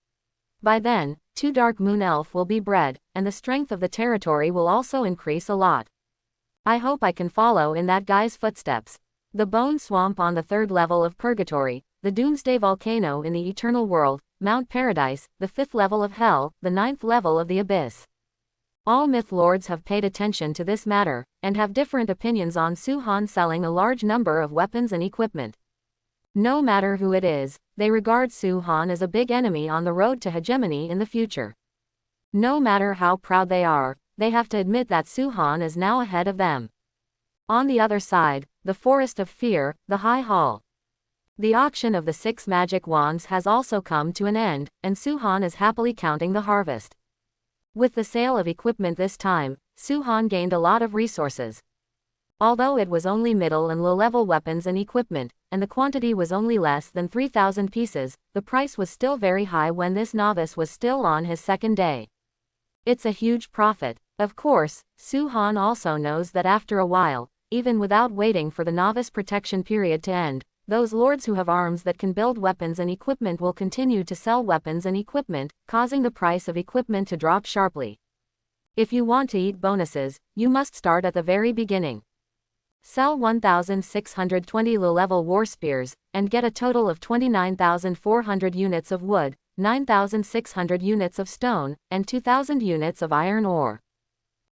By then, 2 Dark Moon Elf will be bred, and the strength of the territory will also increase a lot. I hope I can follow in that guy's footsteps. The Bone Swamp on the 3rd level of Purgatory, the Doomsday Volcano in the Eternal World, Mount Paradise, the 5th level of Hell, the 9th level of the Abyss. All myth lords have paid attention to this matter, and have different opinions on Suhan selling a large number of weapons and equipment. No matter who it is, they regard Suhan as a big enemy on the road to hegemony in the future. No matter how proud they are, they have to admit that Suhan is now ahead of them. On the other side, the Forest of Fear, the High Hall. The auction of the 6 magic wands has also come to an end, and Suhan is happily counting the harvest. With the sale of equipment this time, Suhan gained a lot of resources. Although it was only middle and low-level weapons and equipment, and the quantity was only less than 3,000 pieces, the price was still very high when this novice was still on his 2nd day. It's a huge profit. Of course, Suhan also knows that after a while, even without waiting for the novice protection period to end, those lords who have arms that can build weapons and equipment will continue to sell weapons and equipment, causing the price of equipment to drop sharply. If you want to eat bonuses, you must start at the very beginning. Sell 1,620 low-level war spears, and get a total of 29,400 units of wood, 9,600 units of stone, and 2,000 units of iron ore.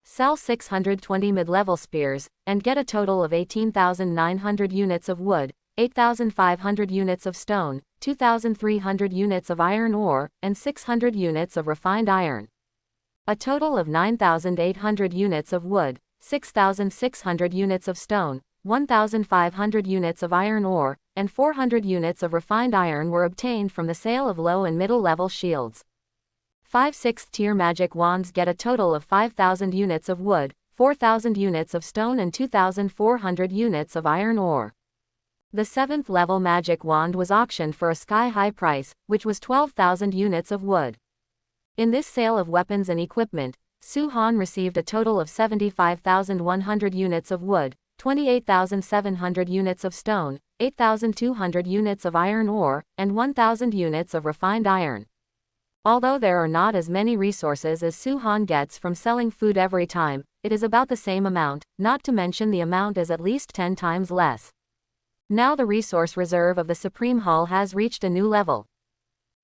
Sell 620 mid-level spears, and get a total of 18,900 units of wood, 8,500 units of stone, 2,300 units of iron ore, and 600 units of refined iron. A total of 9,800 units of wood, 6,600 units of stone, 1,500 units of iron ore, and 400 units of refined iron were obtained from the sale of low and middle level shields. 5 6th tier magic wands get a total of 5,000 units of wood, 4,000 units of stone and 2,400 units of iron ore. The 7th level magic wand was auctioned for a sky-high price, which was 12,000 units of wood. In this sale of weapons and equipment, Suhan received a total of 75,100 units of wood, 28,700 units of stone, 8,200 units of iron ore, and 1,000 units of refined iron. Although there are not as many resources as Suhan gets from selling food every time, it is about the same amount, not to mention the amount is at least 10 times less. Now the resource reserve of the Supreme Hall has reached a new level.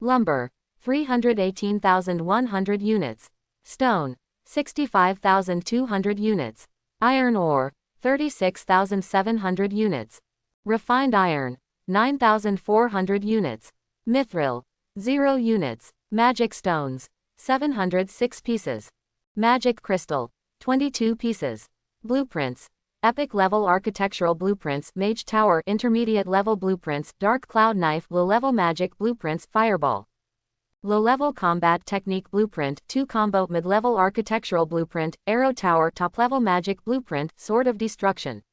Lumber, 318,100 units. Stone, 65,200 units. Iron ore, 36,700 units. Refined iron, 9,400 units. Mithril, 0 units. Magic stones, 706 pieces. Magic crystal, 22 pieces. Blueprints, epic level architectural blueprints, mage tower, intermediate level blueprints, dark cloud knife, low level magic blueprints, fireball. Low-level combat technique blueprint, 2 combo mid-level architectural blueprint, arrow tower top-level magic blueprint, sword of destruction.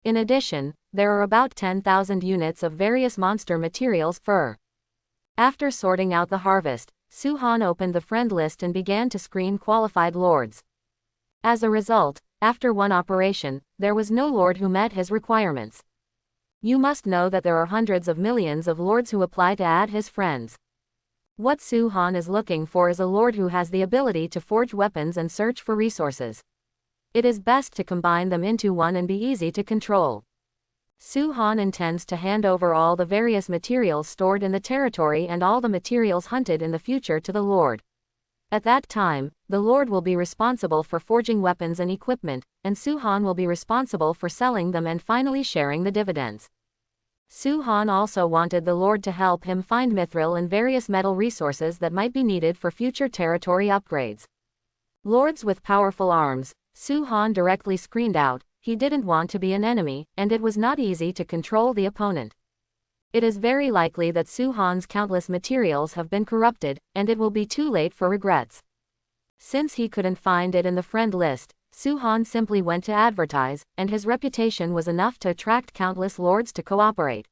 In addition, there are about 10,000 units of various monster materials fur. After sorting out the harvest, Suhan opened the friend list and began to screen qualified lords. As a result, after one operation, there was no lord who met his requirements. You must know that there are hundreds of millions of lords who apply to add his friends. What Suhan is looking for is a lord who has the ability to forge weapons and search for resources. It is best to combine them into one and be easy to control. Suhan intends to hand over all the various materials stored in the territory and all the materials hunted in the future to the lord. At that time, the lord will be responsible for forging weapons and equipment, and Suhan will be responsible for selling them and finally sharing the dividends. Suhan also wanted the lord to help him find mithril and various metal resources that might be needed for future territory upgrades. Lords with powerful arms, Suhan directly screened out. He didn't want to be an enemy, and it was not easy to control the opponent. It is very likely that Suhan's countless materials have been corrupted, and it will be too late for regrets. Since he couldn't find it in the friend list, Suhan simply went to advertise, and his reputation was enough to attract countless lords to cooperate.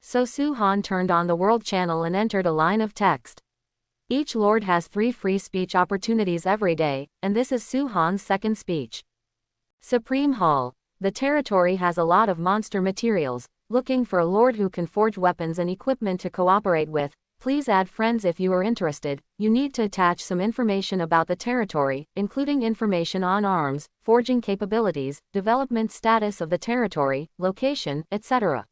So Suhan turned on the world channel and entered a line of text. Each lord has 3 free speech opportunities every day, and this is Suhan's second speech. Supreme Hall. The territory has a lot of monster materials, looking for a lord who can forge weapons and equipment to cooperate with. Please add friends if you are interested. You need to attach some information about the territory, including information on arms, forging capabilities, development status of the territory, location, etc.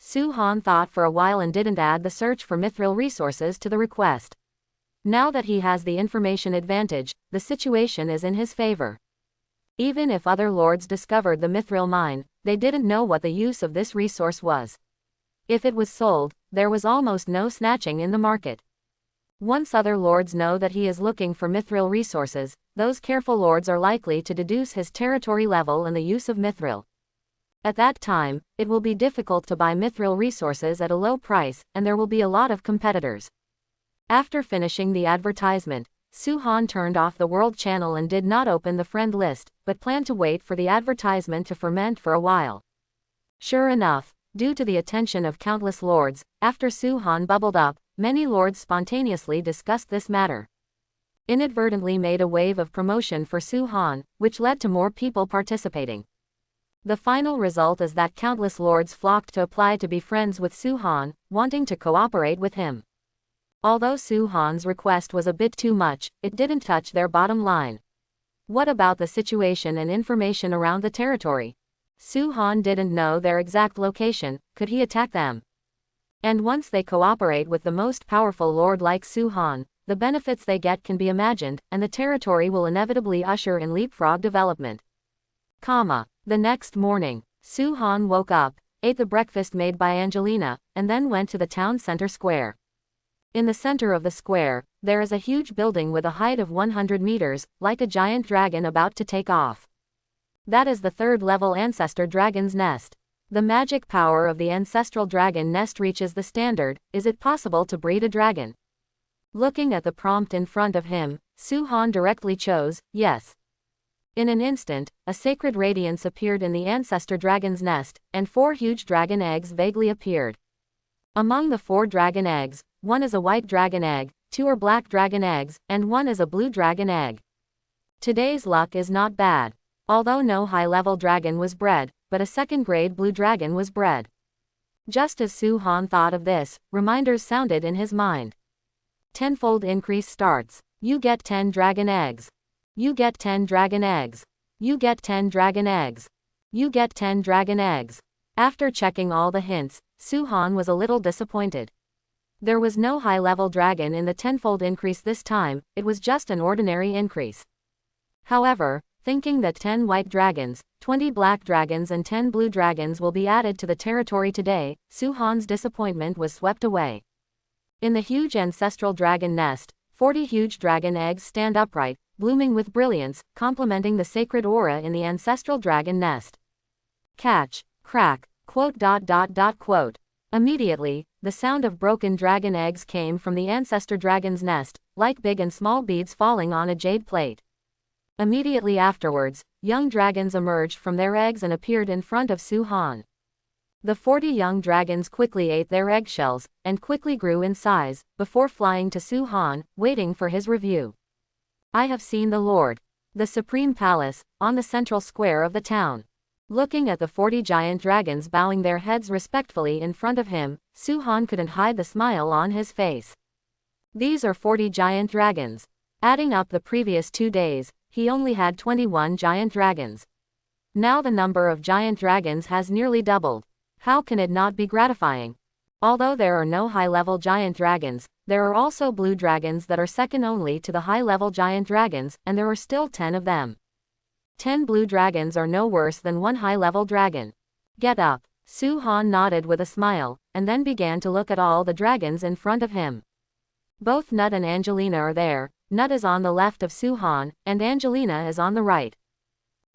Suhan thought for a while and didn't add the search for mithril resources to the request. Now that he has the information advantage, the situation is in his favor. Even if other lords discovered the mithril mine, they didn't know what the use of this resource was. If it was sold, there was almost no snatching in the market. Once other lords know that he is looking for mithril resources, those careful lords are likely to deduce his territory level and the use of mithril. At that time, it will be difficult to buy mithril resources at a low price, and there will be a lot of competitors. After finishing the advertisement, Suhan turned off the world channel and did not open the friend list, but planned to wait for the advertisement to ferment for a while. Sure enough, due to the attention of countless lords, after Suhan bubbled up, many lords spontaneously discussed this matter. Inadvertently made a wave of promotion for Suhan, which led to more people participating. The final result is that countless lords flocked to apply to be friends with Suhan, wanting to cooperate with him. Although Suhan's request was a bit too much, it didn't touch their bottom line. What about the situation and information around the territory? Suhan didn't know their exact location. Could he attack them? And once they cooperate with the most powerful lord like Suhan, the benefits they get can be imagined, and the territory will inevitably usher in leapfrog development. The next morning, Suhan woke up, ate the breakfast made by Angelina, and then went to the town center square. In the center of the square, there is a huge building with a height of 100 meters, like a giant dragon about to take off. That is the 3rd level ancestor dragon's nest. The magic power of the ancestral dragon nest reaches the standard. Is it possible to breed a dragon? Looking at the prompt in front of him, Suhan directly chose, yes. In an instant, a sacred radiance appeared in the ancestor dragon's nest, and 4 huge dragon eggs vaguely appeared. Among the 4 dragon eggs, 1 is a white dragon egg, 2 are black dragon eggs, and 1 is a blue dragon egg. Today's luck is not bad. Although no high-level dragon was bred, but a 2nd-grade blue dragon was bred. Just as Suhan thought of this, reminders sounded in his mind. Tenfold increase starts. You get 10 dragon eggs. You get 10 dragon eggs. You get 10 dragon eggs. You get 10 dragon eggs. After checking all the hints, Suhan was a little disappointed. There was no high-level dragon in the tenfold increase this time, it was just an ordinary increase. However, thinking that 10 white dragons, 20 black dragons and 10 blue dragons will be added to the territory today, Suhan's disappointment was swept away. In the huge ancestral dragon nest, 40 huge dragon eggs stand upright, blooming with brilliance, complementing the sacred aura in the ancestral dragon nest. Catch, crack, quote. Immediately, the sound of broken dragon eggs came from the ancestor dragon's nest, like big and small beads falling on a jade plate. Immediately afterwards, young dragons emerged from their eggs and appeared in front of Su-han. The 40 young dragons quickly ate their eggshells, and quickly grew in size, before flying to Su-han, waiting for his review. I have seen the Lord. The Supreme Palace, on the central square of the town. Looking at the 40 giant dragons bowing their heads respectfully in front of him, Su-han couldn't hide the smile on his face. These are 40 giant dragons. Adding up the previous 2 days, he only had 21 giant dragons. Now the number of giant dragons has nearly doubled. How can it not be gratifying? Although there are no high-level giant dragons, there are also blue dragons that are second only to the high-level giant dragons, and there are still 10 of them. 10 blue dragons are no worse than 1 high-level dragon. Get up. Su-han nodded with a smile, and then began to look at all the dragons in front of him. Both Nut and Angelina are there. Nut is on the left of Su-han, and Angelina is on the right.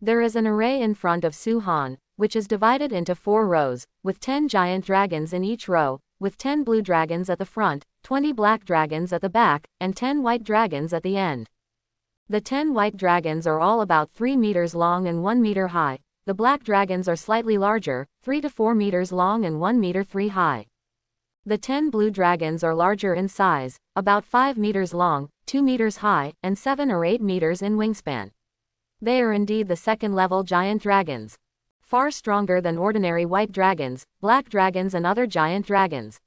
There is an array in front of Su-han, which is divided into 4 rows, with 10 giant dragons in each row, with 10 blue dragons at the front, 20 black dragons at the back, and 10 white dragons at the end. The 10 white dragons are all about 3 meters long and 1 meter high. The black dragons are slightly larger, 3 to 4 meters long and 1 meter 3 high. The 10 blue dragons are larger in size, about 5 meters long, 2 meters high, and 7 or 8 meters in wingspan. They are indeed the second-level giant dragons. Far stronger than ordinary white dragons, black dragons and other giant dragons.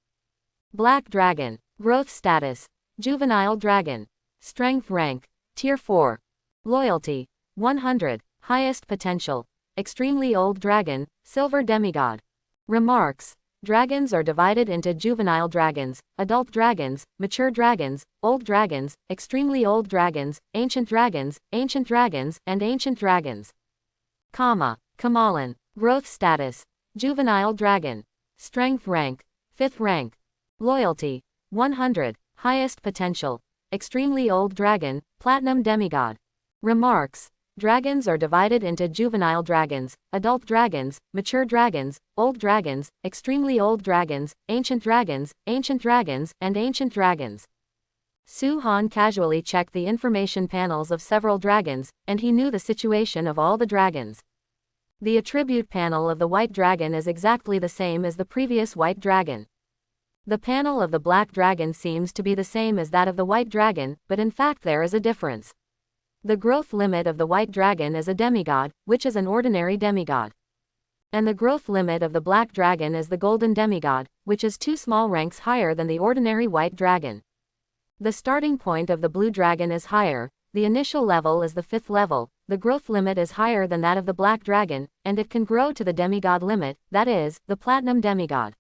Black dragon. Growth status. Juvenile dragon. Strength rank. Tier 4. Loyalty. 100. Highest potential. Extremely old dragon, silver demigod. Remarks. Dragons are divided into juvenile dragons, adult dragons, mature dragons, old dragons, extremely old dragons, ancient dragons, and ancient dragons. Kamalan. Growth status. Juvenile dragon. Strength rank. 5th rank. Loyalty. 100. Highest potential. Extremely old dragon, platinum demigod. Remarks. Dragons are divided into juvenile dragons, adult dragons, mature dragons, old dragons, extremely old dragons, ancient dragons, and ancient dragons. Su-han casually checked the information panels of several dragons, and he knew the situation of all the dragons. The attribute panel of the white dragon is exactly the same as the previous white dragon. The panel of the black dragon seems to be the same as that of the white dragon, but in fact there is a difference. The growth limit of the white dragon is a demigod, which is an ordinary demigod. And the growth limit of the black dragon is the golden demigod, which is 2 small ranks higher than the ordinary white dragon. The starting point of the blue dragon is higher, the initial level is the 5th level, the growth limit is higher than that of the black dragon, and it can grow to the demigod limit, that is, the platinum demigod.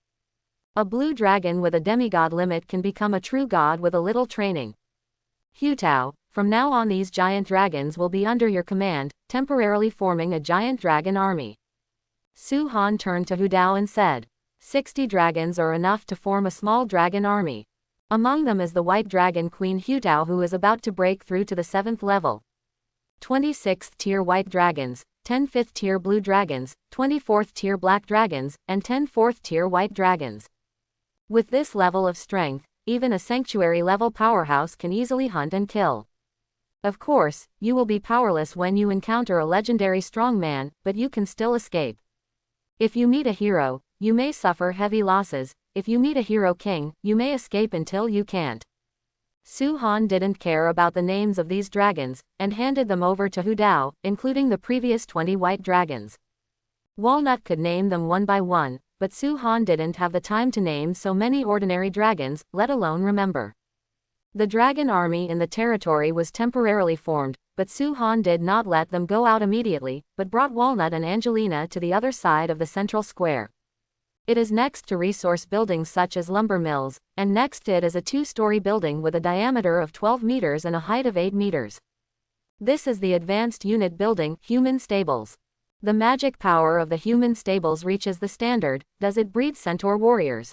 A blue dragon with a demigod limit can become a true god with a little training. Hutao, from now on these giant dragons will be under your command, temporarily forming a giant dragon army. Su-han turned to Hudao and said, 60 dragons are enough to form a small dragon army. Among them is the white dragon queen Hutao, who is about to break through to the 7th level. 26th tier white dragons, 10 5th tier blue dragons, 24th tier black dragons, and 10 4th tier white dragons. With this level of strength, even a sanctuary level powerhouse can easily hunt and kill. Of course, you will be powerless when you encounter a legendary strongman, but you can still escape. If you meet a hero, you may suffer heavy losses. If you meet a hero king, you may escape until you can't. Su-han didn't care about the names of these dragons, and handed them over to Hudao, including the previous 20 white dragons. Walnut could name them one by one, but Su-han didn't have the time to name so many ordinary dragons, let alone remember. The dragon army in the territory was temporarily formed, but Su-han did not let them go out immediately, but brought Walnut and Angelina to the other side of the central square. It is next to resource buildings such as lumber mills, and next to it is a 2-story building with a diameter of 12 meters and a height of 8 meters. This is the advanced unit building, human stables. The magic power of the human stables reaches the standard. Does it breed centaur warriors?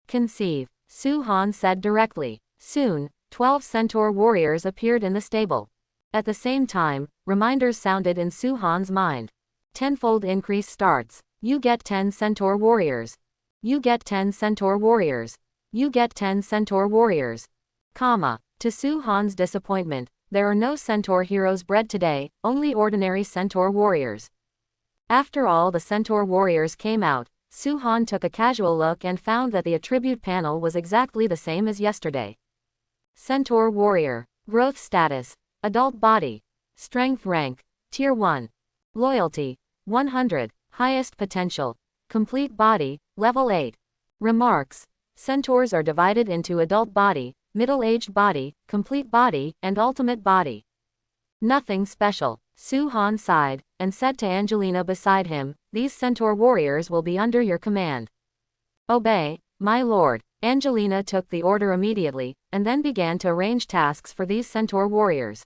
Conceive, Su-han said directly. Soon, 12 centaur warriors appeared in the stable. At the same time, reminders sounded in Su-han's mind. Tenfold increase starts. You get 10 centaur warriors. You get 10 centaur warriors. You get 10 centaur warriors. To Su-han's disappointment, there are no centaur heroes bred today, only ordinary centaur warriors. After all the centaur warriors came out, Su-han took a casual look and found that the attribute panel was exactly the same as yesterday. Centaur warrior. Growth status. Adult body. Strength rank. Tier 1. Loyalty. 100. Highest potential. Complete body. Level 8. Remarks. Centaurs are divided into adult body, middle-aged body, complete body, and ultimate body. Nothing special. Su-han sighed, and said to Angelina beside him, "These centaur warriors will be under your command." "Obey, my lord." Angelina took the order immediately, and then began to arrange tasks for these centaur warriors.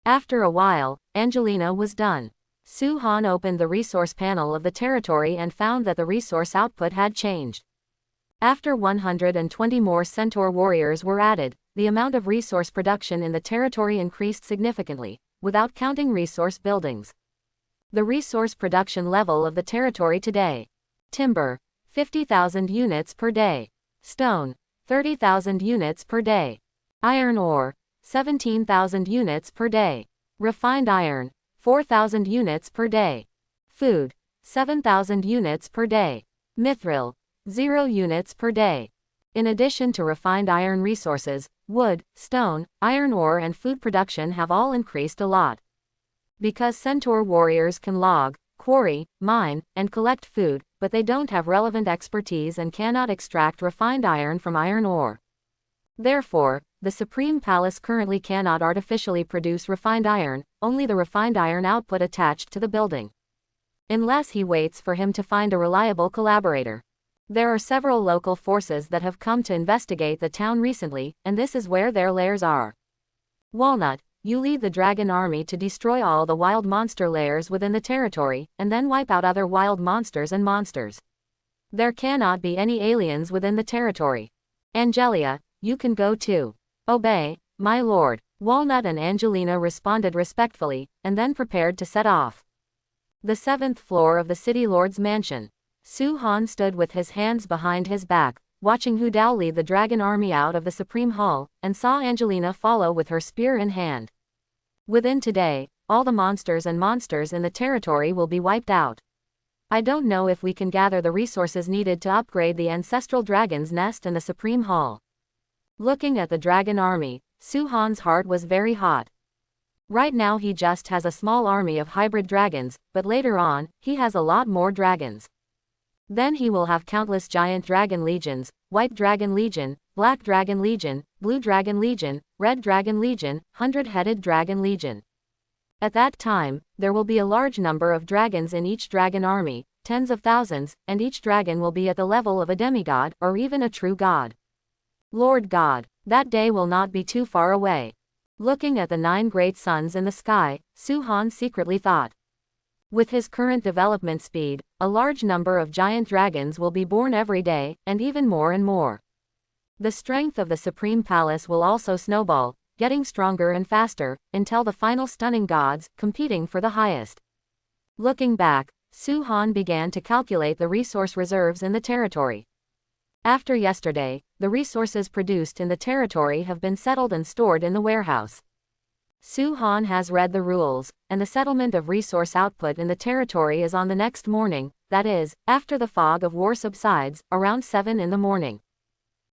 After a while, Angelina was done. Su-han opened the resource panel of the territory and found that the resource output had changed. After 120 more centaur warriors were added, the amount of resource production in the territory increased significantly, without counting resource buildings. The resource production level of the territory today. Timber, 50,000 units per day. Stone, 30,000 units per day. Iron ore, 17,000 units per day. Refined iron, 4,000 units per day. Food, 7,000 units per day. Mithril, 0 units per day. In addition to refined iron resources, wood, stone, iron ore and food production have all increased a lot. Because centaur warriors can log, quarry, mine, and collect food, but they don't have relevant expertise and cannot extract refined iron from iron ore. Therefore, the Supreme Palace currently cannot artificially produce refined iron, only the refined iron output attached to the building. Unless he waits for him to find a reliable collaborator. There are several local forces that have come to investigate the town recently, and this is where their lairs are. Walnut, you lead the dragon army to destroy all the wild monster lairs within the territory, and then wipe out other wild monsters and monsters. There cannot be any aliens within the territory. Angelia, you can go too. Obey, my lord. Walnut and Angelina responded respectfully, and then prepared to set off. The 7th floor of the city lord's mansion. Su-han stood with his hands behind his back, watching Hu Dao lead the dragon army out of the Supreme Hall, and saw Angelina follow with her spear in hand. Within today, all the monsters in the territory will be wiped out. I don't know if we can gather the resources needed to upgrade the ancestral dragon's nest and the Supreme Hall. Looking at the dragon army, Su-han's heart was very hot. Right now he just has a small army of hybrid dragons, but later on, he has a lot more dragons. Then he will have countless giant dragon legions, white dragon legion, black dragon legion, blue dragon legion, red dragon legion, 100-headed dragon legion. At that time, there will be a large number of dragons in each dragon army, tens of thousands, and each dragon will be at the level of a demigod, or even a true god. Lord God, that day will not be too far away. Looking at the 9 great suns in the sky, Su-han secretly thought. With his current development speed, a large number of giant dragons will be born every day, and even more and more. The strength of the Supreme Palace will also snowball, getting stronger and faster, until the final stunning gods, competing for the highest. Looking back, Su-han began to calculate the resource reserves in the territory. After yesterday, the resources produced in the territory have been settled and stored in the warehouse. Su-han has read the rules, and the settlement of resource output in the territory is on the next morning, that is, after the fog of war subsides, around 7 in the morning.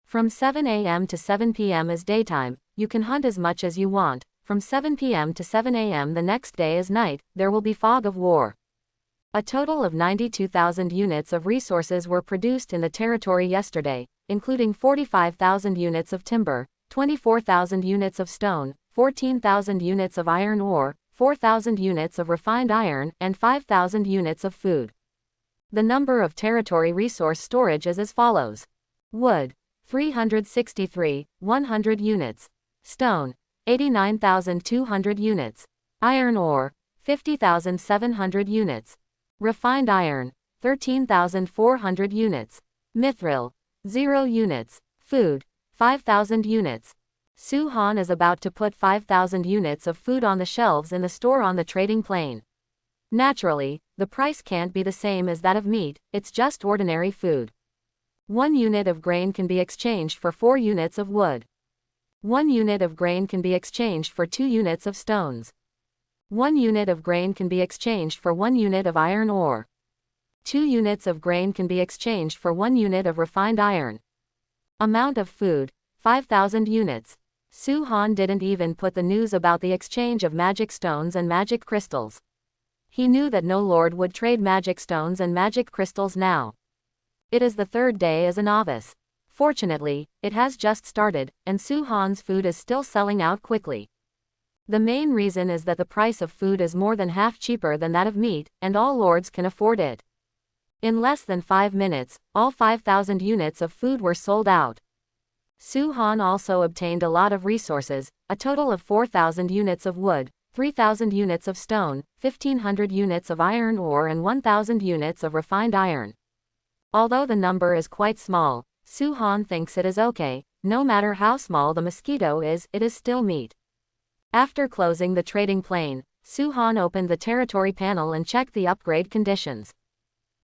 From 7 a.m. to 7 p.m. is daytime, you can hunt as much as you want. From 7 p.m. to 7 a.m. the next day is night, there will be fog of war. A total of 92,000 units of resources were produced in the territory yesterday, including 45,000 units of timber, 24,000 units of stone, 14,000 units of iron ore, 4,000 units of refined iron, and 5,000 units of food. The number of territory resource storage is as follows. Wood, 363, 100 units. Stone, 89,200 units. Iron ore, 50,700 units. Refined iron, 13,400 units. Mithril, 0 units. Food, 5,000 units. Su-han is about to put 5,000 units of food on the shelves in the store on the trading plane. Naturally, the price can't be the same as that of meat, it's just ordinary food. 1 unit of grain can be exchanged for 4 units of wood. 1 unit of grain can be exchanged for 2 units of stones. 1 unit of grain can be exchanged for 1 unit of iron ore. 2 units of grain can be exchanged for 1 unit of refined iron. Amount of food, 5,000 units. Su-han didn't even put the news about the exchange of magic stones and magic crystals. He knew that no lord would trade magic stones and magic crystals now. It is the 3rd day as a novice. Fortunately, it has just started, and Su-han's food is still selling out quickly. The main reason is that the price of food is more than half cheaper than that of meat, and all lords can afford it. In less than 5 minutes, all 5,000 units of food were sold out. Su-han also obtained a lot of resources, a total of 4,000 units of wood, 3,000 units of stone, 1,500 units of iron ore and 1,000 units of refined iron. Although the number is quite small, Su-han thinks it is okay. No matter how small the mosquito is, it is still meat. After closing the trading plane, Su-han opened the territory panel and checked the upgrade conditions.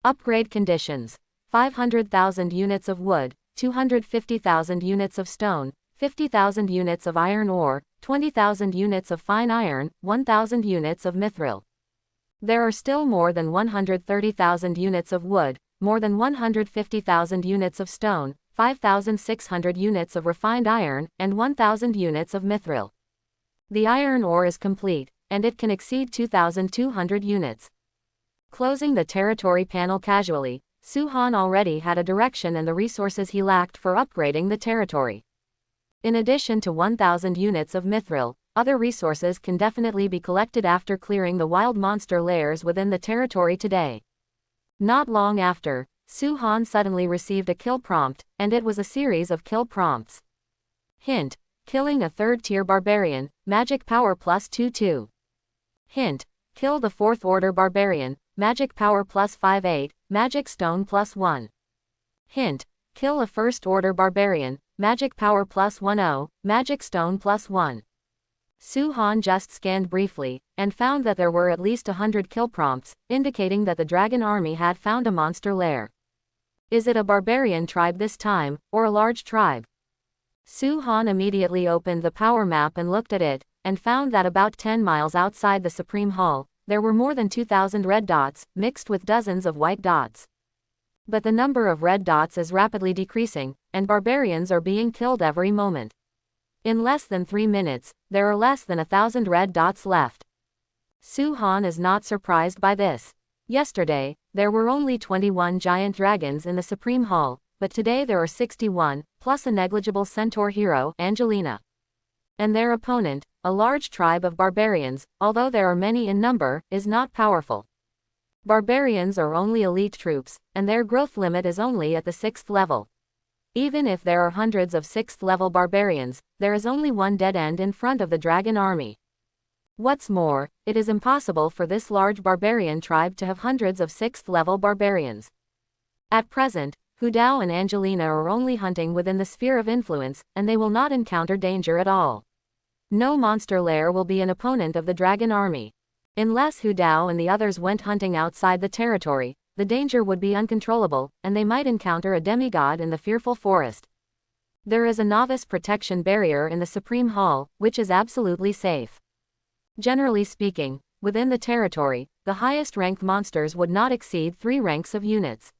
Upgrade conditions: 500,000 units of wood, 250,000 units of stone, 50,000 units of iron ore, 20,000 units of fine iron, 1,000 units of mithril. There are still more than 130,000 units of wood, more than 150,000 units of stone, 5,600 units of refined iron, and 1,000 units of mithril. The iron ore is complete, and it can exceed 2,200 units. Closing the territory panel casually, Su-han already had a direction and the resources he lacked for upgrading the territory. In addition to 1,000 units of mithril, other resources can definitely be collected after clearing the wild monster lairs within the territory today. Not long after, Su-han suddenly received a kill prompt, and it was a series of kill prompts. Hint: killing a 3rd-tier barbarian, magic power plus 2/2. Hint: kill the 4th-order barbarian, magic power plus 5/8, magic stone plus 1. Hint: kill a 1st-order barbarian, magic power plus 10, magic stone plus 1. Su-han just scanned briefly, and found that there were at least 100 kill prompts, indicating that the dragon army had found a monster lair. Is it a barbarian tribe this time, or a large tribe? Su-han immediately opened the power map and looked at it, and found that about 10 miles outside the Supreme Hall, there were more than 2,000 red dots, mixed with dozens of white dots. But the number of red dots is rapidly decreasing, and barbarians are being killed every moment. In less than 3 minutes, there are less than 1,000 red dots left. Su-han is not surprised by this. Yesterday, there were only 21 giant dragons in the Supreme Hall, but today there are 61, plus a negligible centaur hero, Angelina. And their opponent, a large tribe of barbarians, although there are many in number, is not powerful. Barbarians are only elite troops, and their growth limit is only at the 6th level. Even if there are hundreds of 6th-level barbarians, there is only one dead end in front of the dragon army. What's more, it is impossible for this large barbarian tribe to have hundreds of 6th-level barbarians. At present, Hu Dao and Angelina are only hunting within the sphere of influence, and they will not encounter danger at all. No monster lair will be an opponent of the dragon army. Unless Hu Dao and the others went hunting outside the territory, the danger would be uncontrollable, and they might encounter a demigod in the fearful forest. There is a novice protection barrier in the Supreme Hall, which is absolutely safe. Generally speaking, within the territory, the highest-ranked monsters would not exceed 3 ranks of units.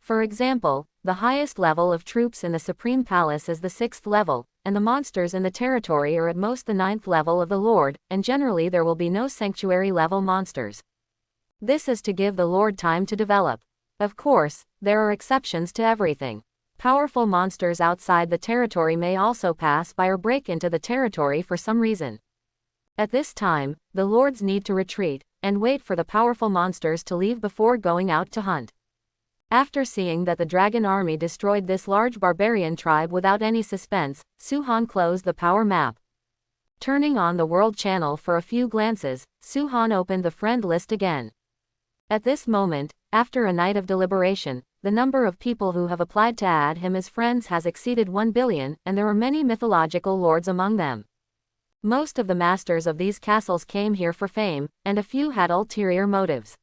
For example, the highest level of troops in the Supreme Palace is the 6th level, and the monsters in the territory are at most the 9th level of the Lord, and generally there will be no sanctuary-level monsters. This is to give the Lord time to develop. Of course, there are exceptions to everything. Powerful monsters outside the territory may also pass by or break into the territory for some reason. At this time, the lords need to retreat, and wait for the powerful monsters to leave before going out to hunt. After seeing that the dragon army destroyed this large barbarian tribe without any suspense, Su-han closed the power map. Turning on the world channel for a few glances, Su-han opened the friend list again. At this moment, after a night of deliberation, the number of people who have applied to add him as friends has exceeded 1 billion, and there are many mythological lords among them. Most of the masters of these castles came here for fame, and a few had ulterior motives.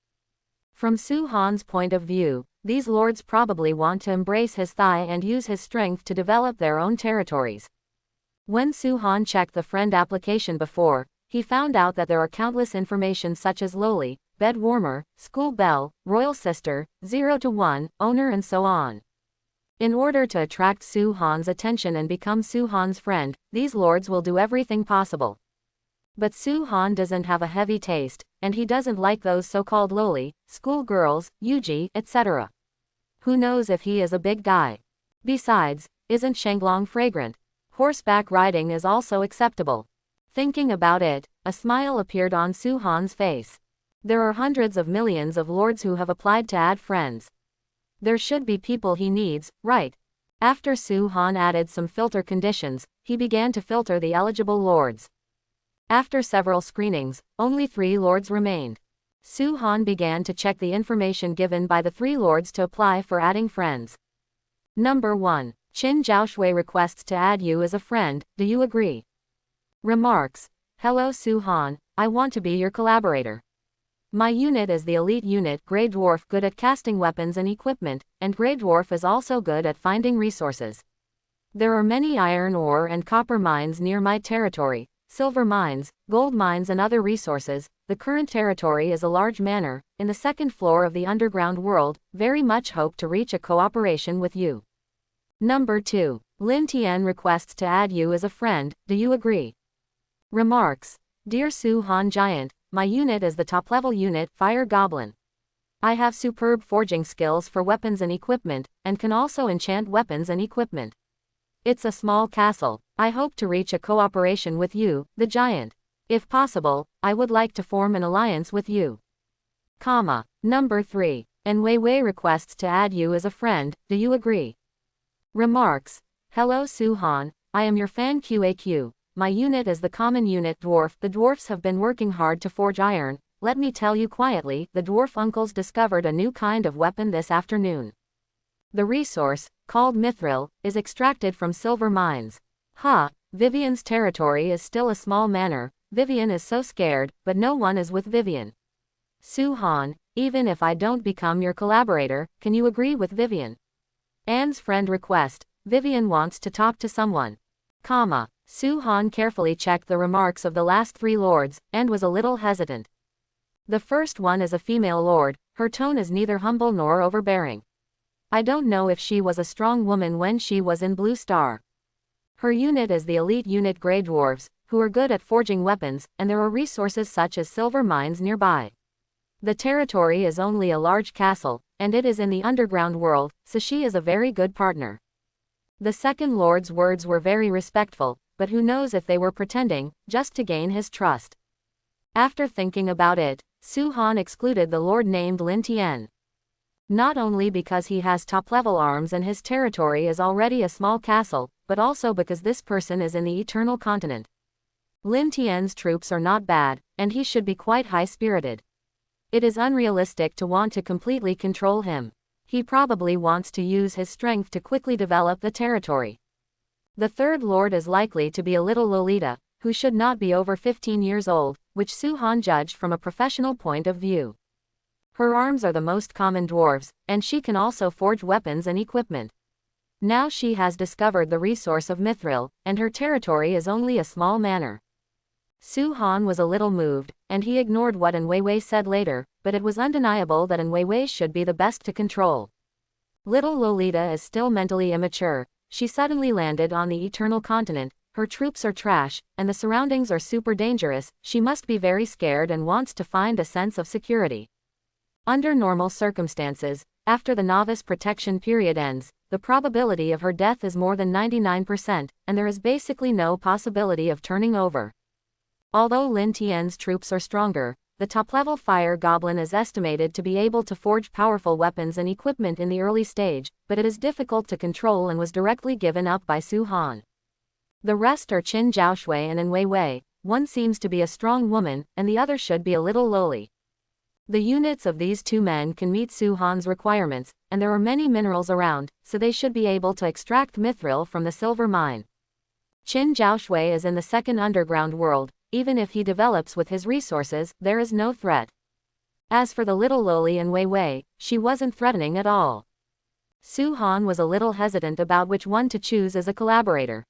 From Su-han's point of view, these lords probably want to embrace his thigh and use his strength to develop their own territories. When Su-han checked the friend application before, he found out that there are countless information such as loli, bed warmer, school bell, royal sister, 0 to 1, owner and so on. In order to attract Su-han's attention and become Su-han's friend, these lords will do everything possible. But Su-han doesn't have a heavy taste, and he doesn't like those so-called loli, school girls, yuji, etc. Who knows if he is a big guy? Besides, isn't Shenglong fragrant? Horseback riding is also acceptable. Thinking about it, a smile appeared on Su-han's face. There are hundreds of millions of lords who have applied to add friends. There should be people he needs, right? After Su-han added some filter conditions, he began to filter the eligible lords. After several screenings, only 3 lords remained. Su-han began to check the information given by the 3 lords to apply for adding friends. Number 1. Qin Zhaoshui requests to add you as a friend, do you agree? Remarks. Hello Su-han, I want to be your collaborator. My unit is the elite unit Grey Dwarf, good at casting weapons and equipment, and Grey Dwarf is also good at finding resources. There are many iron ore and copper mines near my territory, silver mines, gold mines and other resources. The current territory is a large manor, in the 2nd floor of the underground world, very much hope to reach a cooperation with you. Number 2. Lin Tian requests to add you as a friend, do you agree? Remarks. Dear Su-han Giant, my unit is the top-level unit, Fire Goblin. I have superb forging skills for weapons and equipment, and can also enchant weapons and equipment. It's a small castle. I hope to reach a cooperation with you, the giant. If possible, I would like to form an alliance with you. Number 3. En Weiwei requests to add you as a friend, do you agree? Remarks. Hello Su-han, I am your fan QAQ. My unit is the common unit dwarf. The dwarfs have been working hard to forge iron. Let me tell you quietly, the dwarf uncles discovered a new kind of weapon this afternoon. The resource, called mithril, is extracted from silver mines. Vivian's territory is still a small manor. Vivian is so scared, but no one is with Vivian. Su-han, even if I don't become your collaborator, can you agree with Vivian? Anne's friend request, Vivian wants to talk to someone. Su-han carefully checked the remarks of the last 3 lords, and was a little hesitant. The first one is a female lord, her tone is neither humble nor overbearing. I don't know if she was a strong woman when she was in Blue Star. Her unit is the elite unit Grey Dwarves, who are good at forging weapons, and there are resources such as silver mines nearby. The territory is only a large castle, and it is in the underground world, so she is a very good partner. The second lord's words were very respectful, but who knows if they were pretending, just to gain his trust. After thinking about it, Su-han excluded the lord named Lin Tian. Not only because he has top-level arms and his territory is already a small castle, but also because this person is in the Eternal Continent. Lin Tian's troops are not bad, and he should be quite high-spirited. It is unrealistic to want to completely control him. He probably wants to use his strength to quickly develop the territory. The third lord is likely to be a little Lolita, who should not be over 15 years old, which Su-han judged from a professional point of view. Her arms are the most common dwarves, and she can also forge weapons and equipment. Now she has discovered the resource of mithril, and her territory is only a small manor. Su-han was a little moved, and he ignored what En Weiwei said later, but it was undeniable that En Weiwei should be the best to control. Little Lolita is still mentally immature. She suddenly landed on the Eternal Continent, her troops are trash, and the surroundings are super dangerous. She must be very scared and wants to find a sense of security. Under normal circumstances, after the novice protection period ends, the probability of her death is more than 99%, and there is basically no possibility of turning over. Although Lin Tian's troops are stronger, the top-level Fire Goblin is estimated to be able to forge powerful weapons and equipment in the early stage, but it is difficult to control and was directly given up by Su-han. The rest are Qin Zhaoshui and En Weiwei. One seems to be a strong woman, and the other should be a little lowly. The units of these 2 men can meet Su-han's requirements, and there are many minerals around, so they should be able to extract mithril from the silver mine. Qin Zhaoshui is in the 2nd underground world. Even if he develops with his resources, there is no threat. As for the little loli and Wei Wei, she wasn't threatening at all. Su Han was a little hesitant about which one to choose as a collaborator.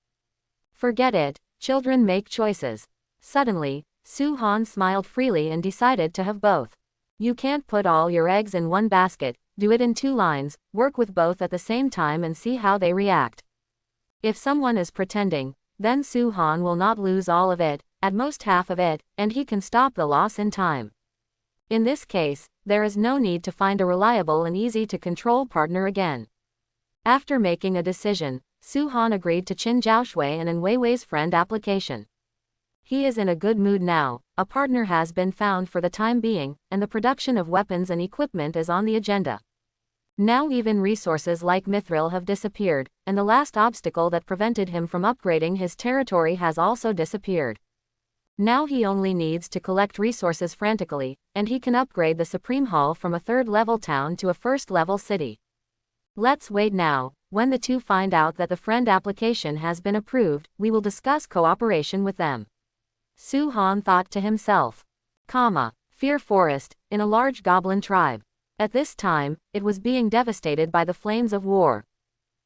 Forget it, children make choices. Suddenly, Su Han smiled freely and decided to have both. You can't put all your eggs in one basket, do it in 2 lines, work with both at the same time and see how they react. If someone is pretending, then Su Han will not lose all of it, at most half of it, and he can stop the loss in time. In this case, there is no need to find a reliable and easy to control partner again. After making a decision, Su Han agreed to Qin Zhaoshui and Wei Wei's friend application. He is in a good mood now, a partner has been found for the time being, and the production of weapons and equipment is on the agenda. Now even resources like Mithril have disappeared, and the last obstacle that prevented him from upgrading his territory has also disappeared. Now he only needs to collect resources frantically, and he can upgrade the Supreme Hall from a 3rd-level town to a 1st-level city. Let's wait now. When the two find out that the friend application has been approved, we will discuss cooperation with them. Su Han thought to himself. Fear Forest, in a large goblin tribe. At this time, it was being devastated by the flames of war.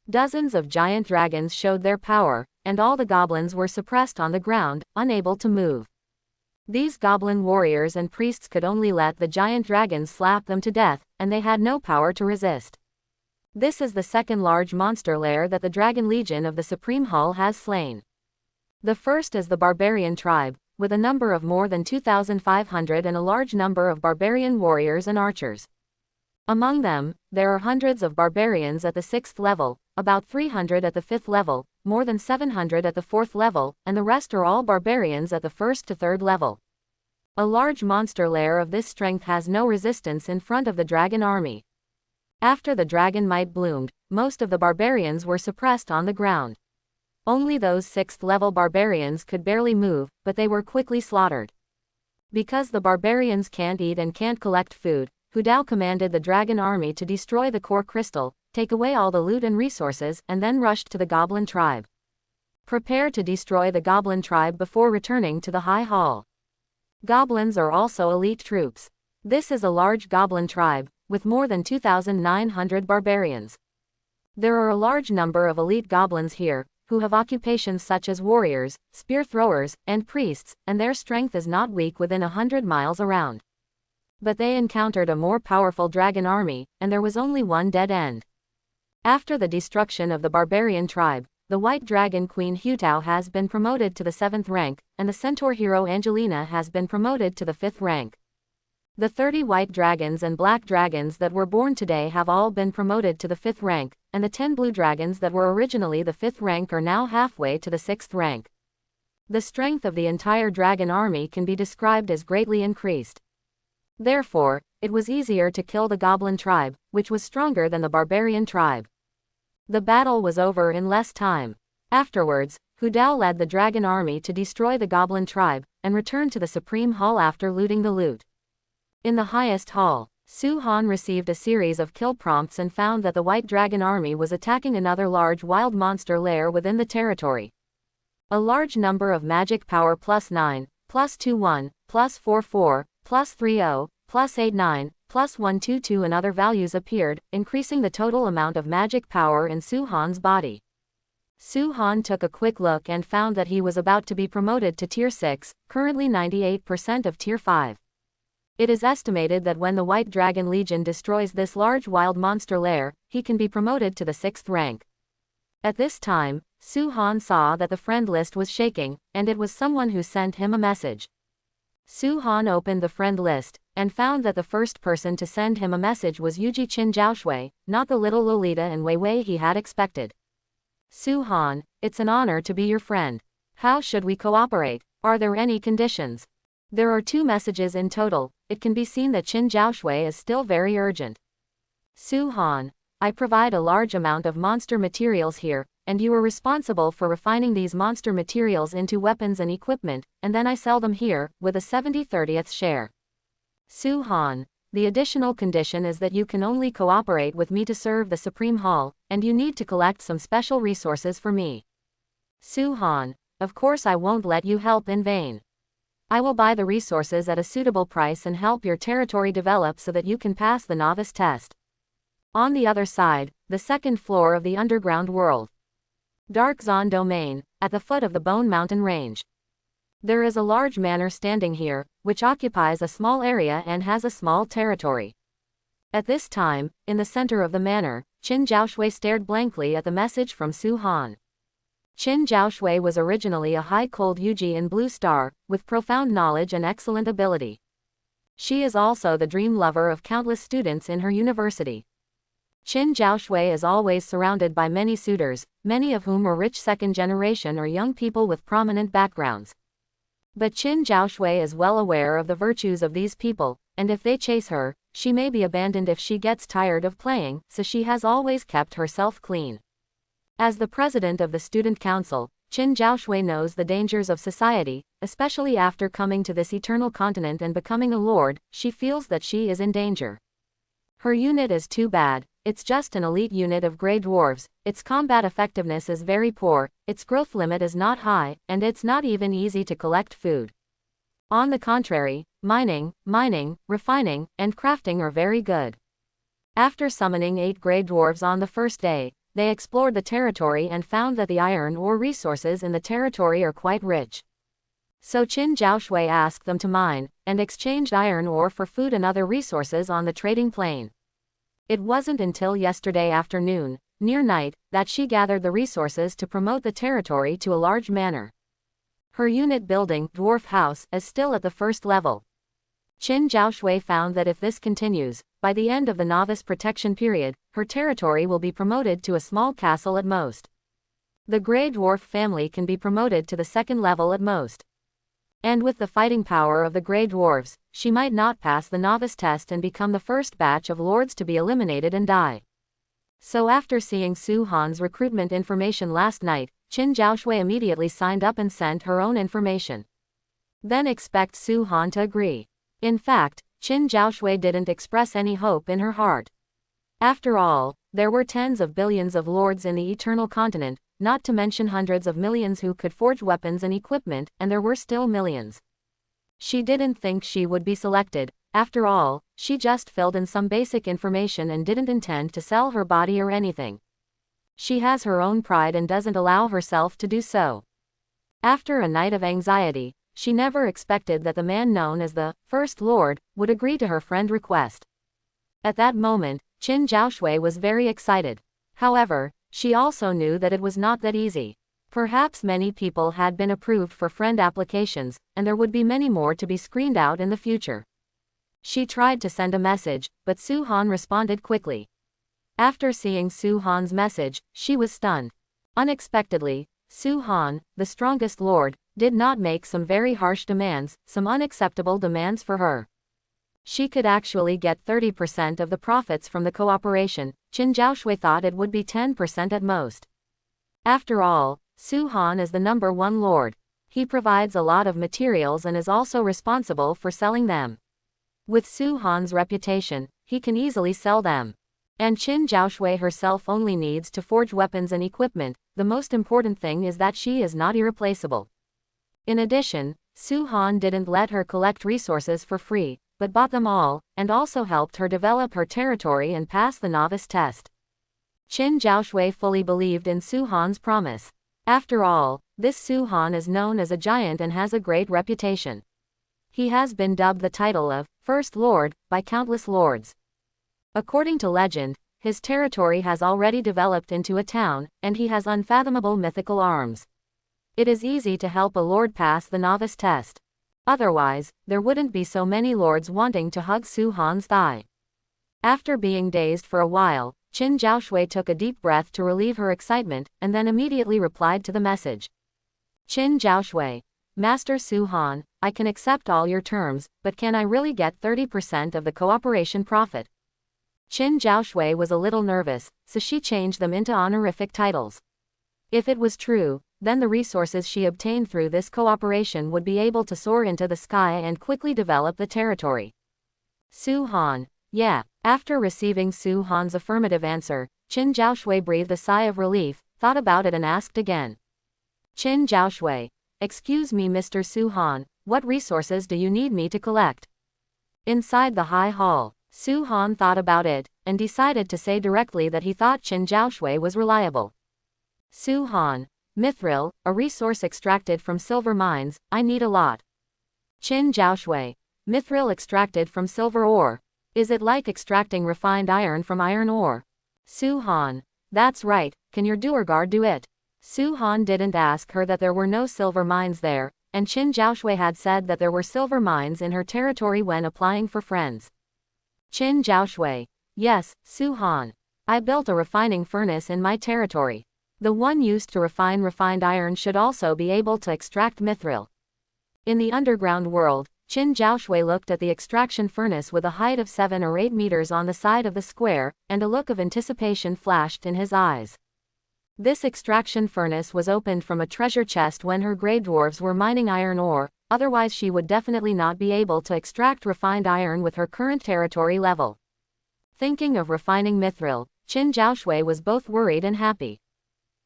Dozens of giant dragons showed their power, and all the goblins were suppressed on the ground, unable to move. These goblin warriors and priests could only let the giant dragons slap them to death, and they had no power to resist. This is the 2nd large monster lair that the Dragon Legion of the Supreme Hall has slain. The first is the barbarian tribe, with a number of more than 2,500 and a large number of barbarian warriors and archers. Among them, there are hundreds of barbarians at the 6th level, about 300 at the 5th level, more than 700 at the 4th level, and the rest are all barbarians at the 1st to 3rd level. A large monster lair of this strength has no resistance in front of the dragon army. After the dragon might bloomed, most of the barbarians were suppressed on the ground. Only those 6th-level barbarians could barely move, but they were quickly slaughtered. Because the barbarians can't eat and can't collect food, Hu Dao commanded the dragon army to destroy the core crystal, take away all the loot and resources, and then rushed to the goblin tribe. Prepare to destroy the goblin tribe before returning to the High Hall. Goblins are also elite troops. This is a large goblin tribe, with more than 2,900 barbarians. There are a large number of elite goblins here, who have occupations such as warriors, spear throwers, and priests, and their strength is not weak within 100 miles around. But they encountered a more powerful dragon army, and there was only one dead end. After the destruction of the barbarian tribe, the White Dragon Queen Hutao has been promoted to the 7th rank, and the centaur hero Angelina has been promoted to the 5th rank. The 30 white dragons and black dragons that were born today have all been promoted to the 5th rank, and the 10 blue dragons that were originally the 5th rank are now halfway to the 6th rank. The strength of the entire dragon army can be described as greatly increased. Therefore, it was easier to kill the goblin tribe, which was stronger than the barbarian tribe. The battle was over in less time. Afterwards, Hu Dao led the dragon army to destroy the goblin tribe, and returned to the Supreme Hall after looting the loot. In the highest hall, Su Han received a series of kill prompts and found that the White Dragon army was attacking another large wild monster lair within the territory. A large number of magic power +9, +21, +44, +30, +89, +122 and other values appeared, increasing the total amount of magic power in Su Han's body. Su Han took a quick look and found that he was about to be promoted to Tier 6, currently 98% of Tier 5. It is estimated that when the White Dragon Legion destroys this large wild monster lair, he can be promoted to the 6th rank. At this time, Su Han saw that the friend list was shaking, and it was someone who sent him a message. Su Han opened the friend list, and found that the first person to send him a message was Yuji Qin Zhaoshui, not the little Lolita and Wei Wei he had expected. Su Han, it's an honor to be your friend. How should we cooperate? Are there any conditions? There are 2 messages in total. It can be seen that Qin Zhaoshui is still very urgent. Su Han, I provide a large amount of monster materials here, and you are responsible for refining these monster materials into weapons and equipment, and then I sell them here, with a 70/30th share. Su Han, the additional condition is that you can only cooperate with me to serve the Supreme Hall, and you need to collect some special resources for me. Su Han, of course I won't let you help in vain. I will buy the resources at a suitable price and help your territory develop so that you can pass the novice test. On the other side, the second floor of the underground world. Dark Zone Domain, at the foot of the Bone Mountain Range. There is a large manor standing here, which occupies a small area and has a small territory. At this time, in the center of the manor, Qin Zhaoshui stared blankly at the message from Su Han. Qin Zhaoshui was originally a high-cold Yuji in Blue Star, with profound knowledge and excellent ability. She is also the dream lover of countless students in her university. Qin Zhaoshui is always surrounded by many suitors, many of whom are rich second-generation or young people with prominent backgrounds. But Qin Zhaoshui is well aware of the virtues of these people, and if they chase her, she may be abandoned if she gets tired of playing, so she has always kept herself clean. As the president of the student council, Qin Zhaoshui knows the dangers of society, especially after coming to this eternal continent and becoming a lord. She feels that she is in danger. Her unit is too bad, it's just an elite unit of grey dwarves, its combat effectiveness is very poor, its growth limit is not high, and it's not even easy to collect food. On the contrary, mining, refining, and crafting are very good. After summoning 8 grey dwarves on the first day, they explored the territory and found that the iron ore resources in the territory are quite rich. So Qin Zhaoshui asked them to mine, and exchanged iron ore for food and other resources on the trading plain. It wasn't until yesterday afternoon, near night, that she gathered the resources to promote the territory to a large manor. Her unit building, Dwarf House, is still at the first level. Qin Zhaoshui found that if this continues, by the end of the novice protection period, her territory will be promoted to a small castle at most. The Grey Dwarf family can be promoted to the second level at most. And with the fighting power of the Grey Dwarves, she might not pass the novice test and become the first batch of lords to be eliminated and die. So after seeing Su Han's recruitment information last night, Qin Zhaoshui immediately signed up and sent her own information. Then expect Su Han to agree. In fact, Qin Zhaoshui didn't express any hope in her heart. After all, there were tens of billions of lords in the Eternal Continent, not to mention hundreds of millions who could forge weapons and equipment, and there were still millions. She didn't think she would be selected. After all, she just filled in some basic information and didn't intend to sell her body or anything. She has her own pride and doesn't allow herself to do so. After a night of anxiety, she never expected that the man known as the First Lord would agree to her friend request. At that moment, Qin Zhaoshui was very excited. However, she also knew that it was not that easy. Perhaps many people had been approved for friend applications, and there would be many more to be screened out in the future. She tried to send a message, but Su Han responded quickly. After seeing Su Han's message, she was stunned. Unexpectedly, Su Han, the strongest lord, did not make some very harsh demands, some unacceptable demands for her. She could actually get 30% of the profits from the cooperation. Qin Zhaoshui thought it would be 10% at most. After all, Su Han is the #1 lord. He provides a lot of materials and is also responsible for selling them. With Su Han's reputation, he can easily sell them. And Qin Zhaoshui herself only needs to forge weapons and equipment. The most important thing is that she is not irreplaceable. In addition, Su Han didn't let her collect resources for free, but bought them all, and also helped her develop her territory and pass the novice test. Qin Zhaoshui fully believed in Su Han's promise. After all, this Su Han is known as a giant and has a great reputation. He has been dubbed the title of First Lord by countless lords. According to legend, his territory has already developed into a town, and he has unfathomable mythical arms. It is easy to help a lord pass the novice test. Otherwise, there wouldn't be so many lords wanting to hug Su Han's thigh. After being dazed for a while, Qin Zhaoshui took a deep breath to relieve her excitement, and then immediately replied to the message. Qin Zhaoshui, Master Su Han, I can accept all your terms, but can I really get 30% of the cooperation profit? Qin Zhaoshui was a little nervous, so she changed them into honorific titles. If it was true, then the resources she obtained through this cooperation would be able to soar into the sky and quickly develop the territory. Su Han, yeah. After receiving Su Han's affirmative answer, Qin Zhaoshui breathed a sigh of relief, thought about it and asked again. Qin Zhaoshui, excuse me Mr. Su Han, What resources do you need me to collect? Inside the high hall, Su Han thought about it, and decided to say directly that he thought Qin Zhaoshui was reliable. Su Han, mithril, a resource extracted from silver mines, I need a lot. Qin Zhaoshui, mithril extracted from silver ore. Is it like extracting refined iron from iron ore? Su Han, that's right, can your Duergar do it? Su Han didn't ask her that there were no silver mines there, and Qin Zhaoshui had said that there were silver mines in her territory when applying for friends. Qin Zhaoshui, yes, Su Han. I built a refining furnace in my territory. The one used to refine refined iron should also be able to extract mithril. In the underground world, Qin Zhaoshui looked at the extraction furnace with a height of 7 or 8 meters on the side of the square, and a look of anticipation flashed in his eyes. This extraction furnace was opened from a treasure chest when her grey dwarves were mining iron ore, otherwise she would definitely not be able to extract refined iron with her current territory level. Thinking of refining mithril, Qin Zhaoshui was both worried and happy.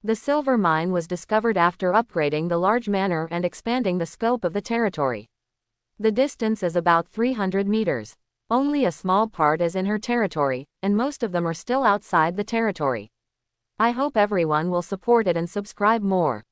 The silver mine was discovered after upgrading the large manor and expanding the scope of the territory. The distance is about 300 meters. Only a small part is in her territory, and most of them are still outside the territory. I hope everyone will support it and subscribe more.